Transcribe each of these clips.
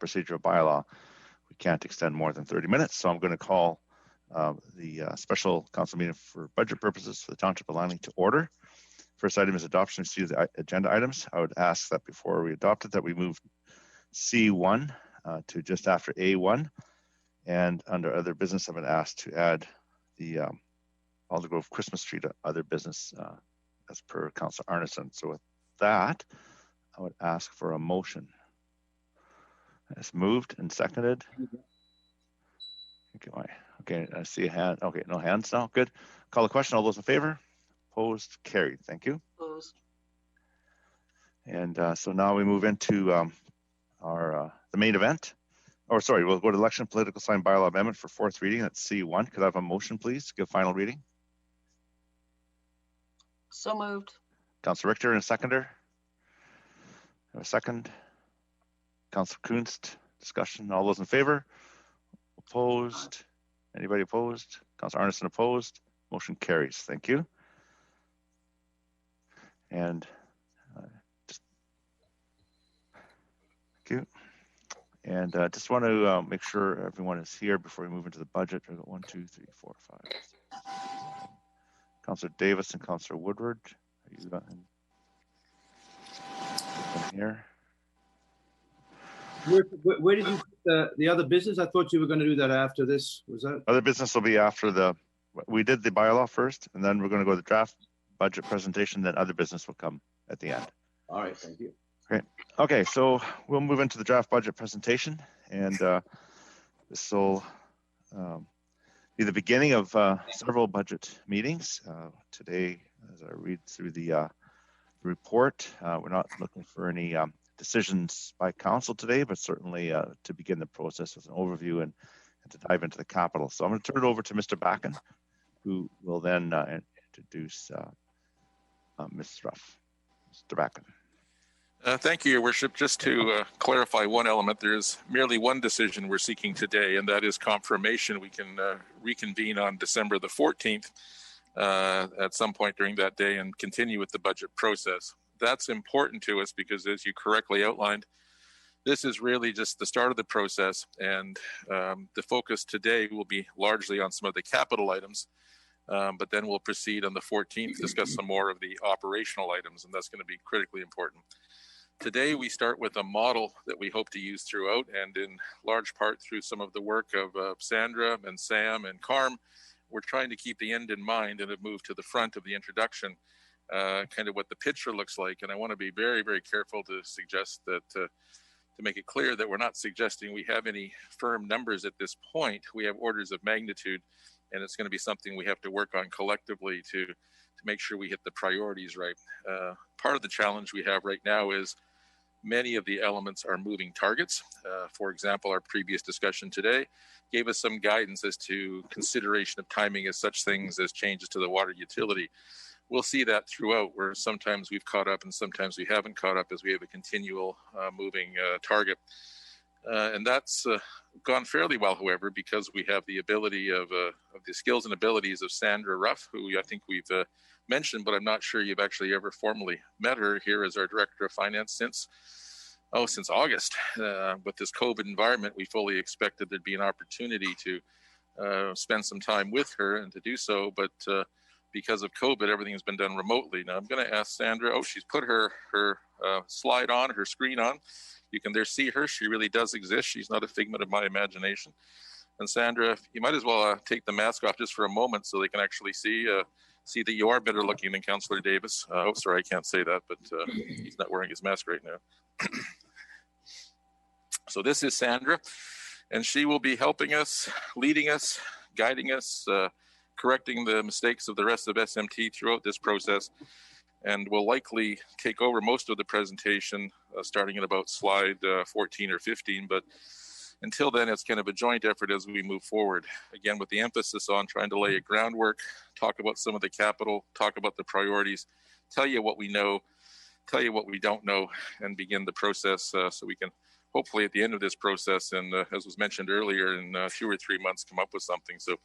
procedural bylaw, we can't extend more than 30 minutes. So I'm going to call the special council meeting for budget purposes for the Township of Langley to order. First item is adoption of the agenda items. I would ask that before we adopt it, that we move C1 to just after A1. And under other business, I've been asked to add the Aldergrove Christmas tree to other business as per Councillor Arneson. So with that, I would ask for a motion. It's moved and seconded. Okay, I see a hand. Okay, no hands now. Good. Call the question. All those in favor? Opposed? Carried. Thank you. Opposed. And so now we move into the main event. Or sorry, we'll go to election political sign bylaw amendment for fourth reading. That's C1. Could I have a motion, please, to give final reading? So moved. Councillor Richter and a seconder. A second. Councillor Kunst. Discussion. All those in favor? Opposed? Anybody opposed? Councillor Arneson opposed. Motion carries. Thank you. And thank you. And just want to make sure everyone is here before we move into the budget. I've got 1, 2, 3, 4, 5. Councillor Davis and Councillor Woodward. Are you here? Where did you put the other business? I thought you were going to do that after this. Was that? Other business will be after we did the bylaw first, and then we're going to go to the draft budget presentation, then other business will come at the end. All right, thank you. Great. Okay, so we'll move into the draft budget presentation, and this will be the beginning of several budget meetings. Today, as I read through the report, we're not looking for any decisions by council today, but certainly to begin the process with an overview and to dive into the capital. So I'm going to turn it over to Mr. Backen, who will then introduce Ms. Ruff. Mr. Backen. Thank you, Your Worship. Just to clarify one element, there is merely one decision we're seeking today, and that is confirmation we can reconvene on December the 14th at some point during that day and continue with the budget process. That's important to us because, as you correctly outlined, this is really just the start of the process, and the focus today will be largely on some of the capital items, but then we'll proceed on the 14th, discuss some more of the operational items, and that's going to be critically important. Today, we start with a model that we hope to use throughout, and in large part through some of the work of Sandra and Sam and Carm. We're trying to keep the end in mind and have moved to the front of the introduction, kind of what the picture looks like. And I want to be very, very careful to suggest that, to make it clear that we're not suggesting we have any firm numbers at this point. We have orders of magnitude, and it's going to be something we have to work on collectively to make sure we hit the priorities right. Part of the challenge we have right now is many of the elements are moving targets. For example, our previous discussion today gave us some guidance as to consideration of timing as such things as changes to the water utility. We'll see that throughout, where sometimes we've caught up and sometimes we haven't caught up as we have a continual moving target. And that's gone fairly well, however, because we have the ability of the skills and abilities of Sandra Ruff, who I think we've mentioned, but I'm not sure you've actually ever formally met her here as our Director of Finance since August. With this COVID environment, we fully expected there'd be an opportunity to spend some time with her and to do so, but because of COVID, everything has been done remotely. Now I'm going to ask Sandra, she's put her slide on, her screen on. You can there see her. She really does exist. She's not a figment of my imagination. And Sandra, you might as well take the mask off just for a moment so they can actually see that you are better looking than Councillor Davis. Oh, sorry, I can't say that, but he's not wearing his mask right now. So this is Sandra, and she will be helping us, leading us, guiding us, correcting the mistakes of the rest of SMT throughout this process, and will likely take over most of the presentation starting at about slide 14 or 15. But until then, it's kind of a joint effort as we move forward. Again, with the emphasis on trying to lay a groundwork, talk about some of the capital, talk about the priorities, tell you what we know, tell you what we don't know, and begin the process so we can hopefully at the end of this process, and as was mentioned earlier, in 2 or 3 months, come up with something. So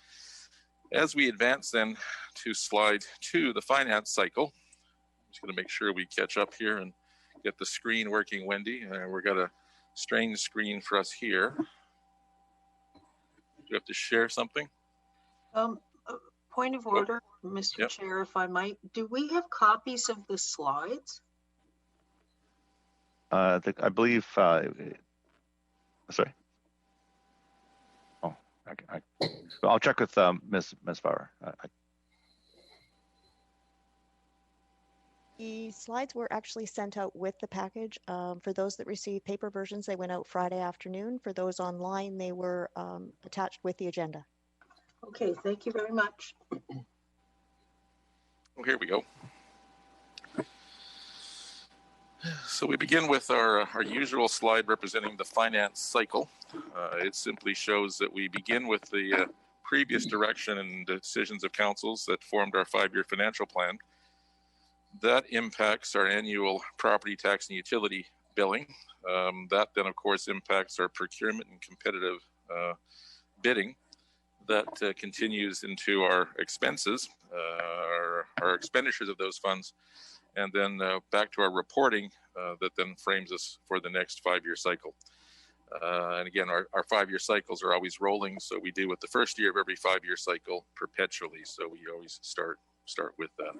as we advance then to slide 2, the finance cycle, I'm just going to make sure we catch up here and get the screen working, Wendy. We've got a strange screen for us here. Do you have to share something? Point of order, Mr. Yep. Chair, if I might. Do we have copies of the slides? I believe, sorry. Oh, I'll check with Ms. Bauer. The slides were actually sent out with the package. For those that received paper versions, they went out Friday afternoon. For those online, they were attached with the agenda. Okay, thank you very much. Oh, here we go. So we begin with our usual slide representing the finance cycle. It simply shows that we begin with the previous direction and decisions of councils that formed our 5-year financial plan. That impacts our annual property tax and utility billing. That then, of course, impacts our procurement and competitive bidding. That continues into our expenses, our expenditures of those funds, and then back to our reporting that then frames us for the next 5-year cycle. And again, our 5-year cycles are always rolling, so we do with the first year of every 5-year cycle perpetually. So we always start with that.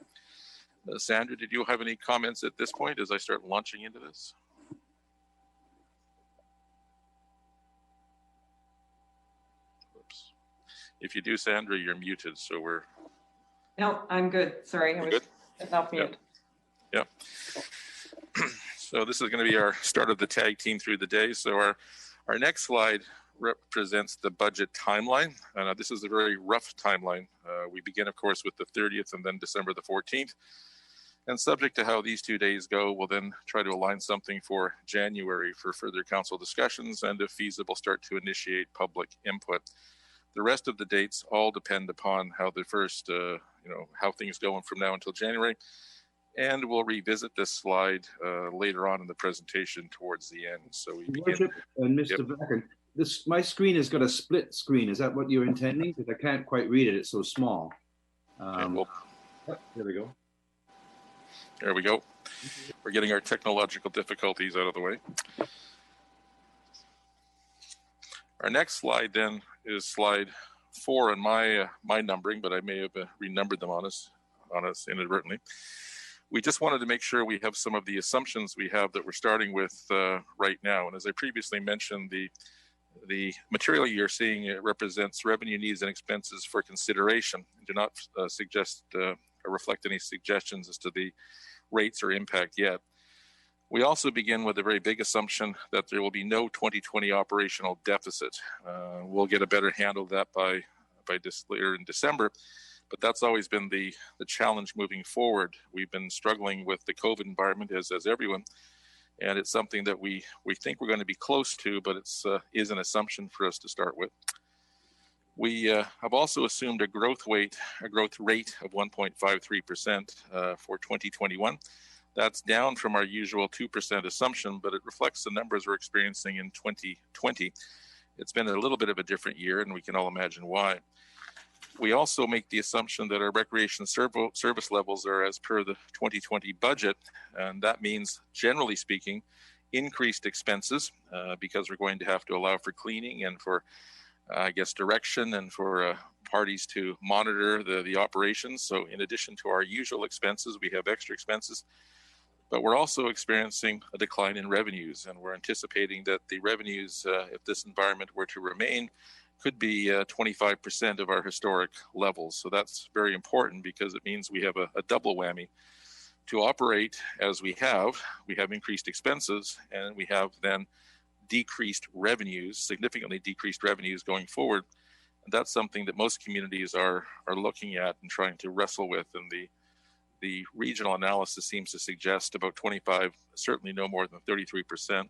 Sandra, did you have any comments at this point as I start launching into this? Oops. If you do, Sandra, you're muted, so we're... No, I'm good. Sorry, I was off mute. Yeah. So this is going to be our start of the tag team through the day. So our next slide represents the budget timeline. This is a very rough timeline. We begin, of course, with the 30th and then December the 14th. And subject to how these 2 days go, we'll then try to align something for January for further council discussions and, if feasible, start to initiate public input. The rest of the dates all depend upon how the first, how things go from now until January. And we'll revisit this slide later on in the presentation towards the end. So we begin. Worship and Mr. Bracken, my screen has got a split screen. Is that what you're intending? Because I can't quite read it. It's so small. There we go. There we go. We're getting our technological difficulties out of the way. Our next slide then is slide 4 in my numbering, but I may have renumbered them on us inadvertently. We just wanted to make sure we have some of the assumptions we have that we're starting with right now. And as I previously mentioned, the material you're seeing represents revenue needs and expenses for consideration. Do not suggest or reflect any suggestions as to the rates or impact yet. We also begin with a very big assumption that there will be no 2020 operational deficit. We'll get a better handle of that by later in December, but that's always been the challenge moving forward. We've been struggling with the COVID environment as everyone, and it's something that we think we're going to be close to, but it's is an assumption for us to start with. We have also assumed a growth rate of 1.53% for 2021. That's down from our usual 2% assumption, but it reflects the numbers we're experiencing in 2020. It's been a little bit of a different year, and we can all imagine why. We also make the assumption that our recreation service levels are as per the 2020 budget, and that means, generally speaking, increased expenses because we're going to have to allow for cleaning and for direction and for parties to monitor the operations. So in addition to our usual expenses, we have extra expenses, but we're also experiencing a decline in revenues, and we're anticipating that the revenues, if this environment were to remain, could be 25% of our historic levels. So that's very important because it means we have a double whammy. To operate as we have increased expenses, and we have then decreased revenues, significantly decreased revenues going forward. And that's something that most communities are looking at and trying to wrestle with. And the regional analysis seems to suggest about 25, certainly no more than 33%.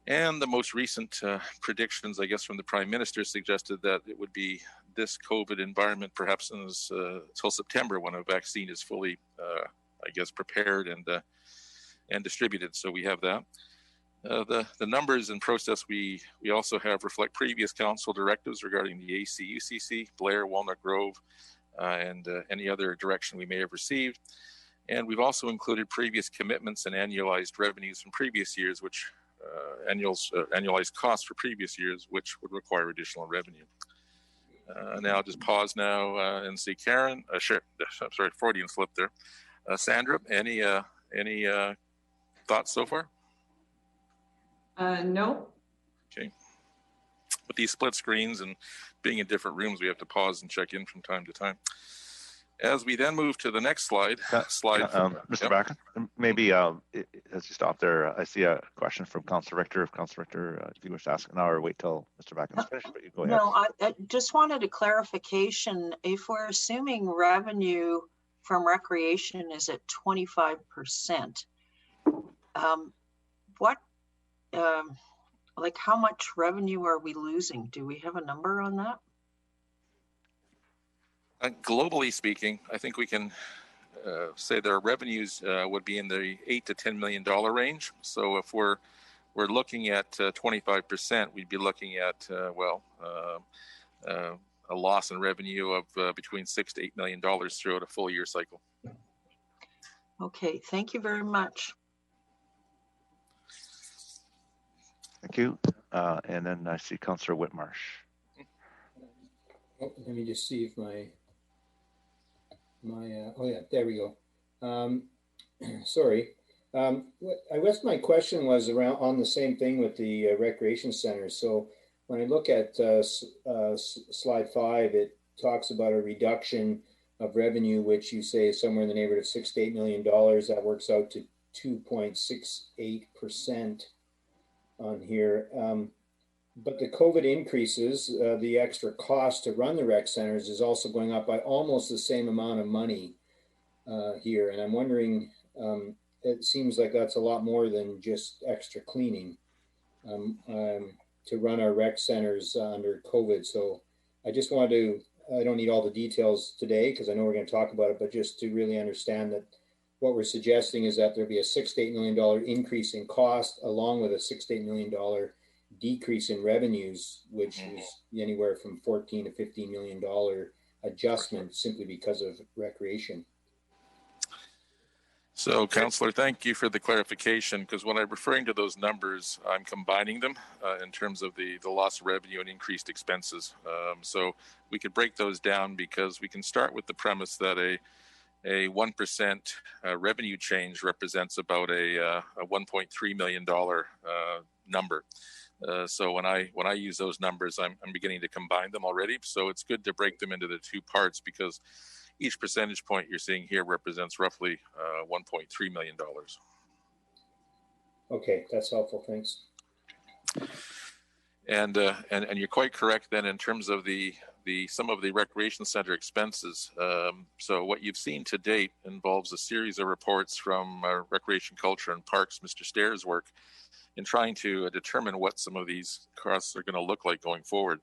And the most recent predictions, I guess, from the Prime Minister suggested that it would be this COVID environment perhaps until September when a vaccine is fully, prepared and distributed. So we have that. The numbers and process we also have reflect previous council directives regarding the ACUCC, Blair, Walnut Grove, and any other direction we may have received. And we've also included previous commitments and annualized revenues from previous years, which annualized costs for previous years, which would require additional revenue. Now I'll just pause now and see Karen. Sorry, Freudian slip there. Sandra, any thoughts so far? No. Okay. With these split screens and being in different rooms, we have to pause and check in from time to time. As we then move to the next slide, Mr. Backen, maybe as you stop there, I see a question from Councillor Richter. If Councillor Richter, if you wish to ask now, or wait till Mr. Backen's finished, but you go ahead. No, I just wanted a clarification. If we're assuming revenue from recreation is at 25%, like how much revenue are we losing? Do we have a number on that? Globally speaking, I think we can say their revenues would be in the $8 to $10 million range. So if we're looking at 25%, we'd be looking at a loss in revenue of between $6 to $8 million throughout a full year cycle. Okay, thank you very much. Thank you. And then I see Councillor Whitmarsh. Oh, let me just see if my oh yeah, there we go. Sorry. I guess my question was around on the same thing with the recreation centers. So when I look at slide 5, it talks about a reduction of revenue, which you say is somewhere in the neighborhood of $6 to $8 million. That works out to 2.68% on here. But the COVID increases, the extra cost to run the rec centers is also going up by almost the same amount of money here. And I'm wondering, it seems like that's a lot more than just extra cleaning to run our rec centers under COVID. So I just wanted to, I don't need all the details today because I know we're going to talk about it, but just to really understand that what we're suggesting is that there'll be a $6 to $8 million increase in cost along with a $6 to $8 million decrease in revenues, which is anywhere from $14 to $15 million adjustment simply because of recreation. So, Councillor, thank you for the clarification, because when I'm referring to those numbers, I'm combining them in terms of the lost revenue and increased expenses. So we could break those down because we can start with the premise that a 1% revenue change represents about a $1.3 million number. So when I use those numbers, I'm beginning to combine them already. So it's good to break them into the two parts because each percentage point you're seeing here represents roughly $1.3 million. Okay, that's helpful. Thanks. And you're quite correct then in terms of some of the recreation center expenses. So what you've seen to date involves a series of reports from Recreation, Culture and Parks, Mr. Stair's work, in trying to determine what some of these costs are going to look like going forward.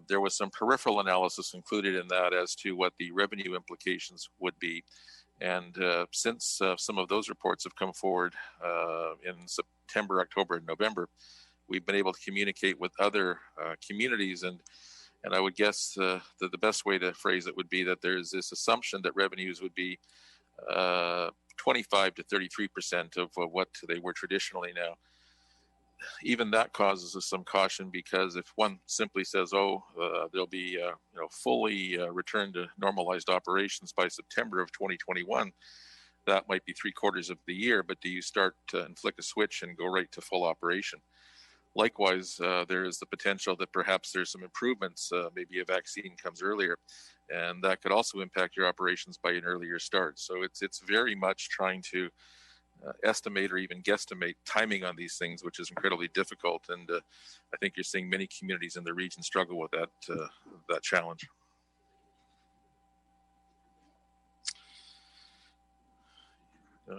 There was some peripheral analysis included in that as to what the revenue implications would be. And since some of those reports have come forward in September, October, and November, we've been able to communicate with other communities. And I would guess that the best way to phrase it would be that there's this assumption that revenues would be 25 to 33% of what they were traditionally now. Even that causes us some caution because if one simply says, there'll be fully returned to normalized operations by September of 2021, that might be 3/4 of the year, but do you start to flick a switch and go right to full operation? Likewise, there is the potential that perhaps there's some improvements, maybe a vaccine comes earlier, and that could also impact your operations by an earlier start. So it's very much trying to estimate or even guesstimate timing on these things, which is incredibly difficult. And I think you're seeing many communities in the region struggle with that challenge.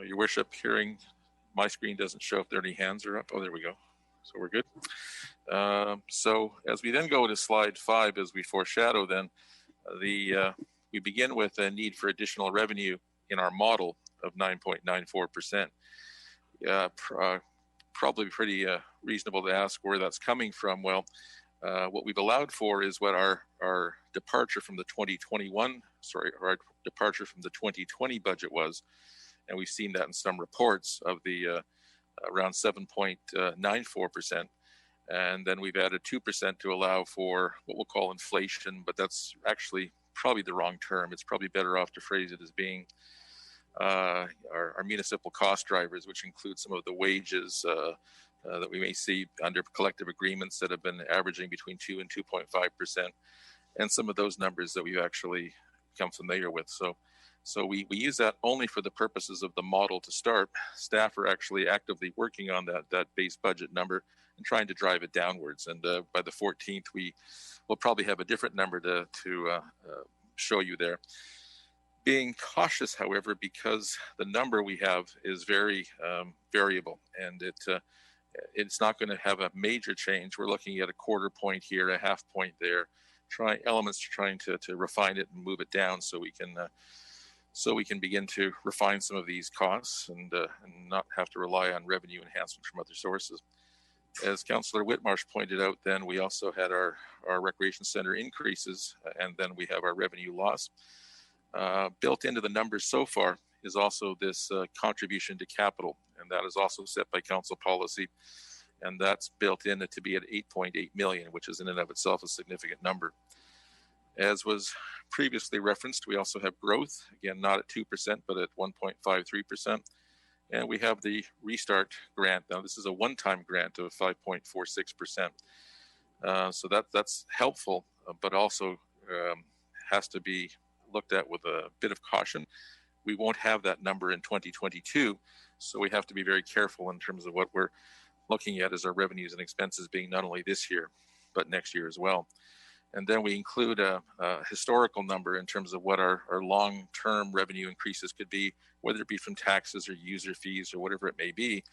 Your Worship, hearing my screen doesn't show if there any hands are up. Oh, there we go. So we're good. So as we then go to slide 5, as we foreshadow then, we begin with a need for additional revenue in our model of 9.94%. Probably pretty reasonable to ask where that's coming from. Well, what we've allowed for is what our departure from the 2020 budget was. And we've seen that in some reports of the around 7.94%. And then we've added 2% to allow for what we'll call inflation, but that's actually probably the wrong term. It's probably better off to phrase it as being our municipal cost drivers, which include some of the wages that we may see under collective agreements that have been averaging between 2 and 2.5%, and some of those numbers that we've actually become familiar with. So we use that only for the purposes of the model to start. Staff are actually actively working on that base budget number and trying to drive it downwards. And by the 14th, we will probably have a different number to show you there. Being cautious, however, because the number we have is very variable, and it's not going to have a major change. We're looking at a quarter point here, a half point there, trying to refine it and move it down so we can begin to refine some of these costs and not have to rely on revenue enhancement from other sources. As Councillor Whitmarsh pointed out, then we also had our recreation center increases, and then we have our revenue loss. Built into the numbers so far is also this contribution to capital, and that is also set by council policy, and that's built in to be at 8.8 million, which is in and of itself a significant number. As was previously referenced, we also have growth, again, not at 2%, but at 1.53%. And we have the restart grant. Now, this is a one-time grant of 5.46%. So that's helpful, but also has to be looked at with a bit of caution. We won't have that number in 2022, so we have to be very careful in terms of what we're looking at as our revenues and expenses being not only this year, but next year as well. And then we include a historical number in terms of what our long-term revenue increases could be, whether it be from taxes or user fees or whatever it may be.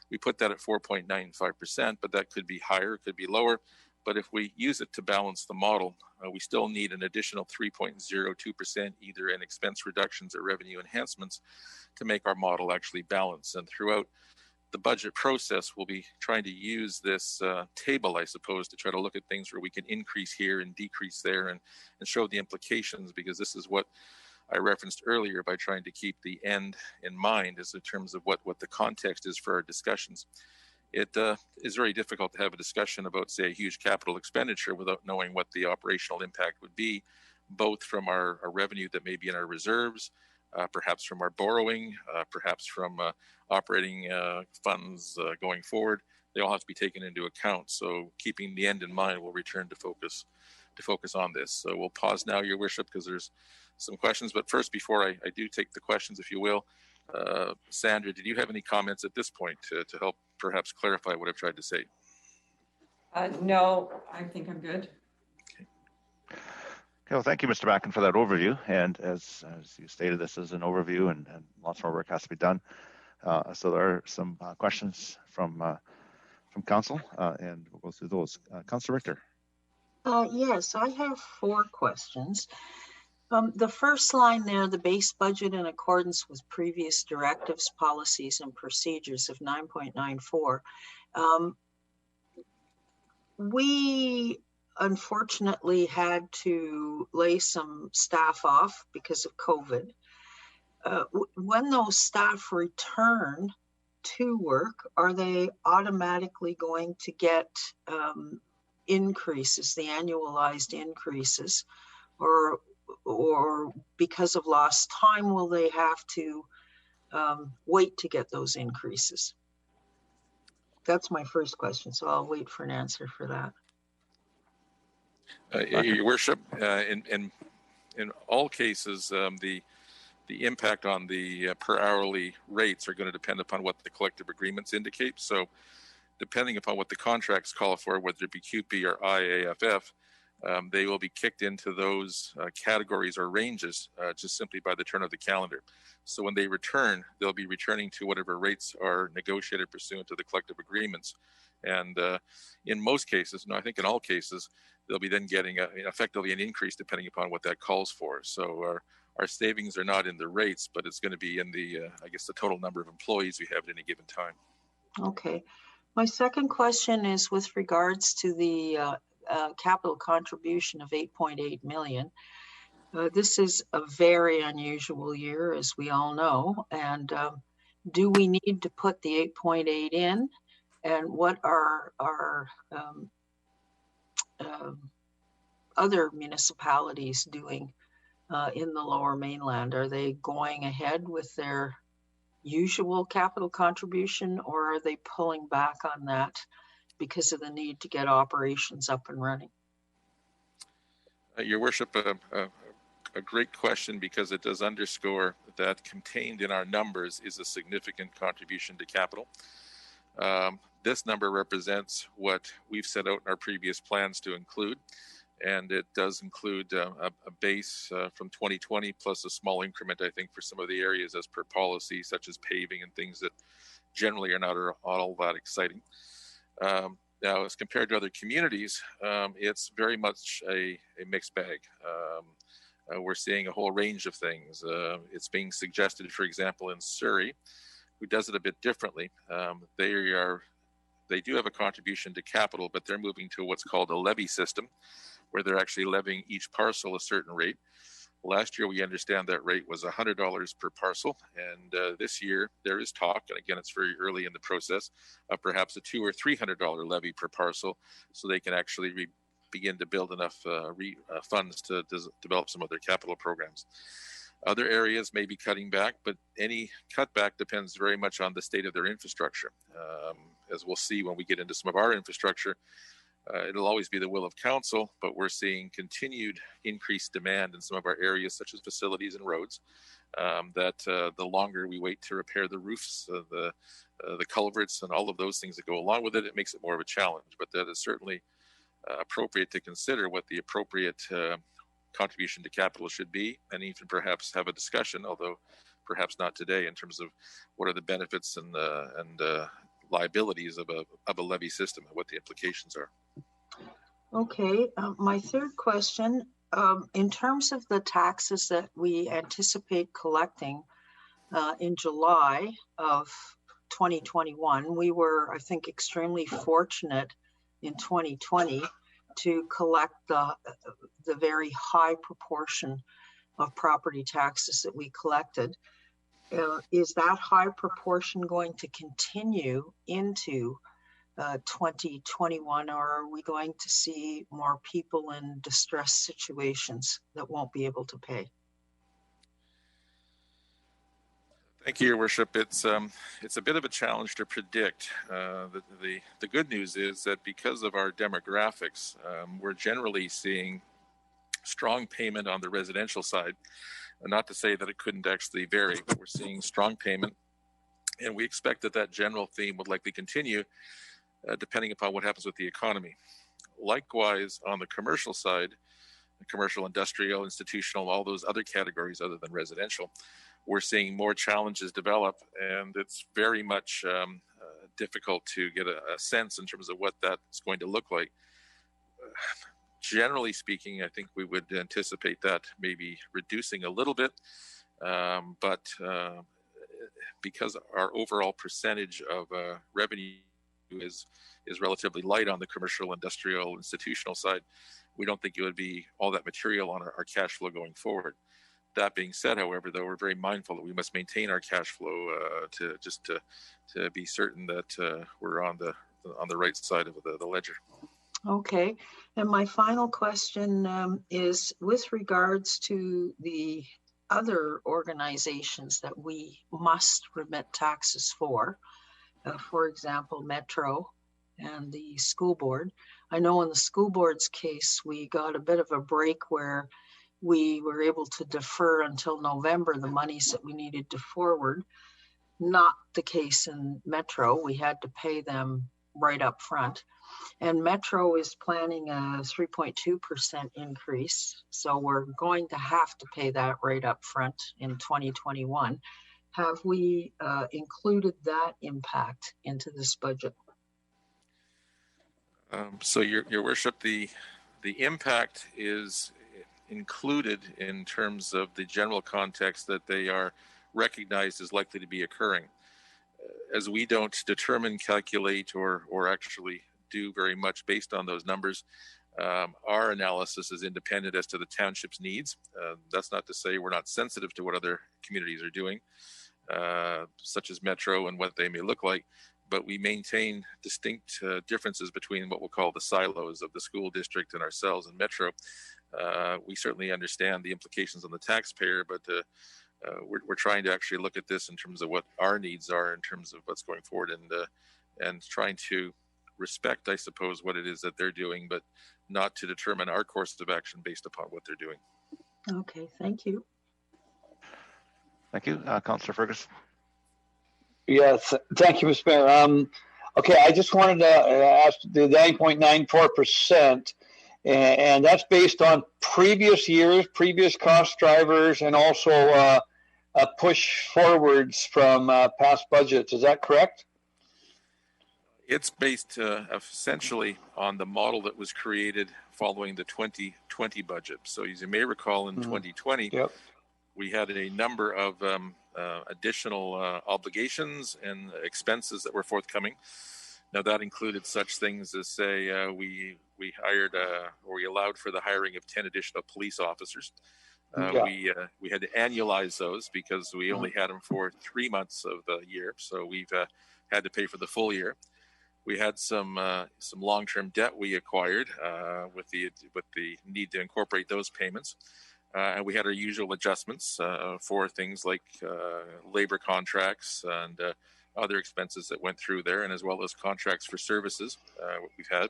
We put that at 4.95%, but that could be higher, could be lower. But if we use it to balance the model, we still need an additional 3.02% either in expense reductions or revenue enhancements to make our model actually balance. And throughout the budget process, we'll be trying to use this table, I suppose, to try to look at things where we can increase here and decrease there and show the implications, because this is what I referenced earlier by trying to keep the end in mind as in terms of what the context is for our discussions. It is very difficult to have a discussion about, say, a huge capital expenditure without knowing what the operational impact would be, both from our revenue that may be in our reserves, perhaps from our borrowing, perhaps from operating funds going forward. They all have to be taken into account. So keeping the end in mind, we'll return to focus on this. So we'll pause now, Your Worship, because there's some questions. But first, before I do take the questions, if you will, Sandra, did you have any comments at this point to help perhaps clarify what I've tried to say? No, I think I'm good. Okay, well, thank you, Mr. Mackin, for that overview. And as you stated, this is an overview, and lots more work has to be done. So there are some questions from council, and we'll go through those. Councillor Richter. Yes, I have 4 questions. The first line there, the base budget in accordance with previous directives, policies, and procedures of 9.94. We unfortunately had to lay some staff off because of COVID. When those staff return to work, are they automatically going to get increases, the annualized increases, or because of lost time, will they have to wait to get those increases? That's my first question, so I'll wait for an answer for that. Your Worship, in all cases, the impact on the per hourly rates are going to depend upon what the collective agreements indicate. So depending upon what the contracts call for, whether it be QP or IAFF, they will be kicked into those categories or ranges just simply by the turn of the calendar. So when they return, they'll be returning to whatever rates are negotiated pursuant to the collective agreements. And in most cases, no, I think in all cases, they'll be then getting effectively an increase depending upon what that calls for. So our savings are not in the rates, but it's going to be in the, I guess, the total number of employees we have at any given time. Okay. My second question is with regards to the capital contribution of 8.8 million. This is a very unusual year, as we all know, and do we need to put the 8.8 in? And what are our other municipalities doing in the Lower Mainland? Are they going ahead with their usual capital contribution, or are they pulling back on that because of the need to get operations up and running? Your Worship, a great question, because it does underscore that contained in our numbers is a significant contribution to capital. This number represents what we've set out in our previous plans to include, and it does include a base from 2020 plus a small increment, I think, for some of the areas as per policy, such as paving and things that generally are not all that exciting. Now, as compared to other communities, it's very much a mixed bag. We're seeing a whole range of things. It's being suggested, for example, in Surrey, who does it a bit differently. They do have a contribution to capital, but they're moving to what's called a levy system, where they're actually levying each parcel a certain rate. Last year, we understand that rate was $100 per parcel, and this year there is talk, and again, it's very early in the process, of perhaps a $200 or $300 levy per parcel, so they can actually begin to build enough funds to develop some of their capital programs. Other areas may be cutting back, but any cutback depends very much on the state of their infrastructure. As we'll see when we get into some of our infrastructure, it'll always be the will of council, but we're seeing continued increased demand in some of our areas, such as facilities and roads, that the longer we wait to repair the roofs, the culverts, and all of those things that go along with it, it makes it more of a challenge. But that is certainly appropriate to consider what the appropriate contribution to capital should be, and even perhaps have a discussion, although perhaps not today, in terms of what are the benefits and liabilities of a levy system and what the implications are. Okay, my third question, in terms of the taxes that we anticipate collecting in July of 2021, we were, I think, extremely fortunate in 2020 to collect the very high proportion of property taxes that we collected. Is that high proportion going to continue into 2021, or are we going to see more people in distressed situations that won't be able to pay? Thank you, Your Worship. It's a bit of a challenge to predict. The good news is that because of our demographics, we're generally seeing strong payment on the residential side. Not to say that it couldn't actually vary, but we're seeing strong payment, and we expect that general theme would likely continue depending upon what happens with the economy. Likewise, on the commercial side, commercial, industrial, institutional, all those other categories other than residential, we're seeing more challenges develop, and it's very much difficult to get a sense in terms of what that's going to look like. Generally speaking, I think we would anticipate that maybe reducing a little bit, but because our overall percentage of revenue is relatively light on the commercial, industrial, institutional side, we don't think it would be all that material on our cash flow going forward. That being said, however, though, we're very mindful that we must maintain our cash flow to be certain that we're on the right side of the ledger. Okay, and my final question is with regards to the other organizations that we must remit taxes for example, Metro and the school board. I know in the school board's case, we got a bit of a break where we were able to defer until November the monies that we needed to forward. Not the case in Metro. We had to pay them right up front. And Metro is planning a 3.2% increase. So we're going to have to pay that right up front in 2021. Have we included that impact into this budget? So Your Worship, the impact is included in terms of the general context that they are recognized as likely to be occurring. As we don't determine, calculate, or actually do very much based on those numbers, our analysis is independent as to the township's needs. That's not to say we're not sensitive to what other communities are doing. such as Metro and what they may look like, but we maintain distinct differences between what we'll call the silos of the school district and ourselves and Metro. We certainly understand the implications on the taxpayer, but we're trying to actually look at this in terms of what our needs are in terms of what's going forward, and trying to respect, I suppose, what it is that they're doing, but not to determine our course of action based upon what they're doing. Okay, thank you. Thank you. Councillor Ferguson. Yes, thank you, Mr. Mayor. Okay, I just wanted to ask the 9.94%, and that's based on previous years, previous cost drivers, and also push forwards from past budgets. Is that correct? It's based essentially on the model that was created following the 2020 budget. So as you may recall, in 2020, Yep. we had a number of additional obligations and expenses that were forthcoming. Now that included such things as, say, we hired or we allowed for the hiring of 10 additional police officers. We had to annualize those because we only had them for 3 months of the year. So we've had to pay for the full year. We had some long-term debt we acquired with the need to incorporate those payments. And we had our usual adjustments for things like labor contracts and other expenses that went through there, and as well as contracts for services what we've had.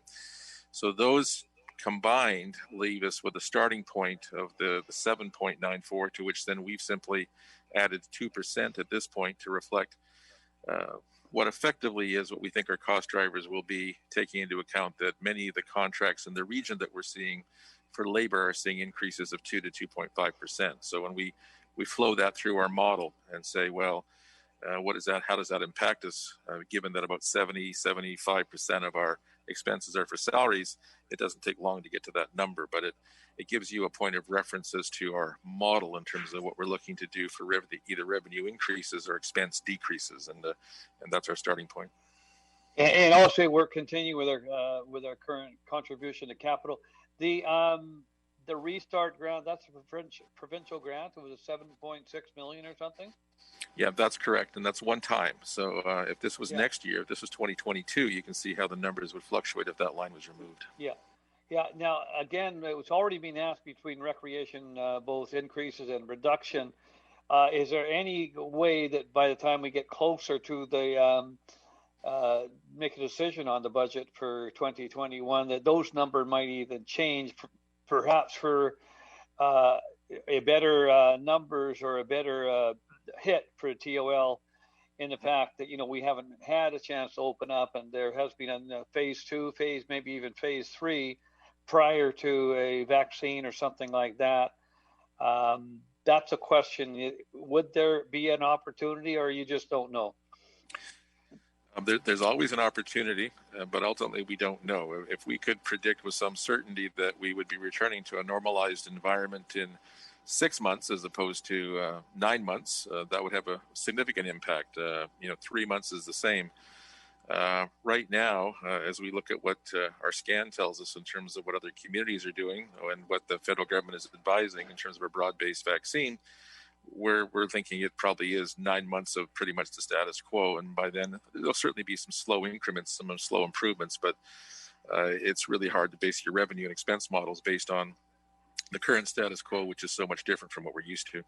So those combined leave us with a starting point of the 7.94, to which then we've simply added 2% at this point to reflect what effectively is what we think our cost drivers will be, taking into account that many of the contracts in the region that we're seeing for labor are seeing increases of 2 to 2.5%. So when we flow that through our model and say, well, what is that? How does that impact us? Given that about 75% of our expenses are for salaries, it doesn't take long to get to that number, but it gives you a point of reference as to our model in terms of what we're looking to do for either revenue increases or expense decreases, and that's our starting point. And also, we're continuing with our current contribution to capital. The restart grant, that's a provincial grant. It was a 7.6 million or something. Yeah, that's correct, and that's one time. So if this was next year, if this was 2022, you can see how the numbers would fluctuate if that line was removed. Yeah. Now, again, it was already being asked between recreation, both increases and reduction. Is there any way that by the time we get closer to the make a decision on the budget for 2021, that those numbers might even change, perhaps for a better numbers or a better hit for TOL, in the fact that, we haven't had a chance to open up, and there has been a phase 2, maybe even phase 3 prior to a vaccine or something like that. That's a question. Would there be an opportunity, or you just don't know? There's always an opportunity, but ultimately we don't know. If we could predict with some certainty that we would be returning to a normalized environment in 6 months as opposed to 9 months, that would have a significant impact. 3 months is the same. Right now, as we look at what our scan tells us in terms of what other communities are doing and what the federal government is advising in terms of a broad-based vaccine, we're thinking it probably is 9 months of pretty much the status quo. And by then, there'll certainly be some slow increments, some slow improvements, but it's really hard to base your revenue and expense models based on the current status quo, which is so much different from what we're used to.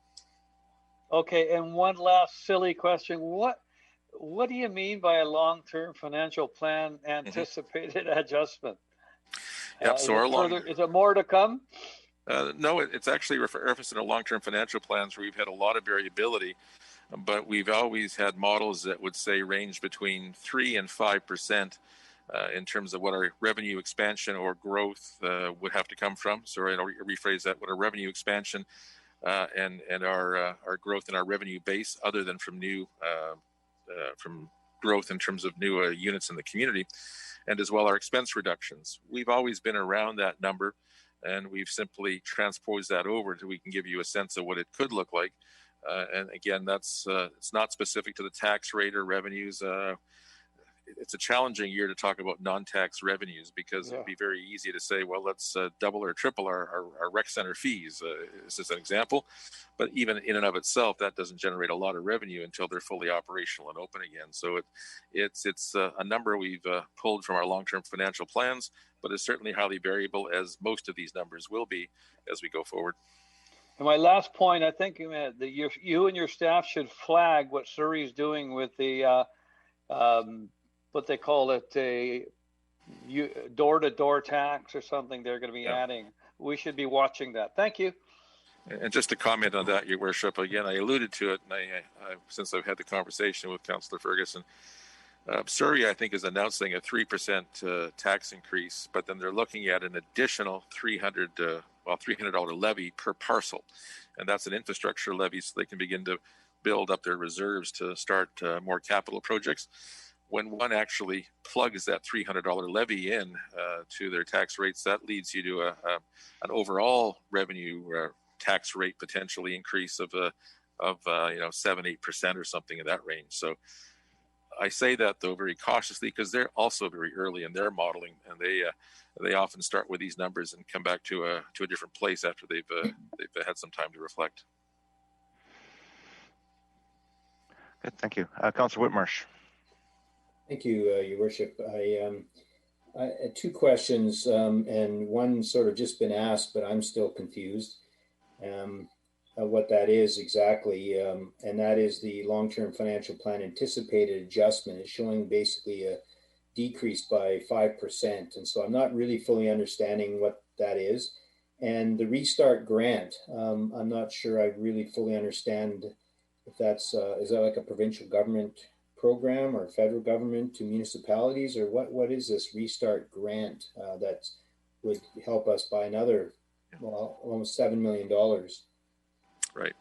Okay, and one last silly question. What do you mean by a long-term financial plan anticipated adjustment? Yep, so is it more to come? No, it's actually referencing our long-term financial plans, where we've had a lot of variability, but we've always had models that would say range between 3 and 5% in terms of what our revenue expansion or growth would have to come from. So I'll rephrase that: what our revenue expansion and our growth in our revenue base, other than from from growth in terms of new units in the community, and as well our expense reductions. We've always been around that number, and we've simply transposed that over so we can give you a sense of what it could look like. And again, that's it's not specific to the tax rate or revenues. it's a challenging year to talk about non-tax revenues because it'd be very easy to say, well, let's double or triple our rec center fees. This is an example, but even in and of itself, that doesn't generate a lot of revenue until they're fully operational and open again. So it's a number we've pulled from our long-term financial plans, but it's certainly highly variable, as most of these numbers will be as we go forward. And my last point, I think that you and your staff should flag what Surrey's doing with the what they call it, a door-to-door tax or something they're going to be adding. We should be watching that. Thank you. And just to comment on that, Your Worship, again, I alluded to it, and I since I've had the conversation with Councillor Ferguson, Surrey, I think, is announcing a 3% tax increase, but then they're looking at an additional $300 levy per parcel. And that's an infrastructure levy, so they can begin to build up their reserves to start more capital projects. When one actually plugs that $300 levy in to their tax rates, that leads you to an overall revenue tax rate potentially increase of 7-8% or something in that range. So I say that, though, very cautiously, because they're also very early in their modeling, and they often start with these numbers and come back to a different place after they've had some time to reflect. Good, thank you, Councillor Whitmarsh. Thank you, Your Worship. I had two questions, and one sort of just been asked, but I'm still confused what that is exactly. And that is the long-term financial plan anticipated adjustment is showing basically a decrease by 5%. And so I'm not really fully understanding what that is. And the restart grant, I'm not sure I really fully understand if that's, is that like a provincial government program or federal government to municipalities, or what is this restart grant that would help us by another, well, almost $7 million? Right.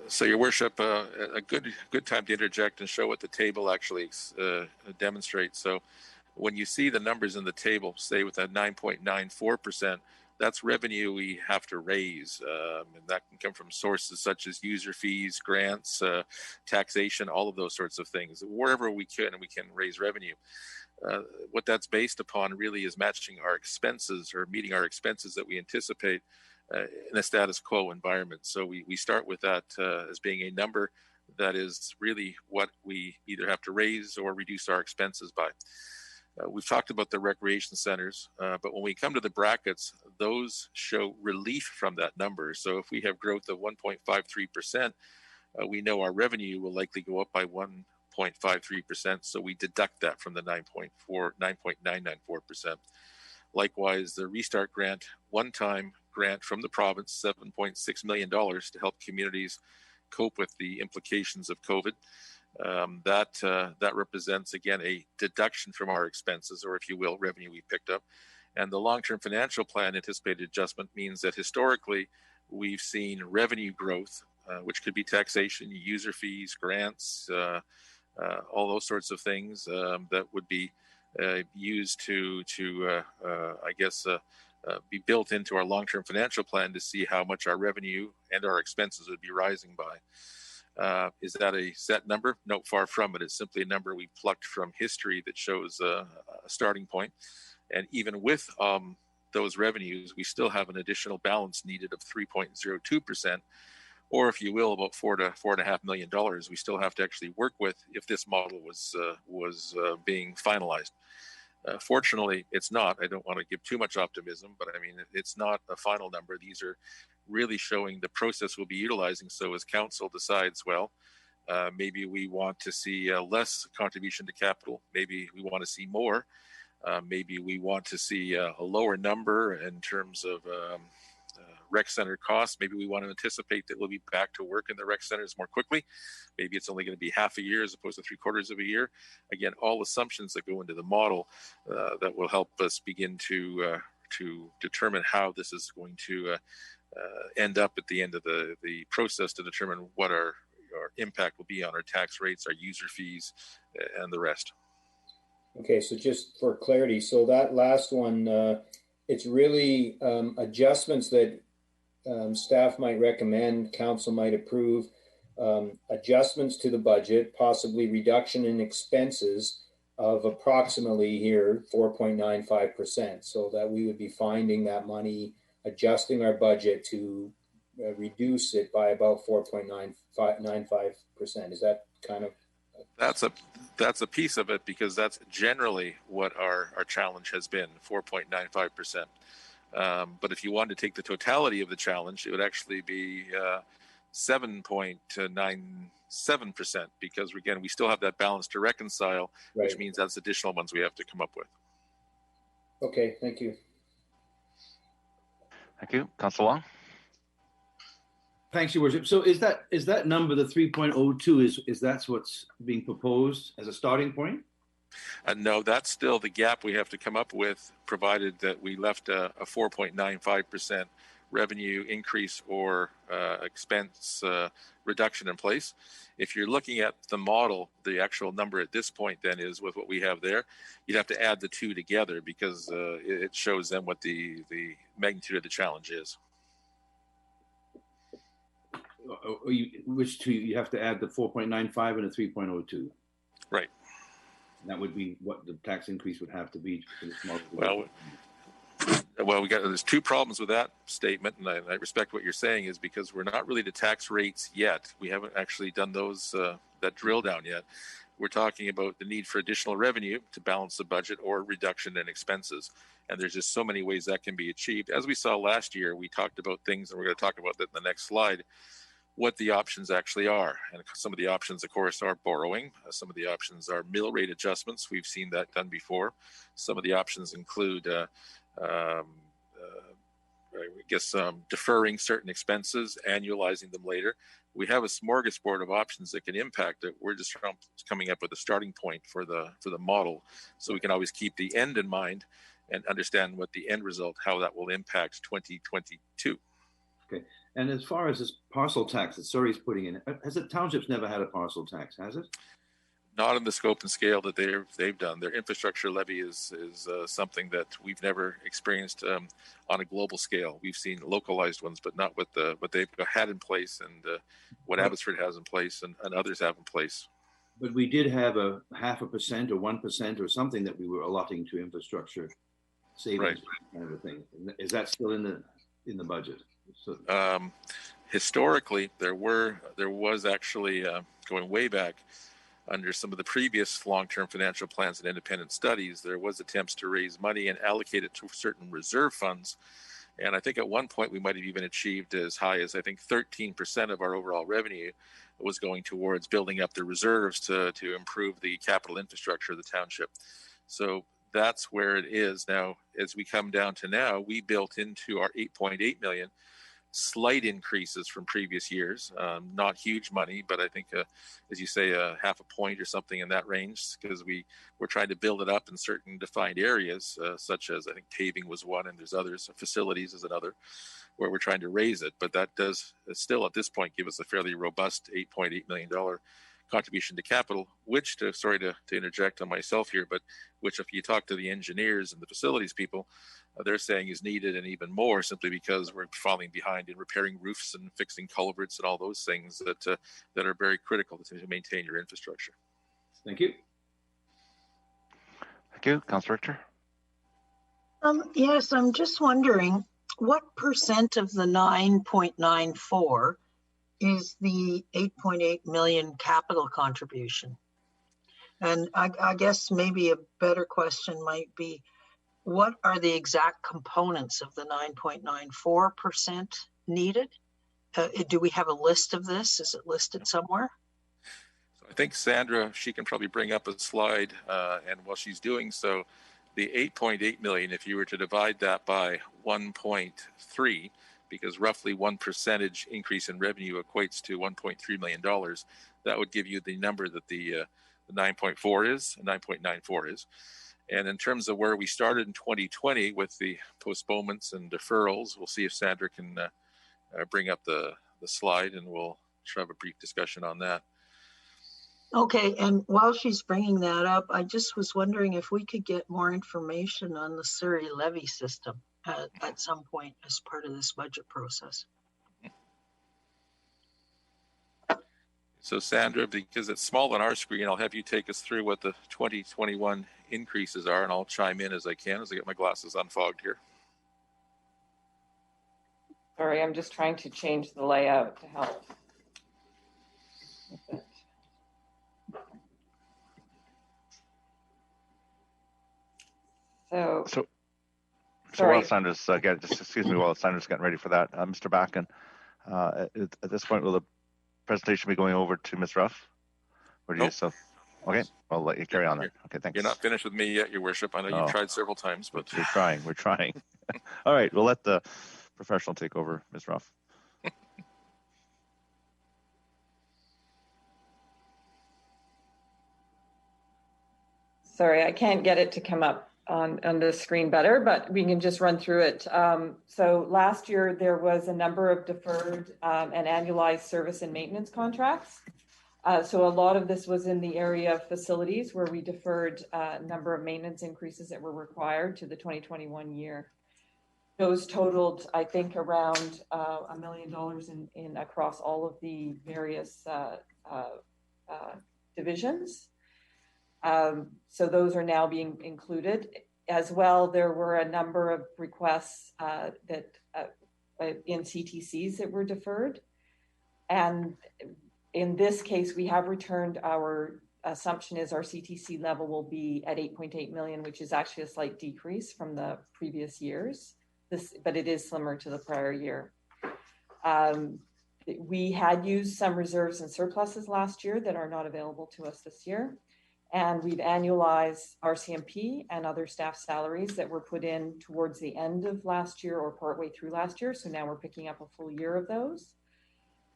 So, Your Worship, a good time to interject and show what the table actually demonstrates. So when you see the numbers in the table, say with that 9.94%, that's revenue we have to raise, and that can come from sources such as user fees, grants, taxation, all of those sorts of things. Wherever we can raise revenue. What that's based upon really is matching our expenses or meeting our expenses that we anticipate in a status quo environment. So we start with that as being a number that is really what we either have to raise or reduce our expenses by. We've talked about the recreation centers, but when we come to the brackets, those show relief from that number. So if we have growth of 1.53%, we know our revenue will likely go up by 1.53%. So we deduct that from the 9.994%. Likewise, the restart grant, one-time grant from the province, $7.6 million to help communities cope with the implications of COVID. That represents, again, a deduction from our expenses, or if you will, revenue we picked up. And the long-term financial plan anticipated adjustment means that historically we've seen revenue growth, which could be taxation, user fees, grants, all those sorts of things that would be used to be built into our long-term financial plan to see how much our revenue and our expenses would be rising by. Is that a set number? No, far from it. It's simply a number we plucked from history that shows a starting point. And even with those revenues, we still have an additional balance needed of 3.02%, or if you will, about $4 to $4.5 million. We still have to actually work with if this model was being finalized. Fortunately, it's not. I don't want to give too much optimism, but I mean, it's not a final number. These are really showing the process we'll be utilizing. So as council decides, well, maybe we want to see less contribution to capital. Maybe we want to see more. Maybe we want to see a lower number in terms of rec center costs. Maybe we want to anticipate that we'll be back to work in the rec centers more quickly. Maybe it's only going to be half a year as opposed to 3/4 of a year. Again, all assumptions that go into the model that will help us begin to determine how this is going to end up at the end of the process to determine what our impact will be on our tax rates, our user fees, and the rest. Okay, so just for clarity, so that last one, it's really adjustments that staff might recommend, council might approve, adjustments to the budget, possibly reduction in expenses of approximately here 4.95%, so that we would be finding that money, adjusting our budget to reduce it by about 4.95%. Is that kind of? That's a piece of it, because that's generally what our challenge has been, 4.95%. But if you wanted to take the totality of the challenge, it would actually be 7.97%, because again, we still have that balance to reconcile, Right. Which means that's additional ones we have to come up with. Okay, thank you. Thank you. Councillor Long? Thanks, Your Worship. So is that number, the 3.02, is that's what's being proposed as a starting point? No, that's still the gap we have to come up with, provided that we left a 4.95% revenue increase or expense reduction in place. If you're looking at the model, the actual number at this point then is with what we have there. You'd have to add the two together, because it shows them what the magnitude of the challenge is. Which two? You have to add the 4.95 and the 3.02. Right. That would be what the tax increase would have to be for this model. Well, there's two problems with that statement, and I respect what you're saying, is because we're not really to tax rates yet. We haven't actually done those that drill down yet. We're talking about the need for additional revenue to balance the budget or reduction in expenses. And there's just so many ways that can be achieved. As we saw last year, we talked about things, and we're going to talk about that in the next slide, what the options actually are. And some of the options, of course, are borrowing. Some of the options are mill rate adjustments. We've seen that done before. Some of the options include, deferring certain expenses, annualizing them later. We have a smorgasbord of options that can impact it. We're just coming up with a starting point for the model, so we can always keep the end in mind and understand what the end result, how that will impact 2022. Okay. And as far as this parcel tax that Surrey's putting in, has the township's never had a parcel tax, has it? Not in the scope and scale that they've done. Their infrastructure levy is something that we've never experienced on a global scale. We've seen localized ones, but not what they've had in place and what Abbotsford has in place and others have in place. But we did have a 0.5% or 1% or something that we were allotting to infrastructure savings, right, kind of a thing. Is that still in the budget? So, historically, there was actually going way back, under some of the previous long-term financial plans and independent studies, there was attempts to raise money and allocate it to certain reserve funds. And I think at one point we might have even achieved as high as, I think, 13% of our overall revenue was going towards building up the reserves to improve the capital infrastructure of the township. So that's where it is now. As we come down to now, we built into our 8.8 million slight increases from previous years, not huge money, but I think, as you say, 0.5 point or something in that range, because we're trying to build it up in certain defined areas, such as, I think, paving was one, and there's others, facilities is another, where we're trying to raise it. But that does still, at this point, give us a fairly robust $8.8 million contribution to capital, which, sorry to interject on myself here, but which, if you talk to the engineers and the facilities people, they're saying is needed, and even more, simply because we're falling behind in repairing roofs and fixing culverts and all those things that are very critical to maintain your infrastructure. Thank you. Thank you. Councillor Richter. Yes, I'm just wondering what percent of the 9.94 is the 8.8 million capital contribution? And I guess maybe a better question might be, what are the exact components of the 9.94% needed? Do we have a list of this? Is it listed somewhere? So I think Sandra, she can probably bring up a slide, and while she's doing so, the 8.8 million, if you were to divide that by 1.3, because roughly 1% increase in revenue equates to $1.3 million, that would give you the number that the 9.4 is, 9.94 is. And in terms of where we started in 2020 with the postponements and deferrals, we'll see if Sandra can bring up the slide, and we'll have a brief discussion on that. Okay, and while she's bringing that up, I just was wondering if we could get more information on the Surrey levy system at some point as part of this budget process. So Sandra, because it's small on our screen, I'll have you take us through what the 2021 increases are, and I'll chime in as I can as I get my glasses unfogged here. Sorry, I'm just trying to change the layout to help with it. So while Sandra's while Sandra's getting ready for that, Mr. Backen, at this point, will the presentation be going over to Ms. Ruff? Or do you still? Okay, I'll let you carry on then. Okay, thanks. You're not finished with me yet, Your Worship. I know you've tried several times, but we're trying. All right, we'll let the professional take over, Ms. Ruff. Sorry, I can't get it to come up on the screen better, but we can just run through it. So last year there was a number of deferred and annualized service and maintenance contracts. So a lot of this was in the area of facilities where we deferred a number of maintenance increases that were required to the 2021 year. Those totaled, I think, around $1 million in across all of the various divisions. So those are now being included. As well, there were a number of requests that in CTCs that were deferred. And in this case, we have returned. Our assumption is our CTC level will be at 8.8 million, which is actually a slight decrease from the previous years. But it is similar to the prior year. We had used some reserves and surpluses last year that are not available to us this year. And we've annualized RCMP and other staff salaries that were put in towards the end of last year or partway through last year. So now we're picking up a full year of those.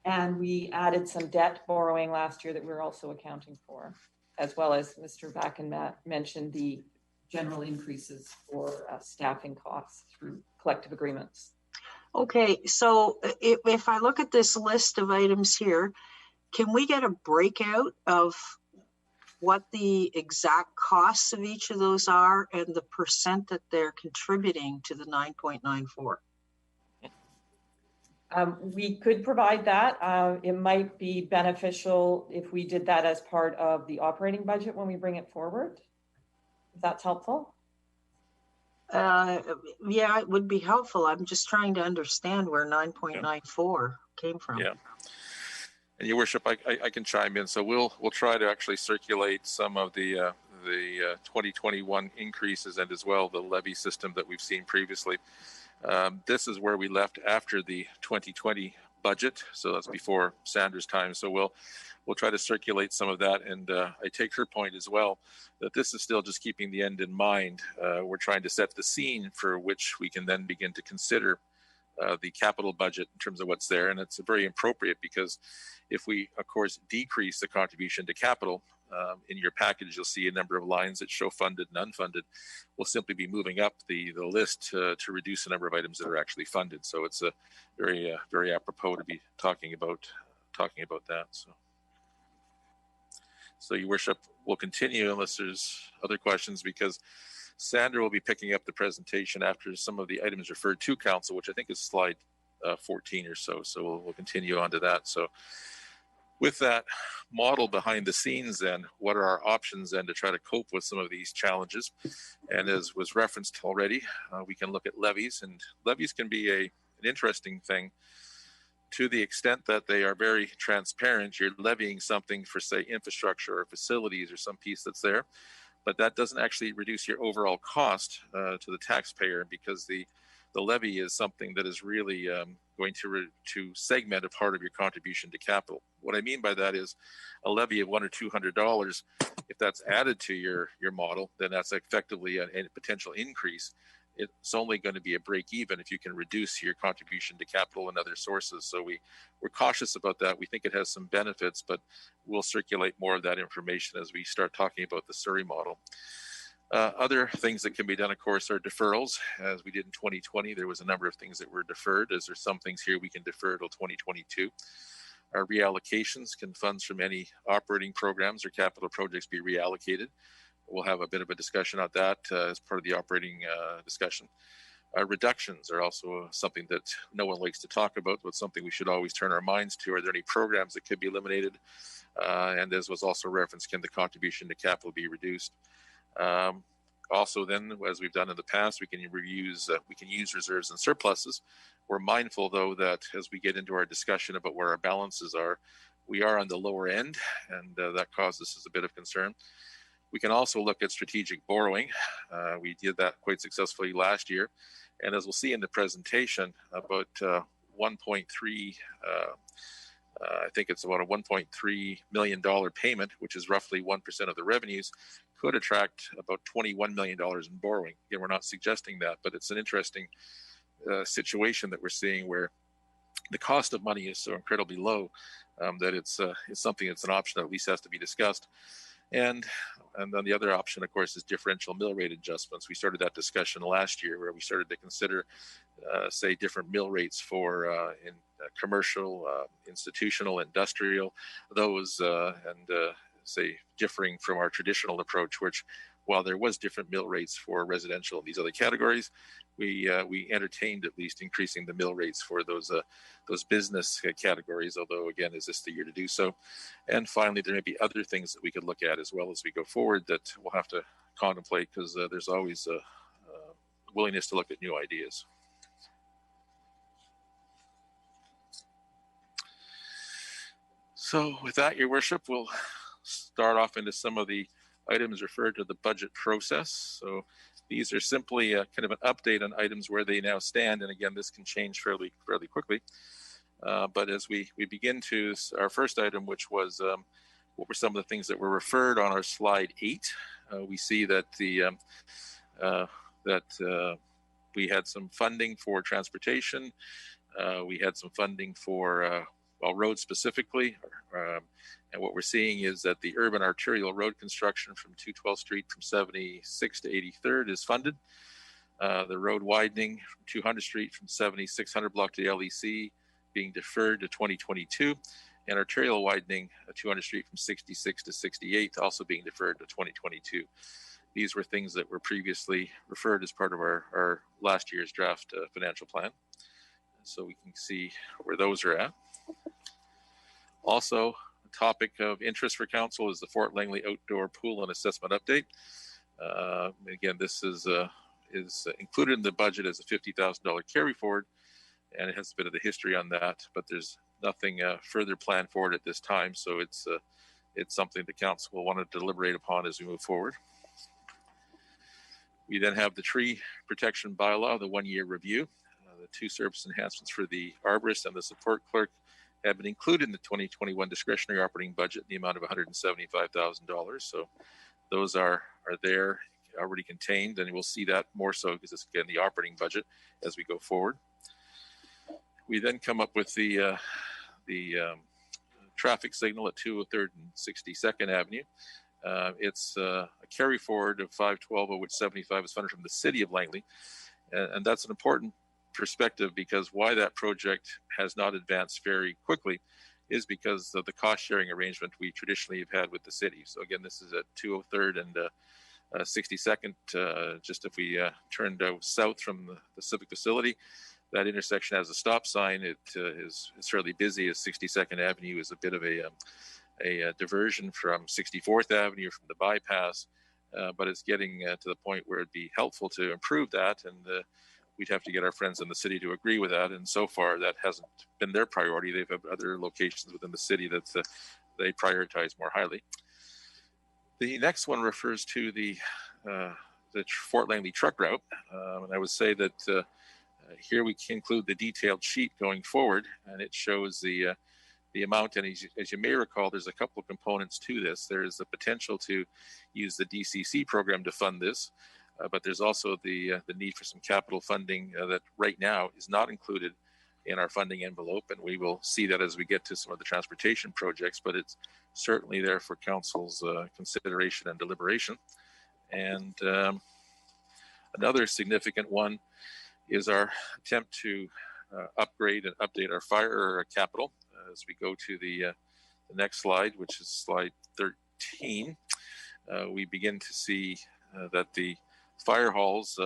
And we added some debt borrowing last year that we're also accounting for, as well as Mr. Backen mentioned the general increases for staffing costs through collective agreements. Okay, so if I look at this list of items here, can we get a breakout of what the exact costs of each of those are and the percent that they're contributing to the 9.94? We could provide that. It might be beneficial if we did that as part of the operating budget when we bring it forward. If that's helpful. Yeah, it would be helpful. I'm just trying to understand where 9.94 came from. Yeah. And Your Worship, I can chime in. So we'll try to actually circulate some of the 2021 increases and as well the levy system that we've seen previously. This is where we left after the 2020 budget, so that's before Sandra's time. So we'll try to circulate some of that, and I take her point as well that this is still just keeping the end in mind. We're trying to set the scene for which we can then begin to consider the capital budget in terms of what's there, and it's very appropriate because if we, of course, decrease the contribution to capital, in your package, you'll see a number of lines that show funded and unfunded. We'll simply be moving up the list to reduce the number of items that are actually funded. So it's a very apropos to be talking about that. So Your Worship, we'll continue unless there's other questions, because Sandra will be picking up the presentation after some of the items referred to Council, which I think is slide 14 or so. So we'll continue on to that. So with that model behind the scenes, then, what are our options then to try to cope with some of these challenges? And as was referenced already, we can look at levies, and levies can be an interesting thing to the extent that they are very transparent. You're levying something for, say, infrastructure or facilities or some piece that's there, but that doesn't actually reduce your overall cost to the taxpayer, because the levy is something that is really going to segment a part of your contribution to capital. What I mean by that is a levy of $100 or $200, if that's added to your model, then that's effectively a potential increase. It's only going to be a break even if you can reduce your contribution to capital and other sources. So we're cautious about that. We think it has some benefits, but we'll circulate more of that information as we start talking about the Surrey model. Other things that can be done, of course, are deferrals. As we did in 2020, there was a number of things that were deferred. As there's some things here we can defer till 2022. Our reallocations, can funds from any operating programs or capital projects be reallocated? We'll have a bit of a discussion on that as part of the operating discussion. Reductions are also something that no one likes to talk about, but something we should always turn our minds to. Are there any programs that could be eliminated? And as was also referenced, can the contribution to capital be reduced? Also, then, as we've done in the past, we can use reserves and surpluses. We're mindful, though, that as we get into our discussion about where our balances are, we are on the lower end, and that causes us a bit of concern. We can also look at strategic borrowing. We did that quite successfully last year. And as we'll see in the presentation, about 1.3, I think it's about a $1.3 million payment, which is roughly 1% of the revenues, could attract about $21 million in borrowing. Again, we're not suggesting that, but it's an interesting situation that we're seeing where the cost of money is so incredibly low that it's something that's an option that at least has to be discussed. And then the other option, of course, is differential mill rate adjustments. We started that discussion last year where we started to consider, say, different mill rates for in commercial, institutional, industrial, those, say, differing from our traditional approach, which while there was different mill rates for residential and these other categories, we entertained at least increasing the mill rates for those business categories, although again, is this the year to do so? And finally, there may be other things that we could look at as well as we go forward that we'll have to contemplate, because there's always a willingness to look at new ideas. So with that, Your Worship, we'll start off into some of the items referred to the budget process. So these are simply a kind of an update on items where they now stand. And again, this can change fairly quickly. But as we begin to our first item, which was what were some of the things that were referred on our slide 8, we see that we had some funding for transportation. We had some funding for roads specifically. And what we're seeing is that the urban arterial road construction from 212th Street from 76 to 83rd is funded. The road widening from 200th Street from 7600 block to LEC being deferred to 2022. And arterial widening 200th Street from 66 to 68 also being deferred to 2022. These were things that were previously referred as part of our last year's draft financial plan. So we can see where those are at. Also, a topic of interest for council is the Fort Langley Outdoor Pool and Assessment Update. Again, this is included in the budget as a $50,000 carry forward, and it has a bit of the history on that, but there's nothing further planned for it at this time. So it's something the council will want to deliberate upon as we move forward. We then have the tree protection bylaw, the 1-year review. The 2 service enhancements for the arborist and the support clerk have been included in the 2021 discretionary operating budget in the amount of $175,000. So those are there, already contained, and we'll see that more so because it's again the operating budget as we go forward. We then come up with the traffic signal at 203rd and 62nd Avenue. It's a carry forward of 512, of which 75 is funded from the city of Langley, and that's an important perspective, because why that project has not advanced very quickly is because of the cost sharing arrangement we traditionally have had with the city. So again, this is at 203rd and 62nd. Just if we turned south from the civic facility, that intersection has a stop sign. It's fairly busy, as 62nd Avenue is a bit of a diversion from 64th Avenue from the bypass, but it's getting to the point where it'd be helpful to improve that, and we'd have to get our friends in the city to agree with that. And so far, that hasn't been their priority. They've had other locations within the city that they prioritize more highly. The next one refers to the Fort Langley truck route. And I would say that here we can include the detailed sheet going forward, and it shows the amount. And as you may recall, there's a couple of components to this. There is the potential to use the DCC program to fund this. But there's also the need for some capital funding that right now is not included in our funding envelope, and we will see that as we get to some of the transportation projects, but it's certainly there for council's consideration and deliberation. And another significant one is our attempt to upgrade and update our fire capital. As we go to the next slide, which is slide 13, we begin to see that the fire halls,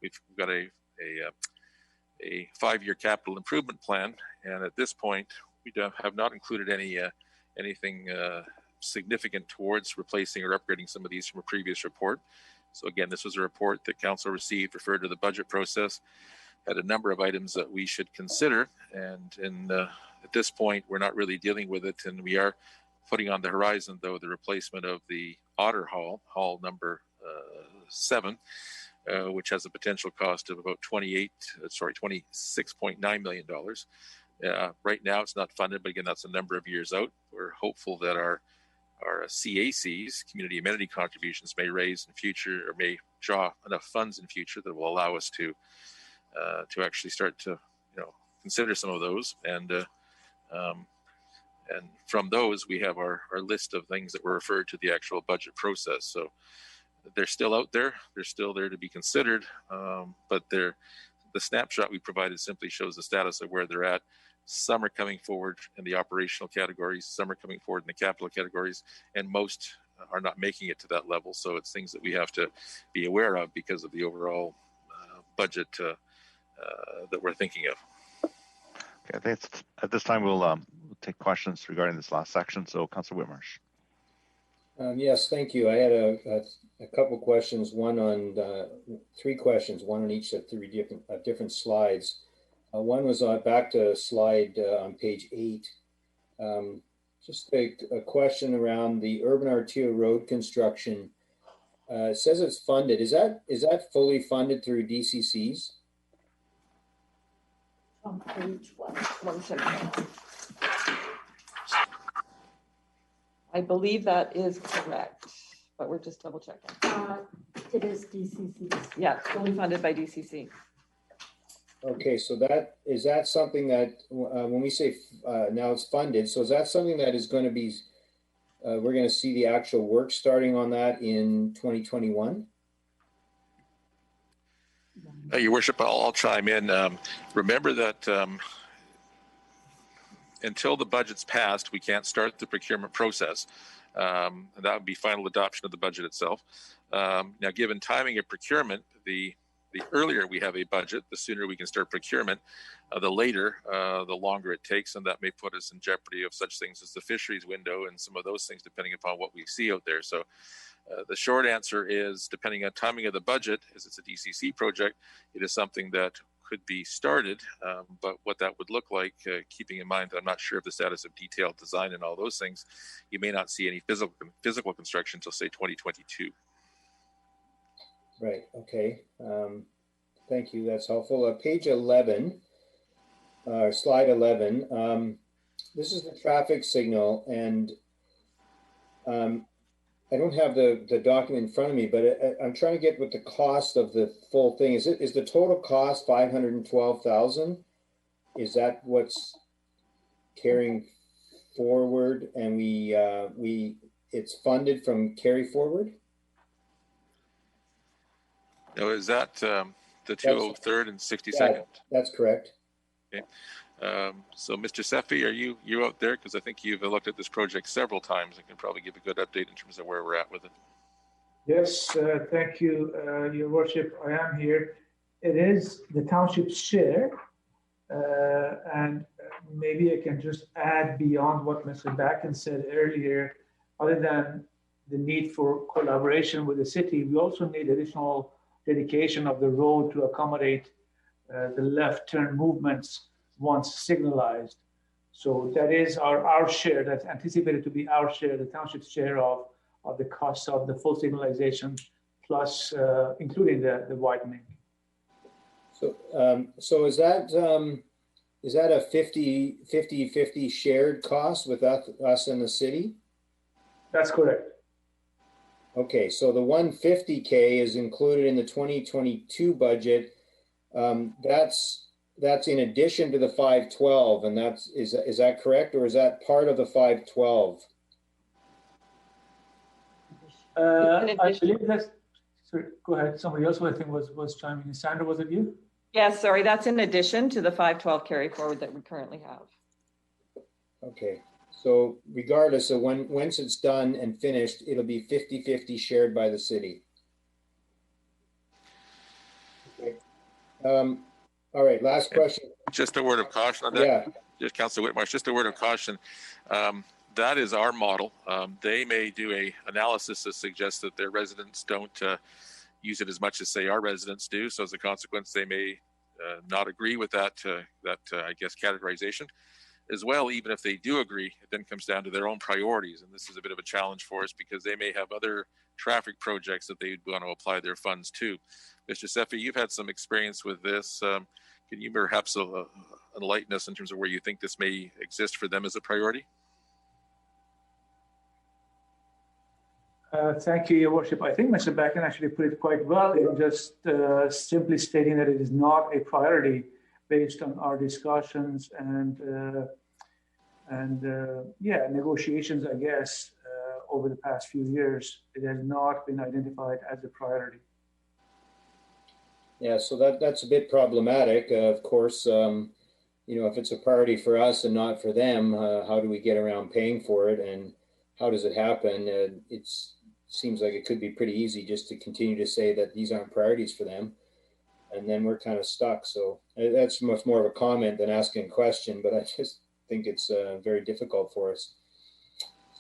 we've got a a 5-year capital improvement plan, and at this point, we have not included anything significant towards replacing or upgrading some of these from a previous report. So again, this was a report that council received, referred to the budget process, had a number of items that we should consider, and at this point, we're not really dealing with it, and we are putting on the horizon, though, the replacement of the Otter Hall number 7, which has a potential cost of about $26.9 million. Right now, it's not funded, but again, that's a number of years out. We're hopeful that our CACs, community amenity contributions, may raise in future, or may draw enough funds in future that will allow us to actually start to consider some of those. And from those, we have our list of things that were referred to the actual budget process. So they're still out there. They're still there to be considered. But the snapshot we provided simply shows the status of where they're at. Some are coming forward in the operational categories. Some are coming forward in the capital categories. And most are not making it to that level. So it's things that we have to be aware of because of the overall budget that we're thinking of. Okay, I think at this time we'll take questions regarding this last section. So, Councillor Whitmarsh. Yes, thank you. I had a couple questions. Three questions. One on each of three different slides. One was back to slide on page 8. Just a question around the urban arterial road construction. It says it's funded. Is that fully funded through DCCs? On page 1 second. I believe that is correct, but we're just double checking. It is DCC. Yeah, fully funded by DCC. Okay, so is that something that when we say now it's funded, so is that something that is going to be, we're going to see the actual work starting on that in 2021? Your Worship, I'll chime in. Remember that until the budget's passed, we can't start the procurement process. And that would be final adoption of the budget itself. Now, given timing of procurement, the earlier we have a budget, the sooner we can start procurement. The later, the longer it takes, and that may put us in jeopardy of such things as the fisheries window and some of those things, depending upon what we see out there. So the short answer is, depending on timing of the budget, as it's a DCC project, it is something that could be started, but what that would look like, keeping in mind that I'm not sure of the status of detailed design and all those things, you may not see any physical construction until, say, 2022. Right, okay. Thank you, that's helpful. Page 11, slide 11, this is the traffic signal, and I don't have the document in front of me, but I'm trying to get what the cost of the full thing is. Is the total cost $512,000? Is that what's carrying forward, and it's funded from carry forward? No, is that the 203rd and 62nd? That's correct. Okay. So, Mr. Seffi, are you out there? Because I think you've looked at this project several times and can probably give a good update in terms of where we're at with it. Yes, thank you, Your Worship. I am here. It is the township's share, and maybe I can just add beyond what Mr. Backen said earlier. Other than the need for collaboration with the city, we also need additional dedication of the road to accommodate the left turn movements once signalized. So that is our share, that's anticipated to be our share, the township's share of the cost of the full signalization, plus including the widening. So is that a 50-50 shared cost with us and the city? That's correct. Okay, so the 150K is included in the 2022 budget. That's in addition to the 512, and is that correct, or is that part of the 512? I believe that's. Sorry, go ahead. Somebody else, who I think was chiming in. Sandra, was it you? Yes, sorry, that's in addition to the 512 carry forward that we currently have. Okay, so regardless of once it's done and finished, it'll be 50-50 shared by the city. Okay. All right, last question. Just a word of caution on that. Yeah. Just Councillor Whitmarsh, just a word of caution. That is our model. They may do a analysis that suggests that their residents don't use it as much as, say, our residents do. So as a consequence, they may not agree with that, I guess, categorization as well. Even if they do agree, it then comes down to their own priorities. And this is a bit of a challenge for us because they may have other traffic projects that they want to apply their funds to. Mr. Seppi, you've had some experience with this. Can you perhaps enlighten us in terms of where you think this may exist for them as a priority? Thank you, Your Worship. I think Mr. Backen actually put it quite well in just simply stating that it is not a priority based on our discussions and negotiations, I guess, over the past few years. It has not been identified as a priority. Yeah, so that's a bit problematic. Of course, you know, if it's a priority for us and not for them, how do we get around paying for it, and how does it happen? It seems like it could be pretty easy just to continue to say that these aren't priorities for them, and then we're kind of stuck. So that's much more of a comment than asking a question, but I just think it's very difficult for us.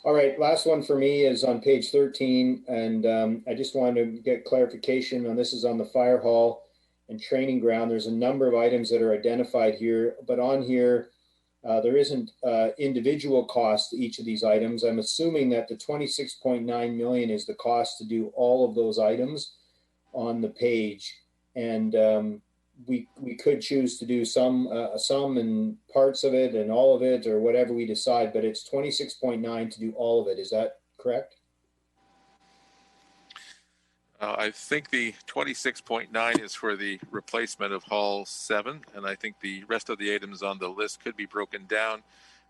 All right, last one for me is on page 13, and I just wanted to get clarification on this. Is on the fire hall and training ground. There's a number of items that are identified here, but on here, there isn't individual cost to each of these items. I'm assuming that the 26.9 million is the cost to do all of those items on the page. And we could choose to do some and parts of it and all of it, or whatever we decide, but it's 26.9 to do all of it. Is that correct? I think the 26.9 is for the replacement of Hall 7, and I think the rest of the items on the list could be broken down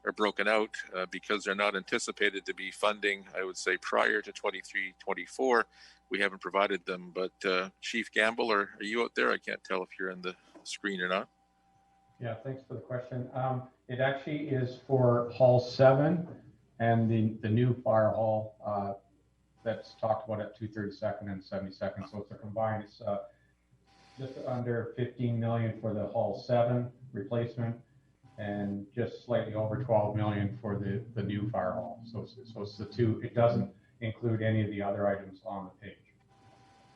or broken out because they're not anticipated to be funding, I would say, prior to 23-24. We haven't provided them, but Chief Gamble, are you out there? I can't tell if you're on the screen or not. Yeah, thanks for the question. It actually is for Hall 7 and the new fire hall that's talked about at 232nd and 72nd. So it's a combined, it's just under 15 million for the Hall 7 replacement and just slightly over 12 million for the new fire hall. So it's the two. It doesn't include any of the other items on the page.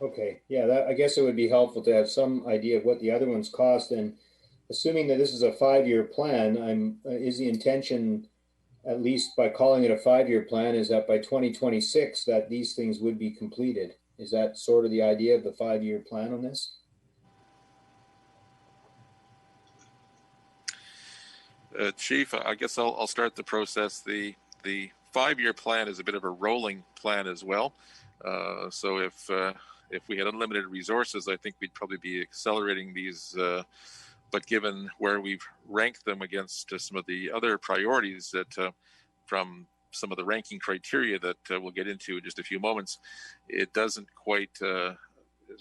Okay, yeah, I guess it would be helpful to have some idea of what the other ones cost. And assuming that this is a 5-year plan, is the intention, at least by calling it a 5-year plan, is that by 2026 that these things would be completed? Is that sort of the idea of the 5-year plan on this? Chief, I guess I'll start the process. The 5-year plan is a bit of a rolling plan as well. So if we had unlimited resources, I think we'd probably be accelerating these. But given where we've ranked them against some of the other priorities that from some of the ranking criteria that we'll get into in just a few moments, it doesn't quite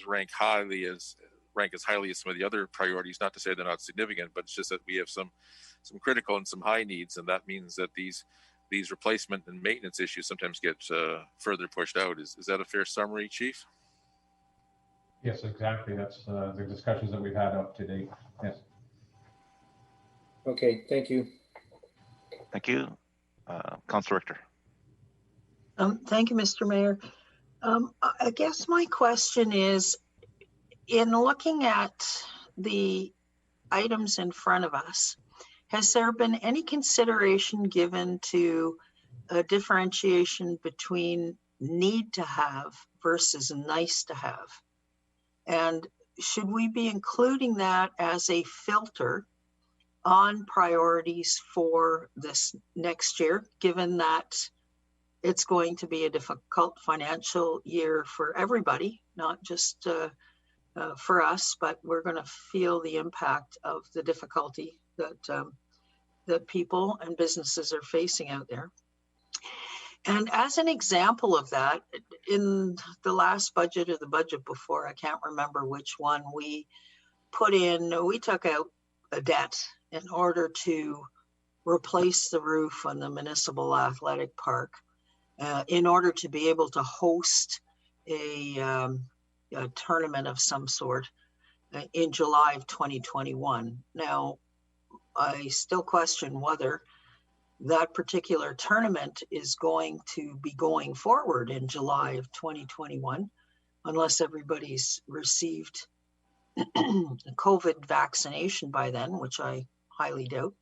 rank as highly as some of the other priorities. Not to say they're not significant, but it's just that we have some critical and some high needs, and that means that these replacement and maintenance issues sometimes get further pushed out. Is that a fair summary, Chief? Yes, exactly. That's the discussions that we've had up to date. Yes. Okay, thank you. Thank you. Councillor Richter. Thank you, Mr. Mayor. I guess my question is, in looking at the items in front of us, has there been any consideration given to a differentiation between need to have versus nice to have? And should we be including that as a filter on priorities for this next year, given that it's going to be a difficult financial year for everybody, not just for us, but we're going to feel the impact of the difficulty that people and businesses are facing out there. And as an example of that, in the last budget or the budget before, I can't remember which one, we took out a debt in order to replace the roof on the municipal athletic park in order to be able to host a tournament of some sort. in July of 2021. Now, I still question whether that particular tournament is going to be going forward in July of 2021, unless everybody's received COVID vaccination by then, which I highly doubt.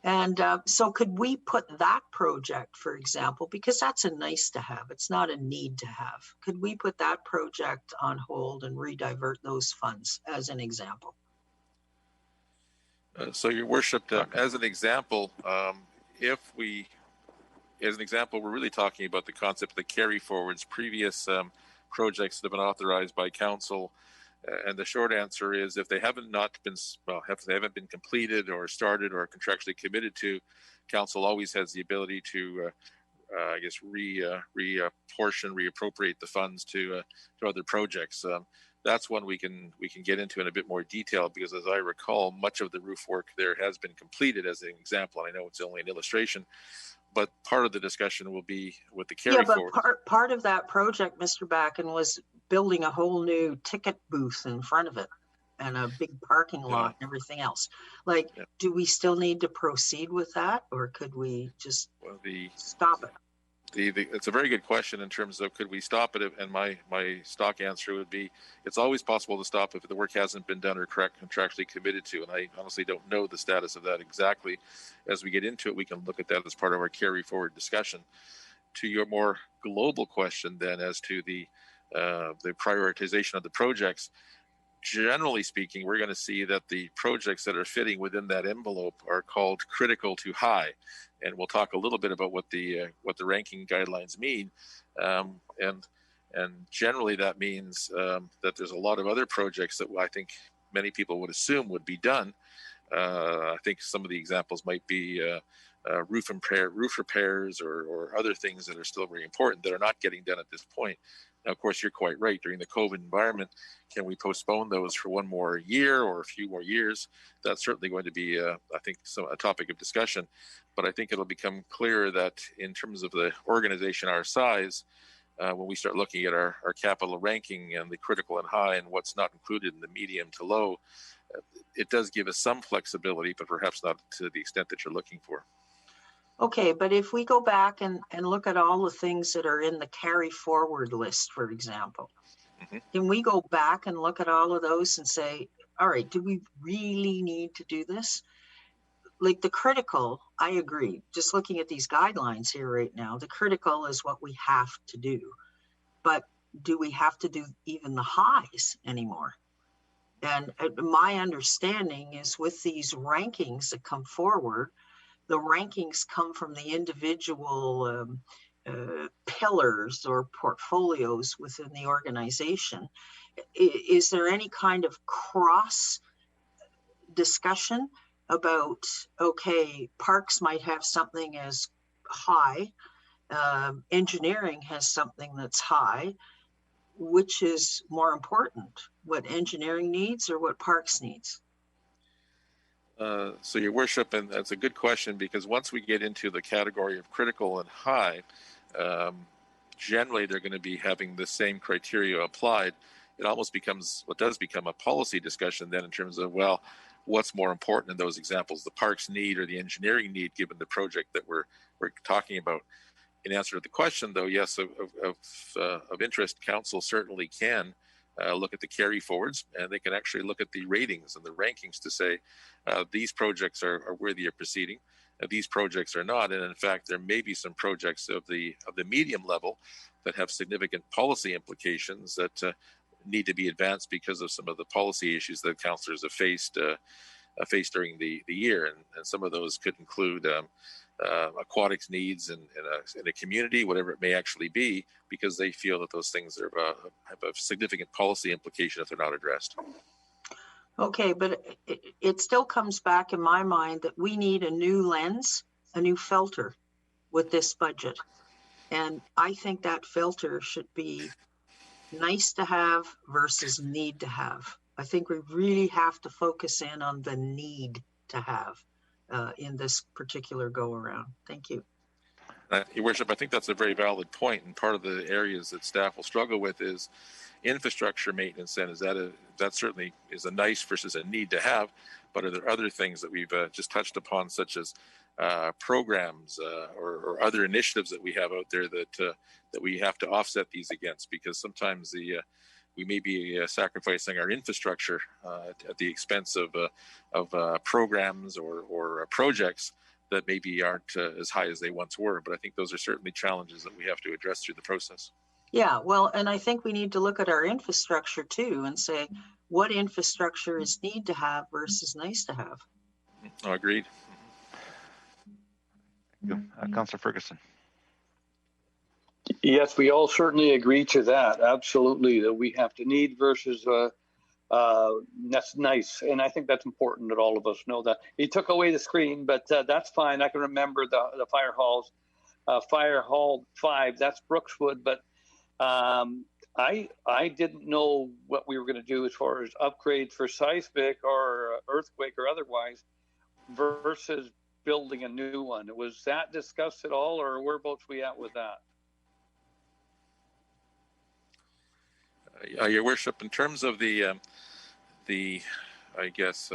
And so could we put that project, for example, because that's a nice to have, it's not a need to have. Could we put that project on hold and redivert those funds as an example? So Your Worship, as an example, we're really talking about the concept of the carry forwards, previous projects that have been authorized by council. And the short answer is, if they haven't been completed or started or contractually committed to, council always has the ability to, reappropriate the funds to other projects. That's one we can get into in a bit more detail, because as I recall, much of the roof work there has been completed as an example. I know it's only an illustration, but part of the discussion will be with the carry forward. Yeah, but part of that project, Mr. Backen, was building a whole new ticket booth in front of it and a big parking lot and everything else. Like, do we still need to proceed with that, or could we just stop it? It's a very good question in terms of could we stop it, and my stock answer would be it's always possible to stop if the work hasn't been done or contractually committed to, and I honestly don't know the status of that exactly. As we get into it, we can look at that as part of our carry forward discussion. To your more global question then, as to the prioritization of the projects, generally speaking, we're going to see that the projects that are fitting within that envelope are called critical to high, and we'll talk a little bit about what the ranking guidelines mean. And generally, that means that there's a lot of other projects that I think many people would assume would be done. I think some of the examples might be roof repairs or other things that are still very important that are not getting done at this point. Now, of course, you're quite right. During the COVID environment, can we postpone those for one more year or a few more years? That's certainly going to be, I think, a topic of discussion. But I think it'll become clear that in terms of the organization our size, when we start looking at our capital ranking and the critical and high and what's not included in the medium to low, it does give us some flexibility, but perhaps not to the extent that you're looking for. Okay, but if we go back and look at all the things that are in the carry forward list, for example, can we go back and look at all of those and say, all right, do we really need to do this? Like the critical, I agree. Just looking at these guidelines here right now, the critical is what we have to do. But do we have to do even the highs anymore? And my understanding is with these rankings that come forward, the rankings come from the individual pillars or portfolios within the organization. Is there any kind of cross discussion about, okay, parks might have something as high, engineering has something that's high, which is more important, what engineering needs or what parks needs? So Your Worship, and that's a good question, because once we get into the category of critical and high, generally they're going to be having the same criteria applied. It almost does become a policy discussion then in terms of, well, what's more important in those examples, the parks need or the engineering need, given the project that we're talking about. In answer to the question, though, yes, of interest, council certainly can look at the carry forwards, and they can actually look at the ratings and the rankings to say these projects are worthy of proceeding, these projects are not. And in fact, there may be some projects of the medium level that have significant policy implications that need to be advanced because of some of the policy issues that councillors have faced during the year, and some of those could include aquatics needs in a community, whatever it may actually be, because they feel that those things have a significant policy implication if they're not addressed. Okay, but it still comes back in my mind that we need a new lens, a new filter with this budget. And I think that filter should be nice to have versus need to have. I think we really have to focus in on the need to have in this particular go around. Thank you. Your Worship, I think that's a very valid point, and part of the areas that staff will struggle with is infrastructure maintenance. And that certainly is a nice versus a need to have, but are there other things that we've just touched upon, such as programs or other initiatives that we have out there that we have to offset these against? Because sometimes we may be sacrificing our infrastructure at the expense of programs or projects that maybe aren't as high as they once were. But I think those are certainly challenges that we have to address through the process. Yeah, well, and I think we need to look at our infrastructure too and say, what infrastructure is need to have versus nice to have? Oh, agreed. Thank you. Councillor Ferguson. Yes, we all certainly agree to that. Absolutely, that we have to need versus that's nice. And I think that's important that all of us know that. He took away the screen, but that's fine. I can remember the fire halls. Fire Hall 5, that's Brookswood, but I didn't know what we were going to do as far as upgrades for seismic or earthquake or otherwise versus building a new one. Was that discussed at all, or whereabouts we at with that? Your Worship, in terms of the I guess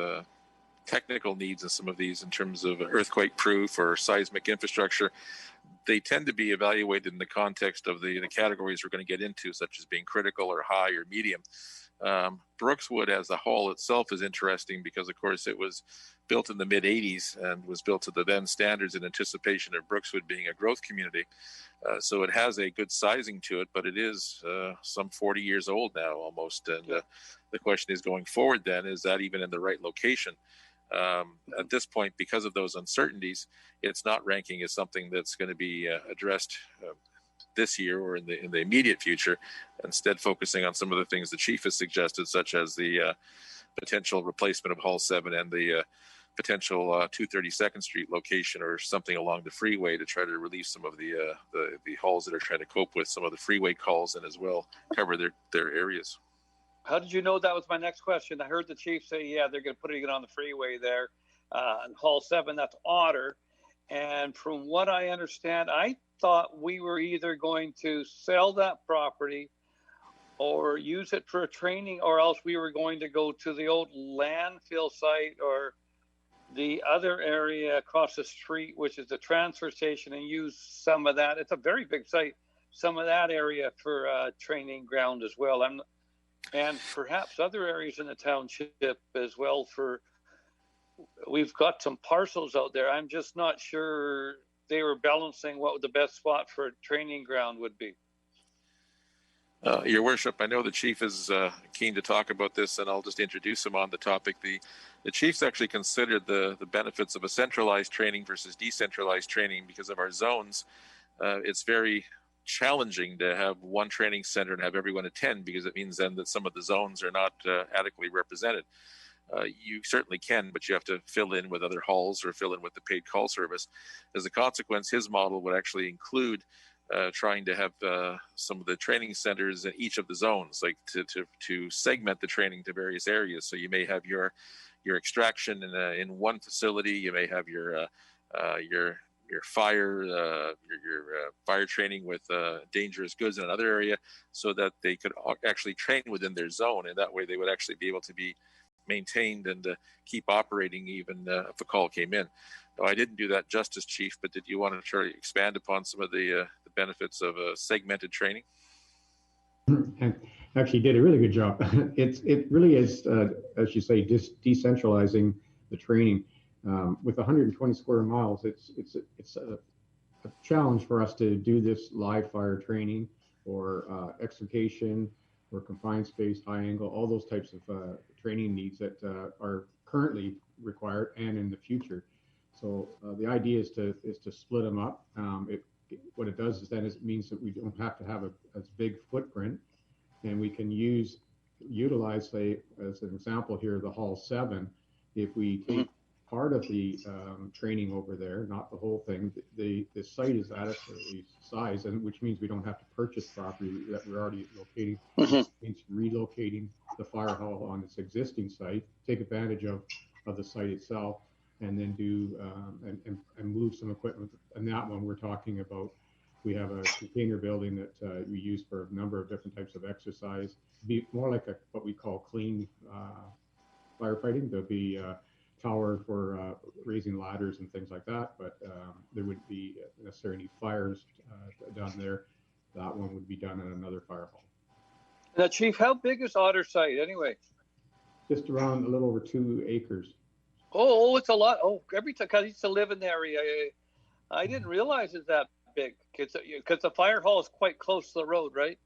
technical needs of some of these, in terms of earthquake proof or seismic infrastructure, they tend to be evaluated in the context of the categories we're going to get into, such as being critical or high or medium. Brookswood as a whole itself is interesting because, of course, it was built in the mid-'80s and was built to the then standards in anticipation of Brookswood being a growth community. So it has a good sizing to it, but it is some 40 years old now almost. And the question is, going forward then, is that even in the right location? At this point, because of those uncertainties, it's not ranking as something that's going to be addressed this year or in the immediate future, instead focusing on some of the things the Chief has suggested, such as the potential replacement of Hall 7 and the potential 232nd Street location or something along the freeway to try to relieve some of the halls that are trying to cope with some of the freeway calls and as well cover their areas. How did you know that was my next question? I heard the Chief say, yeah, they're going to put it on the freeway there. And Hall 7, that's Otter. And from what I understand, I thought we were either going to sell that property or use it for a training, or else we were going to go to the old landfill site or the other area across the street, which is the transfer station, and use some of that. It's a very big site, some of that area for training ground as well. And perhaps other areas in the township as well. We've got some parcels out there. I'm just not sure they were balancing what the best spot for a training ground would be. Your Worship, I know the Chief is keen to talk about this, and I'll just introduce him on the topic. The Chief's actually considered the benefits of a centralized training versus decentralized training because of our zones. It's very challenging to have one training center and have everyone attend, because it means then that some of the zones are not adequately represented. You certainly can, but you have to fill in with other halls or fill in with the paid call service. As a consequence, his model would actually include trying to have some of the training centers in each of the zones, like to segment the training to various areas. So you may have your extraction in one facility, you may have your fire fire training with dangerous goods in another area, so that they could actually train within their zone, and that way they would actually be able to be maintained and keep operating even if a call came in. No, I didn't do that justice, Chief, but did you want to try to expand upon some of the benefits of segmented training? And actually did a really good job. It really is, as you say, decentralizing the training. With 120 square miles, it's a challenge for us to do this live fire training or extrication or confined space, high angle, all those types of training needs that are currently required and in the future. So the idea is to split them up. What it does is then it means that we don't have to have as big footprint, and we can utilize, say, as an example here, the Hall 7. If we take part of the training over there, not the whole thing, the site is adequately sized, and which means we don't have to purchase property that we're already locating. It means relocating the fire hall on its existing site, take advantage of the site itself. and then do and move some equipment. And that one we're talking about, we have a container building that we use for a number of different types of exercise. Be more like what we call clean firefighting. There'll be a tower for raising ladders and things like that, but there wouldn't be necessarily any fires done there. That one would be done in another fire hall. Now, Chief, how big is Otter site anyway? Just around a little over 2 acres. Oh, it's a lot. Oh, every time, because I used to live in the area, I didn't realize it's that big. Because the fire hall is quite close to the road, right?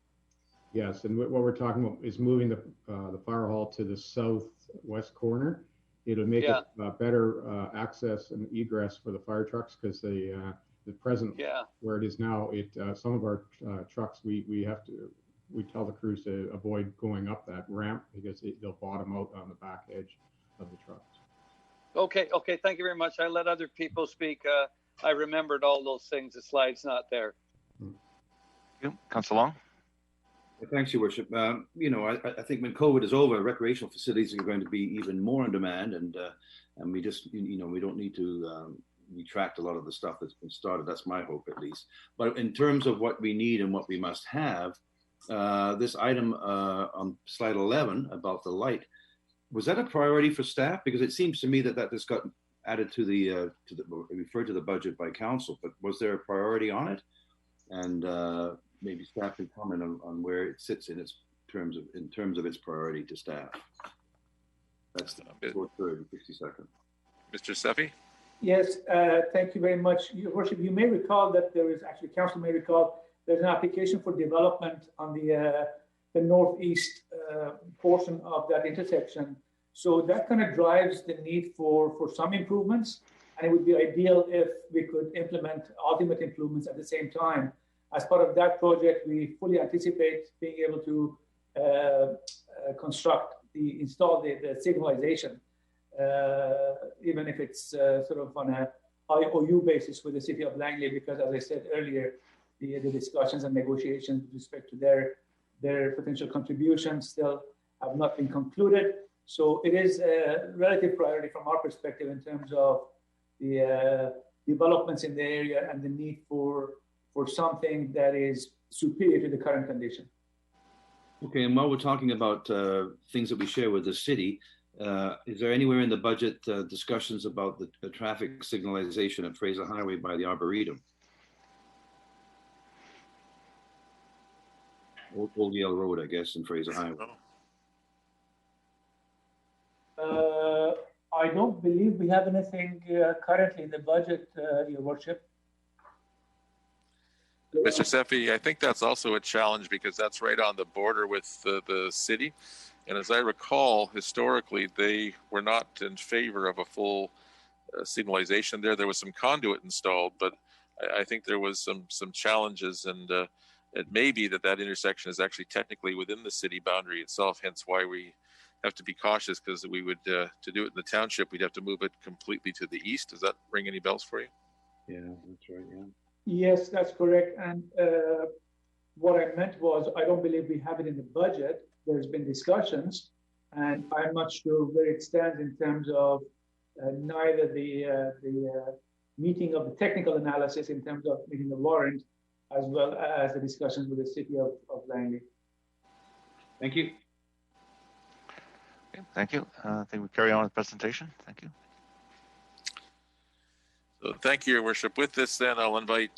Yes, and what we're talking about is moving the fire hall to the southwest corner. It'll make it better access and egress for the fire trucks, because the present where it is now, some of our trucks we tell the crews to avoid going up that ramp because they'll bottom out on the back edge of the trucks. Okay, thank you very much. I let other people speak. I remembered all those things. The slide's not there. Councillor Long. Thanks, Your Worship. You know, I think when COVID is over, recreational facilities are going to be even more in demand, and we just, you know, we don't need to retract a lot of the stuff that's been started. That's my hope, at least. But in terms of what we need and what we must have, this item on slide 11 about the light, was that a priority for staff? Because it seems to me that just got added to the referred to the budget by council, but was there a priority on it? And maybe staff can comment on where it sits in terms of its priority to staff. That's the 60 seconds. Mr. Sefi? Yes, thank you very much, Your Worship. You may recall that there is actually, council may recall, there's an application for development on the northeast portion of that intersection. So that kind of drives the need for some improvements, and it would be ideal if we could implement ultimate improvements at the same time. As part of that project, we fully anticipate being able to install the signalization, even if it's sort of on a IOU basis with the city of Langley, because as I said earlier, the discussions and negotiations with respect to their potential contributions still have not been concluded. So it is a relative priority from our perspective in terms of the developments in the area and the need for something that is superior to the current condition. Okay, and while we're talking about things that we share with the city, is there anywhere in the budget discussions about the traffic signalization at Fraser Highway by the Arboretum? Old Yale Road, I guess, in Fraser Highway. I don't believe we have anything currently in the budget, Your Worship. Mr. Sefi, I think that's also a challenge because that's right on the border with the city. And as I recall, historically, they were not in favor of a full signalization there. There was some conduit installed, but I think there was some challenges, and it may be that intersection is actually technically within the city boundary itself, hence why we have to be cautious, because we would, to do it in the township, we'd have to move it completely to the east. Does that ring any bells for you? Yeah, that's right, yeah. Yes, that's correct. And what I meant was, I don't believe we have it in the budget. There's been discussions, and I'm not sure where it stands in terms of neither the meeting of the technical analysis in terms of meeting the warrant, as well as the discussions with the city of Langley. Thank you. Okay, thank you. I think we carry on with the presentation. Thank you. So thank you, Your Worship. With this, then, I'll invite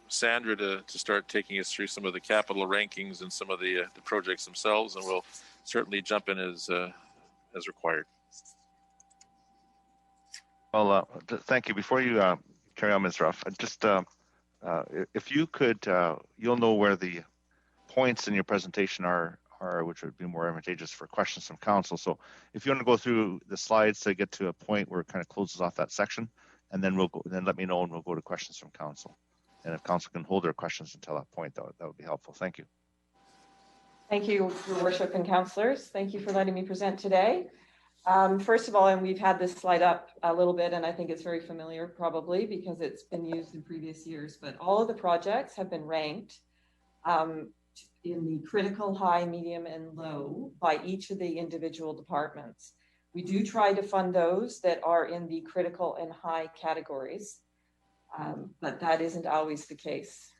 Sandra to start taking us through some of the capital rankings and some of the projects themselves, and we'll certainly jump in as required. Well, thank you. Before you carry on, Ms. Ruff, just if you could, you'll know where the points in your presentation are, which would be more advantageous for questions from council. So if you want to go through the slides to get to a point where it kind of closes off that section, and then then let me know, and we'll go to questions from council. And if council can hold their questions until that point, that would be helpful. Thank you. Thank you, Your Worship and councillors. Thank you for letting me present today. First of all, and we've had this slide up a little bit, and I think it's very familiar probably because it's been used in previous years, but all of the projects have been ranked in the critical, high, medium, and low by each of the individual departments. We do try to fund those that are in the critical and high categories, but that isn't always the case.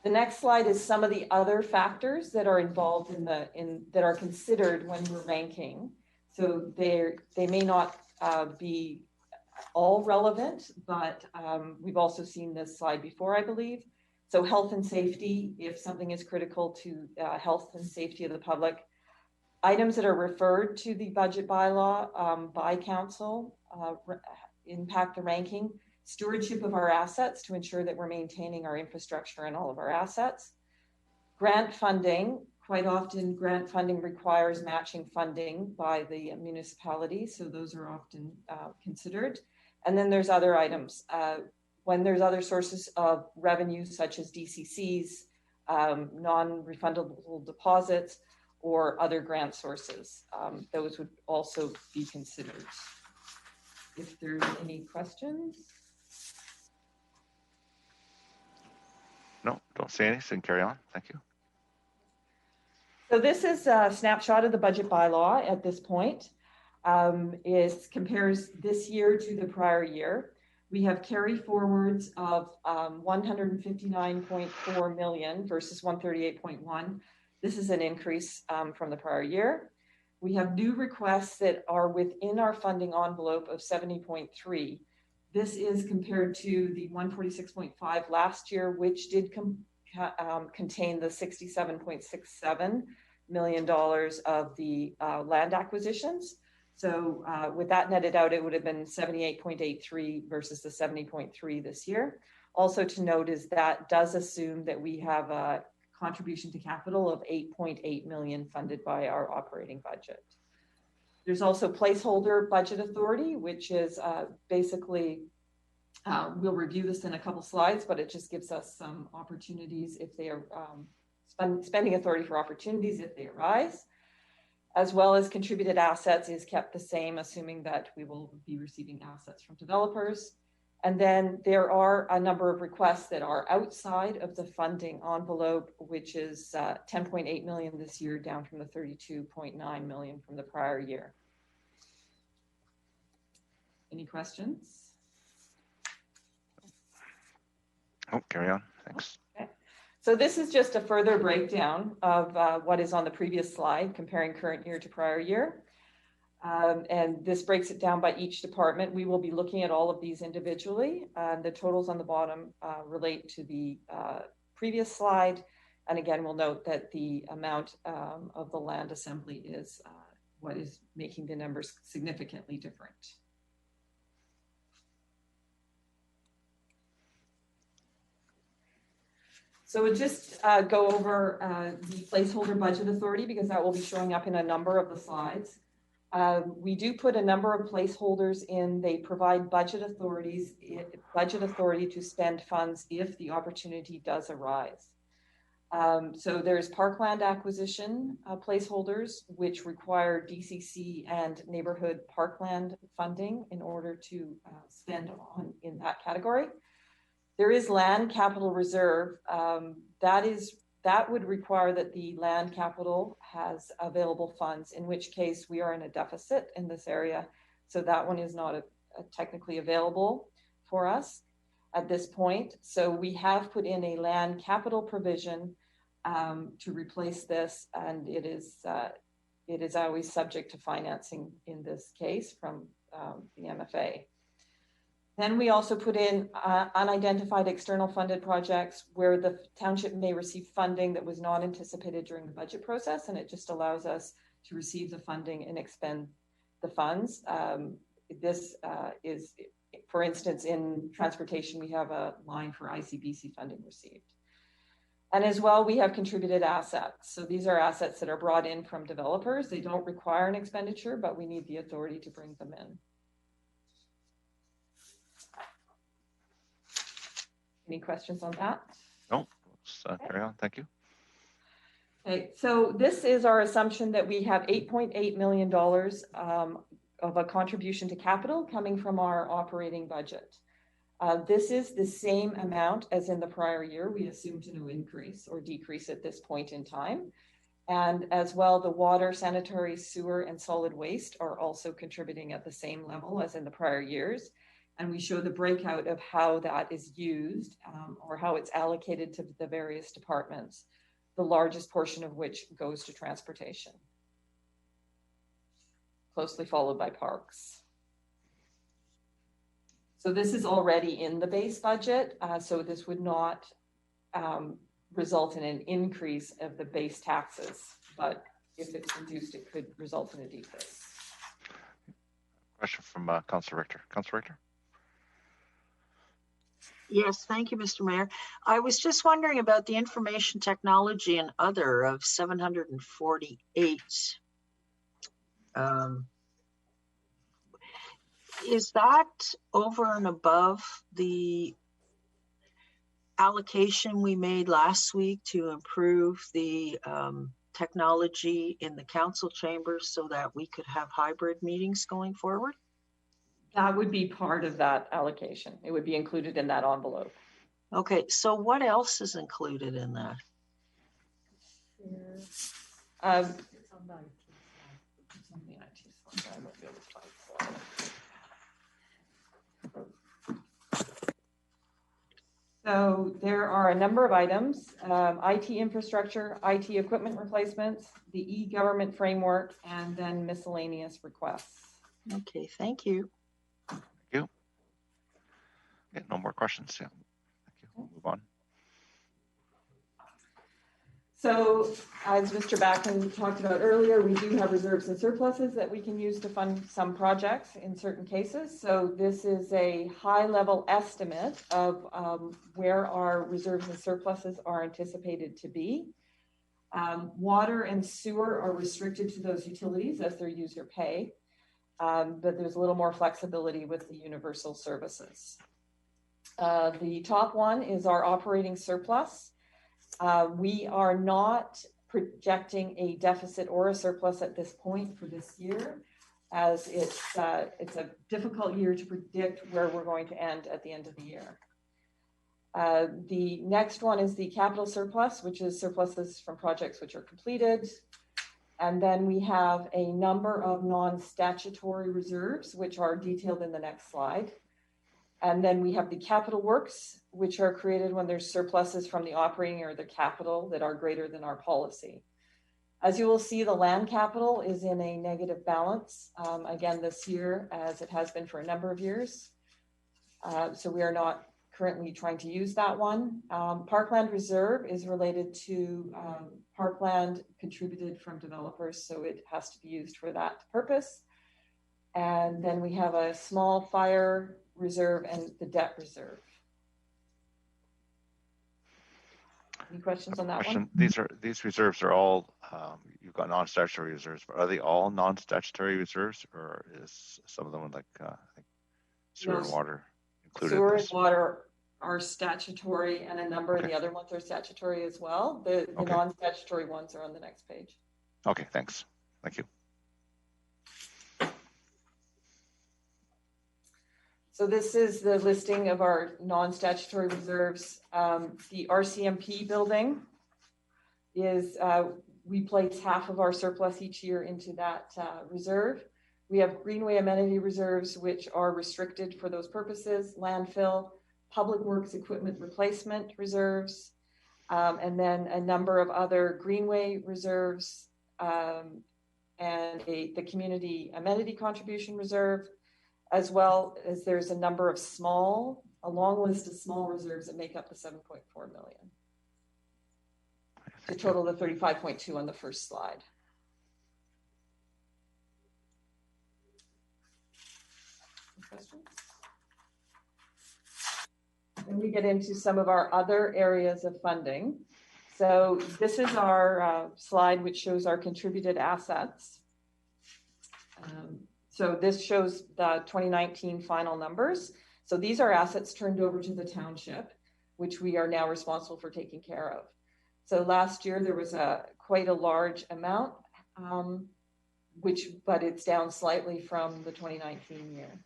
The next slide is some of the other factors that are involved that are considered when we're ranking. So they may not be all relevant, but we've also seen this slide before, I believe. So health and safety, if something is critical to health and safety of the public. Items that are referred to the budget bylaw by council impact the ranking. Stewardship of our assets to ensure that we're maintaining our infrastructure and all of our assets. Grant funding, quite often grant funding requires matching funding by the municipality, so those are often considered. And then there's other items. When there's other sources of revenue such as DCCs, non-refundable deposits, or other grant sources, those would also be considered. If there's any questions. No, don't say anything. Carry on. Thank you. So this is a snapshot of the budget bylaw at this point. It compares this year to the prior year. We have carry forwards of 159.4 million versus 138.1. This is an increase from the prior year. We have new requests that are within our funding envelope of 70.3. This is compared to the 146.5 last year, which did contain the $67.67 million of the land acquisitions. So with that netted out, it would have been 78.83 versus the 70.3 this year. Also to note is that does assume that we have a contribution to capital of 8.8 million funded by our operating budget. There's also placeholder budget authority, which is basically, we'll review this in a couple slides, but it just gives us some opportunities if they are spending authority for opportunities if they arise, as well as contributed assets is kept the same, assuming that we will be receiving assets from developers. And then there are a number of requests that are outside of the funding envelope, which is 10.8 million this year, down from the 32.9 million from the prior year. Any questions? Oh, carry on. Thanks. Okay. So this is just a further breakdown of what is on the previous slide, comparing current year to prior year. And this breaks it down by each department. We will be looking at all of these individually. The totals on the bottom relate to the previous slide. And again, we'll note that the amount of the land assembly is what is making the numbers significantly different. So we'll just go over the placeholder budget authority because that will be showing up in a number of the slides. We do put a number of placeholders in. They provide budget authority to spend funds if the opportunity does arise. So there's parkland acquisition placeholders, which require DCC and neighborhood parkland funding in order to spend on in that category. There is land capital reserve. That would require that the land capital has available funds, in which case we are in a deficit in this area. So that one is not technically available for us at this point. So we have put in a land capital provision to replace this, and it is always subject to financing in this case from the MFA. Then we also put in unidentified external funded projects where the township may receive funding that was not anticipated during the budget process, and it just allows us to receive the funding and expend the funds. This is, for instance, in transportation, we have a line for ICBC funding received. And as well, we have contributed assets. So these are assets that are brought in from developers. They don't require an expenditure, but we need the authority to bring them in. Any questions on that? No, carry on. Thank you. Okay, so this is our assumption that we have $8.8 million of a contribution to capital coming from our operating budget. This is the same amount as in the prior year. We assumed no increase or decrease at this point in time. And as well, the water, sanitary, sewer, and solid waste are also contributing at the same level as in the prior years. And we show the breakout of how that is used or how it's allocated to the various departments, the largest portion of which goes to transportation, closely followed by parks. So this is already in the base budget, so this would not result in an increase of the base taxes, but if it's reduced, it could result in a decrease. Question from Councillor Richter. Councillor Richter? Yes, thank you, Mr. Mayor. I was just wondering about the information technology and other of 748. Is that over and above the allocation we made last week to improve the technology in the council chambers so that we could have hybrid meetings going forward? That would be part of that allocation. It would be included in that envelope. Okay, so what else is included in that? It's on the IT slide. I won't be able to find the slide. So there are a number of items, IT infrastructure, IT equipment replacements, the e-government framework, and then miscellaneous requests. Okay, thank you. Thank you. Yeah, no more questions. Yeah, thank you. We'll move on. So as Mr. Backen talked about earlier, we do have reserves and surpluses that we can use to fund some projects in certain cases. So this is a high level estimate of where our reserves and surpluses are anticipated to be. Water and sewer are restricted to those utilities as their user pay, but there's a little more flexibility with the universal services. The top one is our operating surplus. We are not projecting a deficit or a surplus at this point for this year, as it's a difficult year to predict where we're going to end at the end of the year. The next one is the capital surplus, which is surpluses from projects which are completed. And then we have a number of non-statutory reserves, which are detailed in the next slide. And then we have the capital works, which are created when there's surpluses from the operating or the capital that are greater than our policy. As you will see, the land capital is in a negative balance, again this year, as it has been for a number of years. So we are not currently trying to use that one. Parkland reserve is related to parkland contributed from developers, so it has to be used for that purpose. And then we have a small fire reserve and the debt reserve. Any questions on that one? These reserves are all, you've got non-statutory reserves, but are they all non-statutory reserves, or is some of them like I think sewer and water included? Sewer and water are statutory, and a number of the other ones are statutory as well. The non-statutory ones are on the next page. Okay, thanks. Thank you. So this is the listing of our non-statutory reserves. The RCMP building is, we place half of our surplus each year into that reserve. We have greenway amenity reserves, which are restricted for those purposes, landfill, public works equipment replacement reserves, and then a number of other greenway reserves, and the community amenity contribution reserve, as well as there's a number of a long list of small reserves that make up the 7.4 million. To total the 35.2 on the first slide. Any questions? Then we get into some of our other areas of funding. So this is our slide which shows our contributed assets. So this shows the 2019 final numbers. So these are assets turned over to the township, which we are now responsible for taking care of. So last year there was quite a large amount, but it's down slightly from the 2019 year.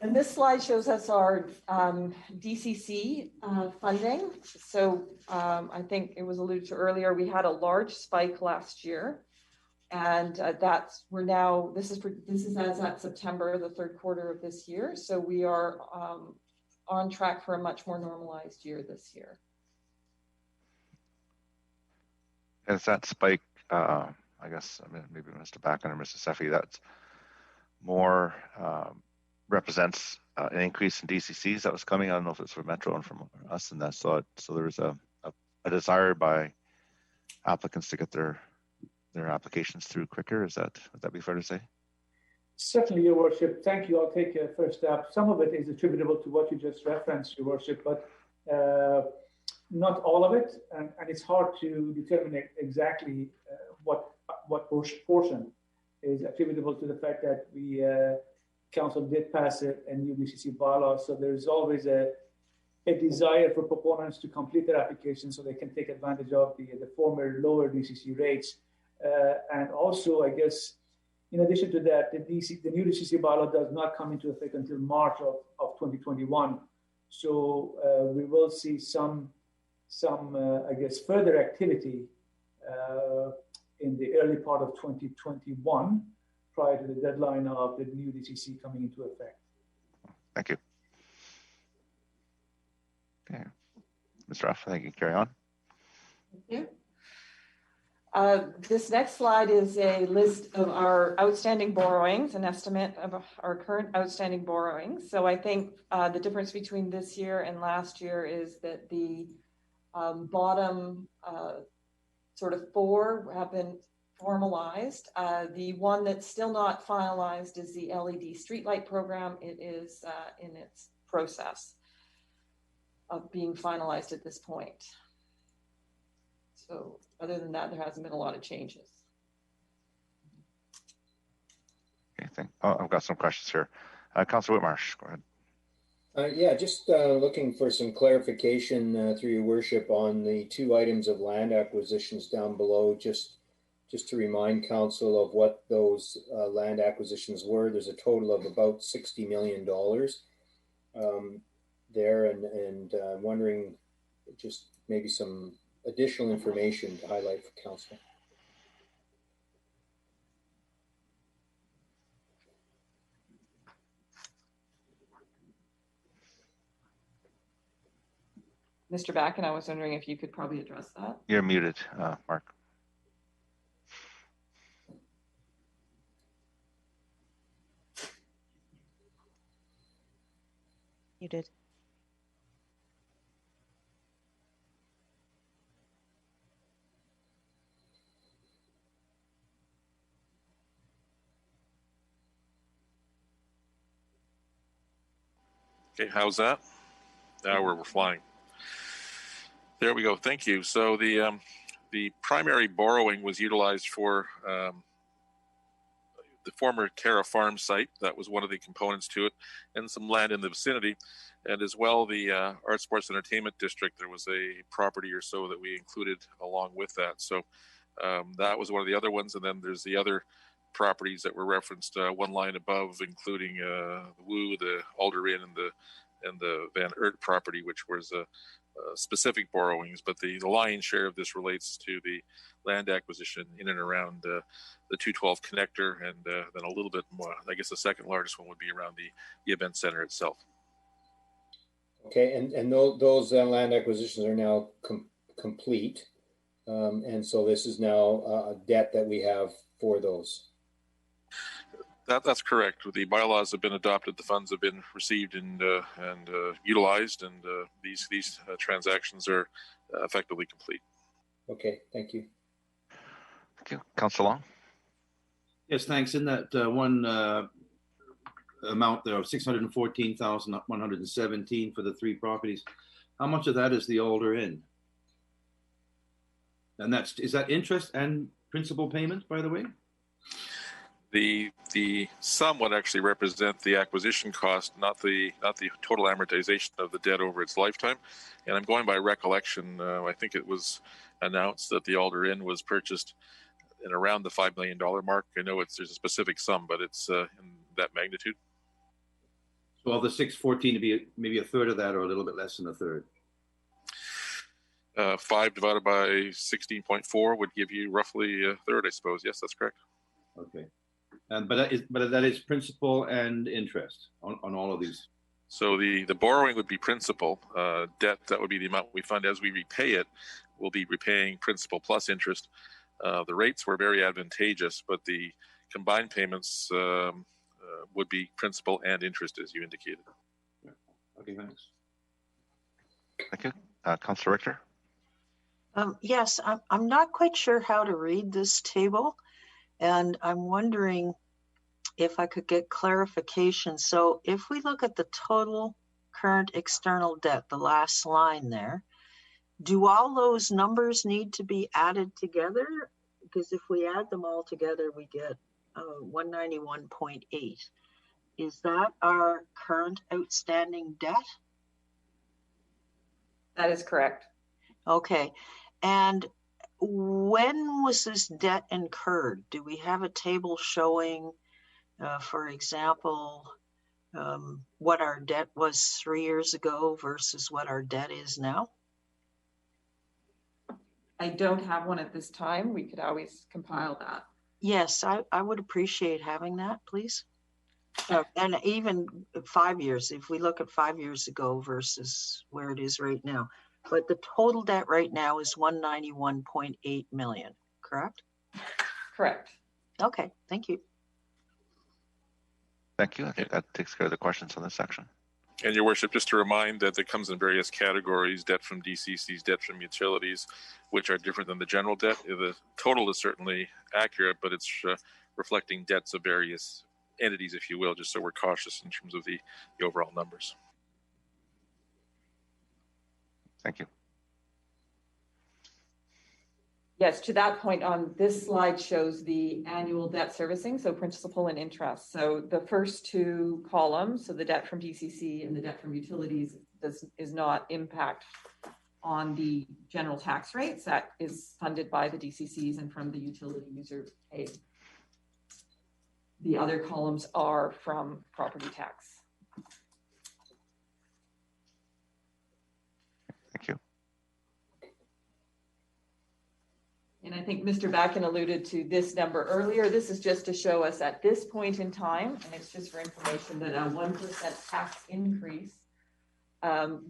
And this slide shows us our DCC funding. So I think it was alluded to earlier, we had a large spike last year. And this is as at September, the third quarter of this year. So we are on track for a much more normalized year this year. Is that spike, I guess, maybe Mr. Backen or Mr. Seffi, that's more represents an increase in DCCs that was coming. I don't know if it's from Metro and from us, and so there was a desire by applicants to get their applications through quicker. Would that be fair to say? Certainly, Your Worship. Thank you. I'll take a first step. Some of it is attributable to what you just referenced, Your Worship, but not all of it, and it's hard to determine exactly what portion is attributable to the fact that we council did pass a new DCC bylaw. So there's always a desire for proponents to complete their application so they can take advantage of the former lower DCC rates. And also, I guess, in addition to that, the new DCC bylaw does not come into effect until March of 2021. So we will see some I guess, further activity in the early part of 2021 prior to the deadline of the new DCC coming into effect. Thank you. Okay. Ms. Ruff, I think you can carry on. Thank you. This next slide is a list of our outstanding borrowings, an estimate of our current outstanding borrowings. So I think the difference between this year and last year is that the bottom sort of four have been formalized. The one that's still not finalized is the LED streetlight program. It is in its process of being finalized at this point. So other than that, there hasn't been a lot of changes. Okay, I've got some questions here. Councillor Whitmarsh, go ahead. Yeah, just looking for some clarification through your worship on the two items of land acquisitions down below, just to remind council of what those land acquisitions were. There's a total of about $60 million there, and wondering just maybe some additional information to highlight for council. Mr. Backen, I was wondering if you could probably address that. You're muted, Mark. You did. Okay, how's that? Now we're flying. There we go. Thank you. So the primary borrowing was utilized for the former Terra Farm site. That was one of the components to it, and some land in the vicinity, and as well the Arts, Sports, Entertainment District. There was a property or so that we included along with that. So that was one of the other ones, and then there's the other properties that were referenced one line above, including the Woo, the Alder Inn, and the Van Oort property, which was specific borrowings, but the lion's share of this relates to the land acquisition in and around the 212 connector, and then a little bit more, I guess the second largest one would be around the event center itself. Okay, and those land acquisitions are now complete, and so this is now a debt that we have for those. That's correct. The bylaws have been adopted, the funds have been received and utilized, and these transactions are effectively complete. Okay, thank you. Thank you. Councillor Long? Yes, thanks. In that one amount there of $614,117 for the three properties, how much of that is the Alder Inn? And is that interest and principal payment, by the way? The sum would actually represent the acquisition cost, not the total amortization of the debt over its lifetime. And I'm going by recollection. I think it was announced that the Alder Inn was purchased in around the $5 million mark. I know there's a specific sum, but it's in that magnitude. So of the 614 to be maybe a third of that, or a little bit less than a third. 5 divided by 16.4 would give you roughly a third, I suppose. Yes, that's correct. Okay. But that is principal and interest on all of these. So the borrowing would be principal. Debt, that would be the amount we fund. As we repay it, we'll be repaying principal plus interest. The rates were very advantageous, but the combined payments would be principal and interest, as you indicated. Yeah. Okay, thanks. Thank you. Councillor Richter? Yes, I'm not quite sure how to read this table, and I'm wondering if I could get clarification. So if we look at the total current external debt, the last line there, do all those numbers need to be added together? Because if we add them all together, we get 191.8. Is that our current outstanding debt? That is correct. Okay. And when was this debt incurred? Do we have a table showing, for example, what our debt was 3 years ago versus what our debt is now? I don't have one at this time. We could always compile that. Yes, I would appreciate having that, please. And even 5 years, if we look at 5 years ago versus where it is right now. But the total debt right now is 191.8 million, correct? Correct. Okay, thank you. Thank you. I think that takes care of the questions on this section. And Your Worship, just to remind that it comes in various categories: debt from DCCs, debt from utilities, which are different than the general debt. The total is certainly accurate, but it's reflecting debts of various entities, if you will, just so we're cautious in terms of the overall numbers. Thank you. Yes, to that point, on this slide shows the annual debt servicing, so principal and interest. So the first two columns, so the debt from DCC and the debt from utilities, is not impact on the general tax rates. That is funded by the DCCs and from the utility user paid. The other columns are from property tax. Thank you. And I think Mr. Backen alluded to this number earlier. This is just to show us at this point in time, and it's just for information, that a 1% tax increase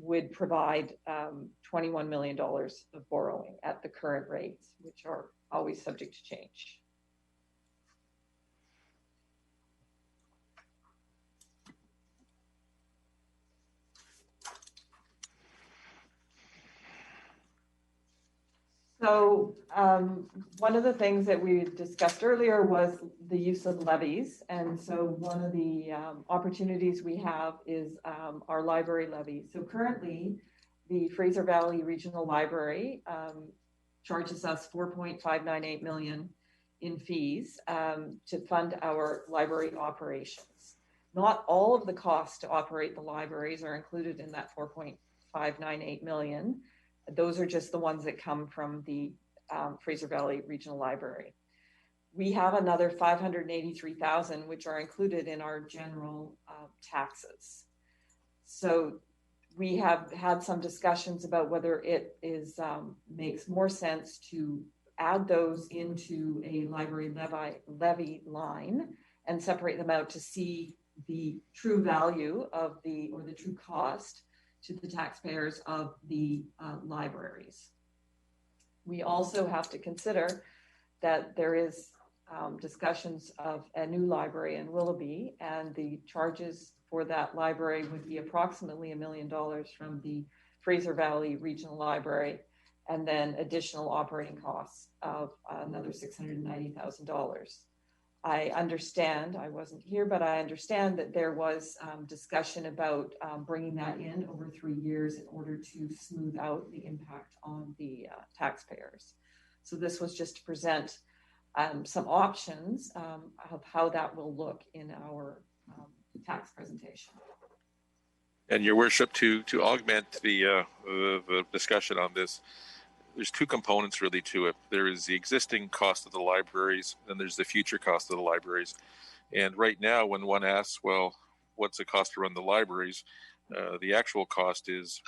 would provide $21 million of borrowing at the current rates, which are always subject to change. So one of the things that we discussed earlier was the use of levies. And so one of the opportunities we have is our library levy. So currently, the Fraser Valley Regional Library charges us $4.598 million in fees to fund our library operations. Not all of the costs to operate the libraries are included in that $4.598 million. Those are just the ones that come from the Fraser Valley Regional Library. We have another $583,000, which are included in our general taxes. So we have had some discussions about whether it is makes more sense to add those into a library levy line and separate them out to see the true value of or the true cost to the taxpayers of the libraries. We also have to consider that there is discussions of a new library in Willoughby, and the charges for that library would be approximately $1 million from the Fraser Valley Regional Library, and then additional operating costs of another $690,000. I understand, I wasn't here, but I understand that there was discussion about bringing that in over 3 years in order to smooth out the impact on the taxpayers. So this was just to present some options of how that will look in our tax presentation. And Your Worship, to augment the discussion on this, there's two components really to it. There is the existing cost of the libraries, and there's the future cost of the libraries. And right now, when one asks, well, what's the cost to run the libraries. The actual cost is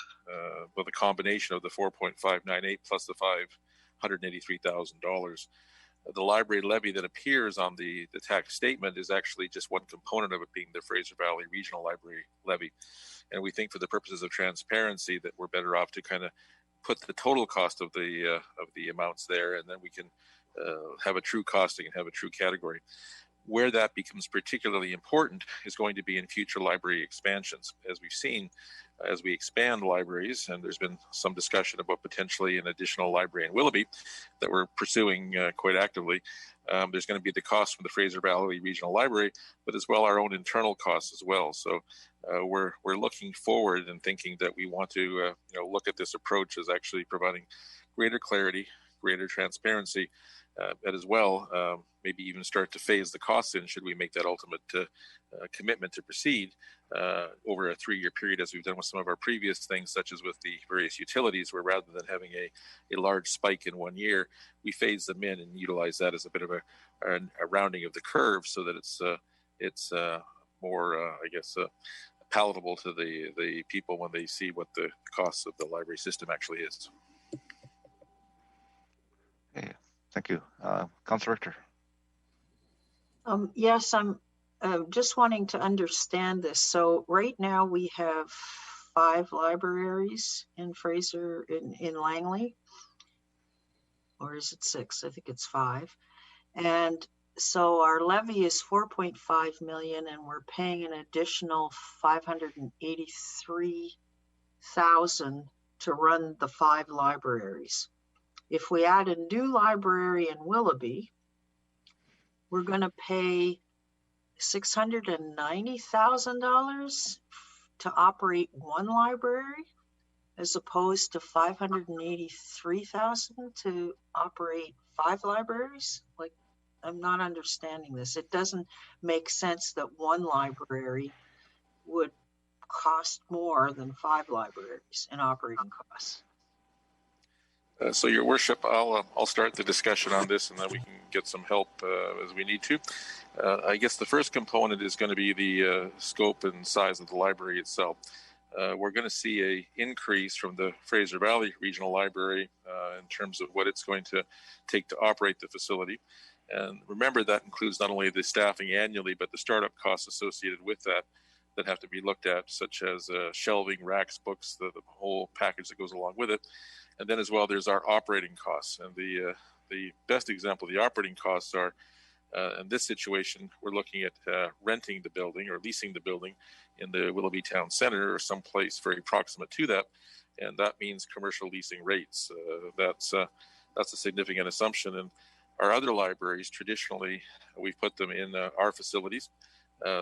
well, the combination of the 4.598 plus the $583,000. The library levy that appears on the tax statement is actually just one component of it, being the Fraser Valley Regional Library levy. And we think for the purposes of transparency that we're better off to kind of put the total cost of the amounts there, and then we can have a true costing and have a true category. Where that becomes particularly important is going to be in future library expansions. As we've seen, as we expand libraries, and there's been some discussion about potentially an additional library in Willoughby that we're pursuing quite actively. There's going to be the cost from the Fraser Valley Regional Library, but as well our own internal costs as well. So we're looking forward and thinking that we want to look at this approach as actually providing greater clarity, greater transparency, and as well maybe even start to phase the costs in should we make that ultimate commitment to proceed over a 3-year period, as we've done with some of our previous things, such as with the various utilities, where rather than having a large spike in 1 year, we phase them in and utilize that as a bit of a rounding of the curve so that it's more, I guess, palatable to the people when they see what the costs of the library system actually is. Okay, thank you. Councillor Richter. Yes, I'm just wanting to understand this. So right now we have 5 libraries in Fraser, in Langley, or is it 6? I think it's 5. And so our levy is 4.5 million, and we're paying an additional 583,000 to run the 5 libraries. If we add a new library in Willoughby, we're going to pay $690,000 to operate 1 library, as opposed to $583,000 to operate 5 libraries. Like, I'm not understanding this. It doesn't make sense that 1 library would cost more than 5 libraries in operating costs. So, Your Worship, I'll start the discussion on this, and then we can get some help as we need to. I guess the first component is going to be the scope and size of the library itself. We're going to see an increase from the Fraser Valley Regional Library in terms of what it's going to take to operate the facility. And remember, that includes not only the staffing annually, but the startup costs associated with that have to be looked at, such as shelving, racks, books, the whole package that goes along with it. And then as well, there's our operating costs. And the best example of the operating costs are, in this situation, we're looking at renting the building or leasing the building in the Willoughby Town Centre or someplace very proximate to that. And that means commercial leasing rates. That's a significant assumption. And our other libraries, traditionally, we've put them in our facilities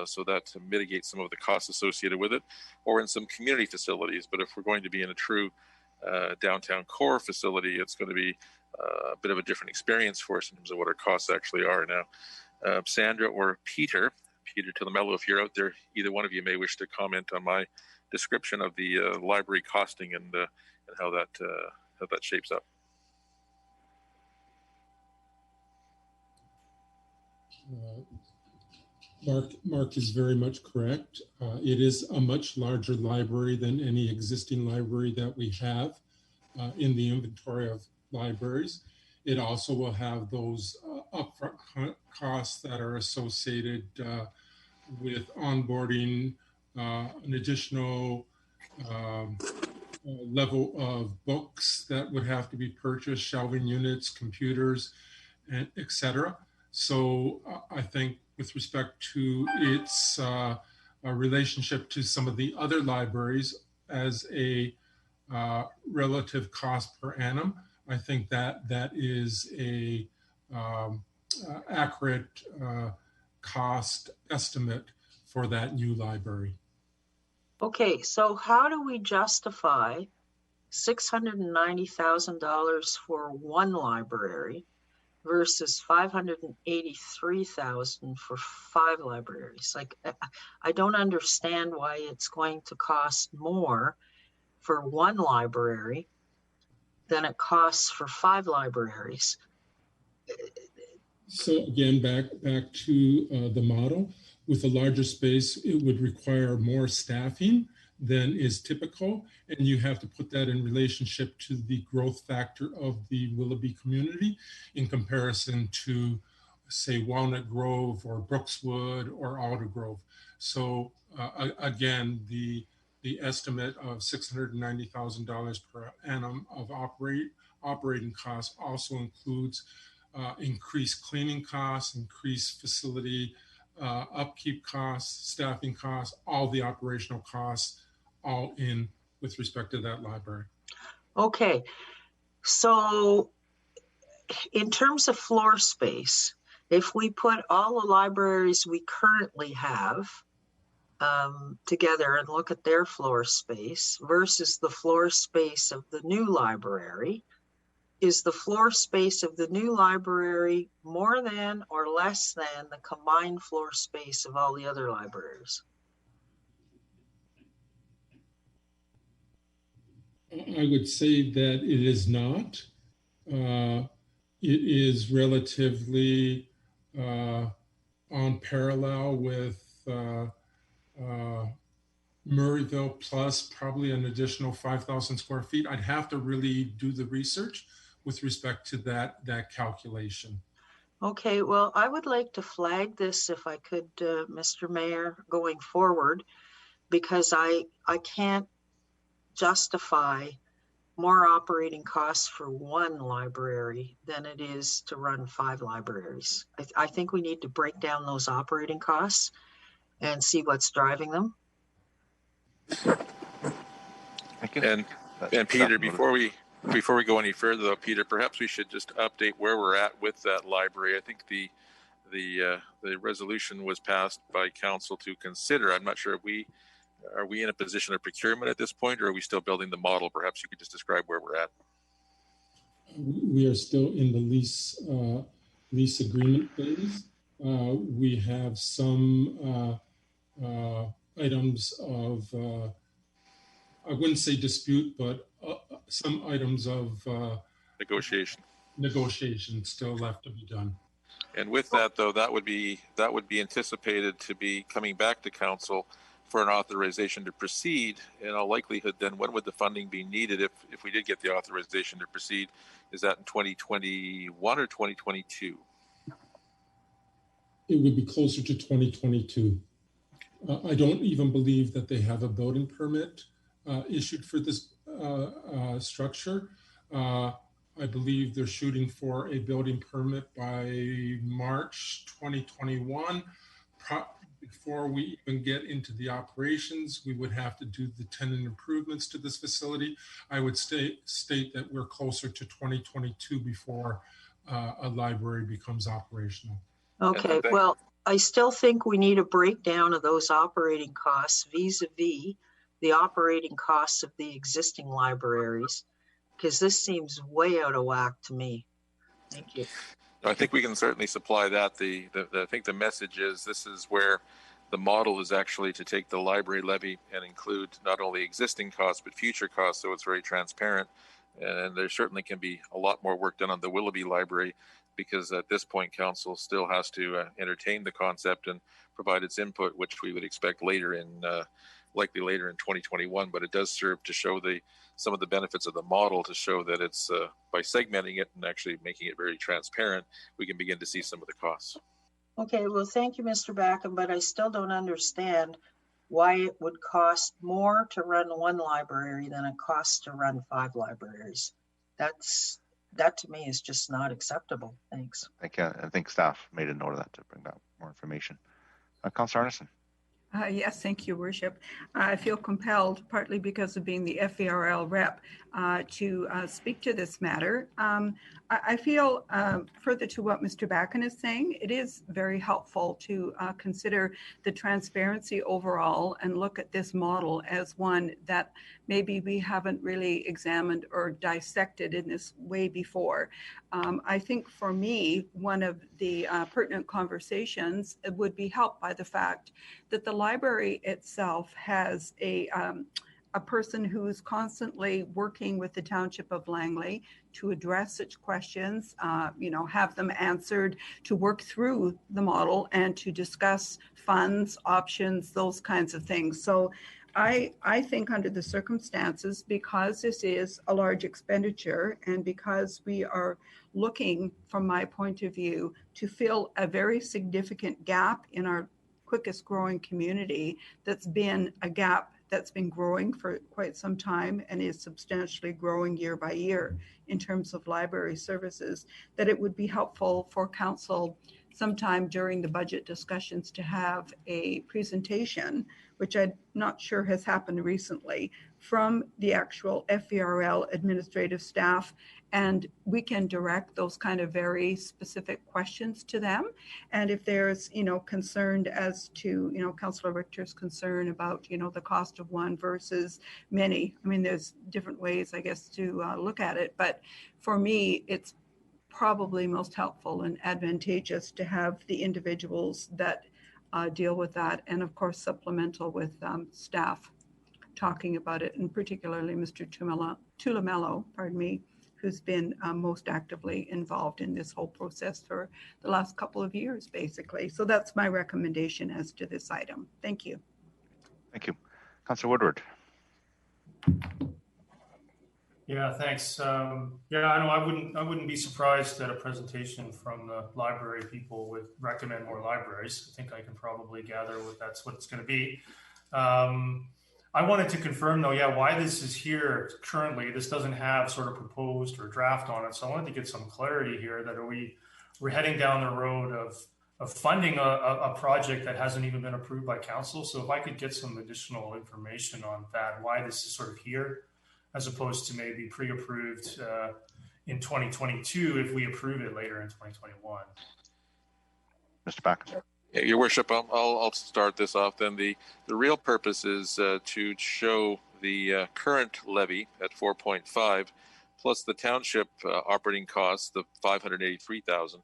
so that to mitigate some of the costs associated with it, or in some community facilities. But if we're going to be in a true downtown core facility, it's going to be a bit of a different experience for us in terms of what our costs actually are now. Sandra or Peter Tillamello, if you're out there, either one of you may wish to comment on my description of the library costing and how that shapes up. Mark is very much correct. It is a much larger library than any existing library that we have in the inventory of libraries. It also will have those upfront costs that are associated with onboarding, an additional level of books that would have to be purchased, shelving units, computers, and et cetera. So I think with respect to its relationship to some of the other libraries as a relative cost per annum, I think that is a accurate cost estimate for that new library. Okay, so how do we justify $690,000 for 1 library versus $583,000 for 5 libraries? Like, I don't understand why it's going to cost more for 1 library than it costs for 5 libraries. So again, back to the model. with a larger space, it would require more staffing than is typical. And you have to put that in relationship to the growth factor of the Willoughby community in comparison to, say, Walnut Grove or Brookswood or Aldergrove. So again, the estimate of $690,000 per annum of operating costs also includes increased cleaning costs, increased facility upkeep costs, staffing costs, all the operational costs, all in with respect to that library. Okay, so in terms of floor space, if we put all the libraries we currently have together and look at their floor space versus the floor space of the new library, is the floor space of the new library more than or less than the combined floor space of all the other libraries? I would say that it is not. It is relatively on parallel with Murrayville, plus probably an additional 5,000 square feet. I'd have to really do the research with respect to that calculation. Okay, well, I would like to flag this if I could, Mr. Mayor, going forward, because I can't justify more operating costs for one library than it is to run 5 libraries. I think we need to break down those operating costs and see what's driving them. And Peter, before we go any further, though, Peter, perhaps we should just update where we're at with that library. I think the resolution was passed by council to consider. I'm not sure if are we in a position of procurement at this point, or are we still building the model? Perhaps you could just describe where we're at. We are still in the lease agreement phase. We have some items of, I wouldn't say dispute, but some items of negotiation still left to be done. And with that, though, that would be anticipated to be coming back to council for an authorization to proceed. In all likelihood, then when would the funding be needed if we did get the authorization to proceed? Is that in 2021 or 2022? It would be closer to 2022. I don't even believe that they have a building permit issued for this structure. I believe they're shooting for a building permit by March 2021. Before we even get into the operations, we would have to do the tenant improvements to this facility. I would state that we're closer to 2022 before a library becomes operational. Okay, well, I still think we need a breakdown of those operating costs vis-a-vis the operating costs of the existing libraries, because this seems way out of whack to me. Thank you. I think we can certainly supply that. I think the message is this is where the model is actually to take the library levy and include not only existing costs, but future costs. So it's very transparent. And there certainly can be a lot more work done on the Willoughby library, because at this point, council still has to entertain the concept and provide its input, which we would expect likely later in 2021. But it does serve to show some of the benefits of the model, to show that it's by segmenting it and actually making it very transparent, we can begin to see some of the costs. Okay, well, thank you, Mr. Backham, but I still don't understand why it would cost more to run one library than it costs to run 5 libraries. That to me is just not acceptable. Thanks. I think staff made a note of that to bring out more information. Councillor Arneson. Yes, thank you, Worship. I feel compelled, partly because of being the FERL rep, to speak to this matter. I feel, further to what Mr. Backham is saying, it is very helpful to consider the transparency overall and look at this model as one that maybe we haven't really examined or dissected in this way before. I think for me, one of the pertinent conversations would be helped by the fact that the library itself has a a person who's constantly working with the Township of Langley to address such questions, have them answered, to work through the model and to discuss funds, options, those kinds of things. So I think under the circumstances, because this is a large expenditure and because we are looking, from my point of view, to fill a very significant gap in our quickest growing community, that's been a gap that's been growing for quite some time and is substantially growing year by year in terms of library services, that it would be helpful for council sometime during the budget discussions to have a presentation, which I'm not sure has happened recently, from the actual FERL administrative staff, and we can direct those kind of very specific questions to them. And if there's, concerned as to, Councillor Richter's concern about, the cost of one versus many, I mean, there's different ways, I guess, to look at it. But for me, it's probably most helpful and advantageous to have the individuals that deal with that, and of course supplemental with staff talking about it, and particularly Mr. Tulamello, who's been most actively involved in this whole process for the last couple of years, basically. So that's my recommendation as to this item. Thank you. Thank you. Councillor Woodward. Yeah, thanks. I know I wouldn't be surprised that a presentation from the library people would recommend more libraries. I think I can probably gather that's what it's going to be. I wanted to confirm though, why this is here currently. This doesn't have sort of proposed or draft on it. So I wanted to get some clarity here that we're heading down the road of funding a project that hasn't even been approved by council. So if I could get some additional information on that, why this is sort of here, as opposed to maybe pre-approved in 2022 if we approve it later in 2021. Mr. Packer. Yeah, Your Worship, I'll start this off then. The real purpose is to show the current levy at 4.5 plus the township operating costs, the 583,000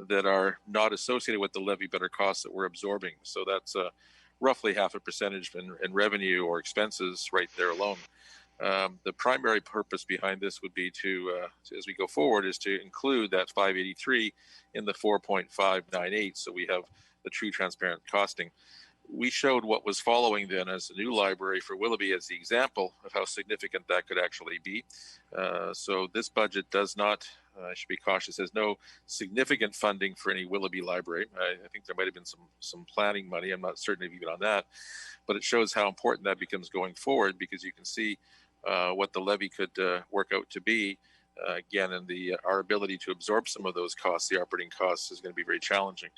that are not associated with the levy but are costs that we're absorbing. So that's roughly 0.5% in revenue or expenses right there alone. The primary purpose behind this would be to, as we go forward, is to include that 583 in the 4.598. So we have the true transparent costing. We showed what was following then as the new library for Willoughby as the example of how significant that could actually be. So this budget does not, I should be cautious, there's no significant funding for any Willoughby library. I think there might have been some planning money. I'm not certain even on that, but it shows how important that becomes going forward, because you can see what the levy could work out to be. Again, and our ability to absorb some of those costs, the operating costs, is going to be very challenging.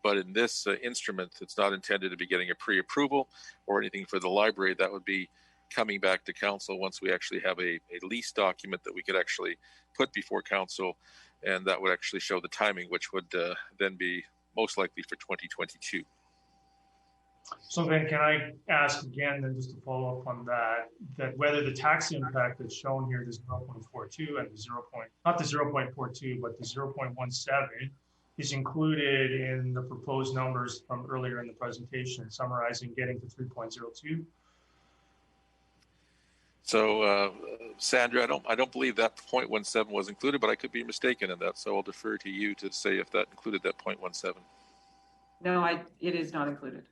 But in this instrument, it's not intended to be getting a pre-approval or anything for the library. That would be coming back to council once we actually have a lease document that we could actually put before council, and that would actually show the timing, which would then be most likely for 2022. So then can I ask again, then, just to follow up on that whether the tax impact that's shown here, the 0.42 and not the 0.42, but the 0.17 is included in the proposed numbers from earlier in the presentation, summarizing getting to 3.02? So, Sandra, I don't believe that 0.17 was included, but I could be mistaken in that. So I'll defer to you to say if that included that 0.17. No, it is not included.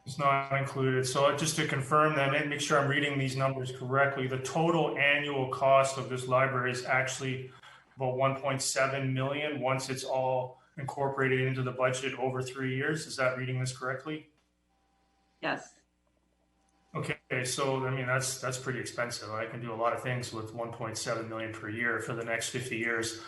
It's not included. So just to confirm that and make sure I'm reading these numbers correctly, the total annual cost of this library is actually about 1.7 million once it's all incorporated into the budget over 3 years. Is that reading this correctly? Yes. Okay, so I mean that's pretty expensive. I can do a lot of things with 1.7 million per year for the next 50 years.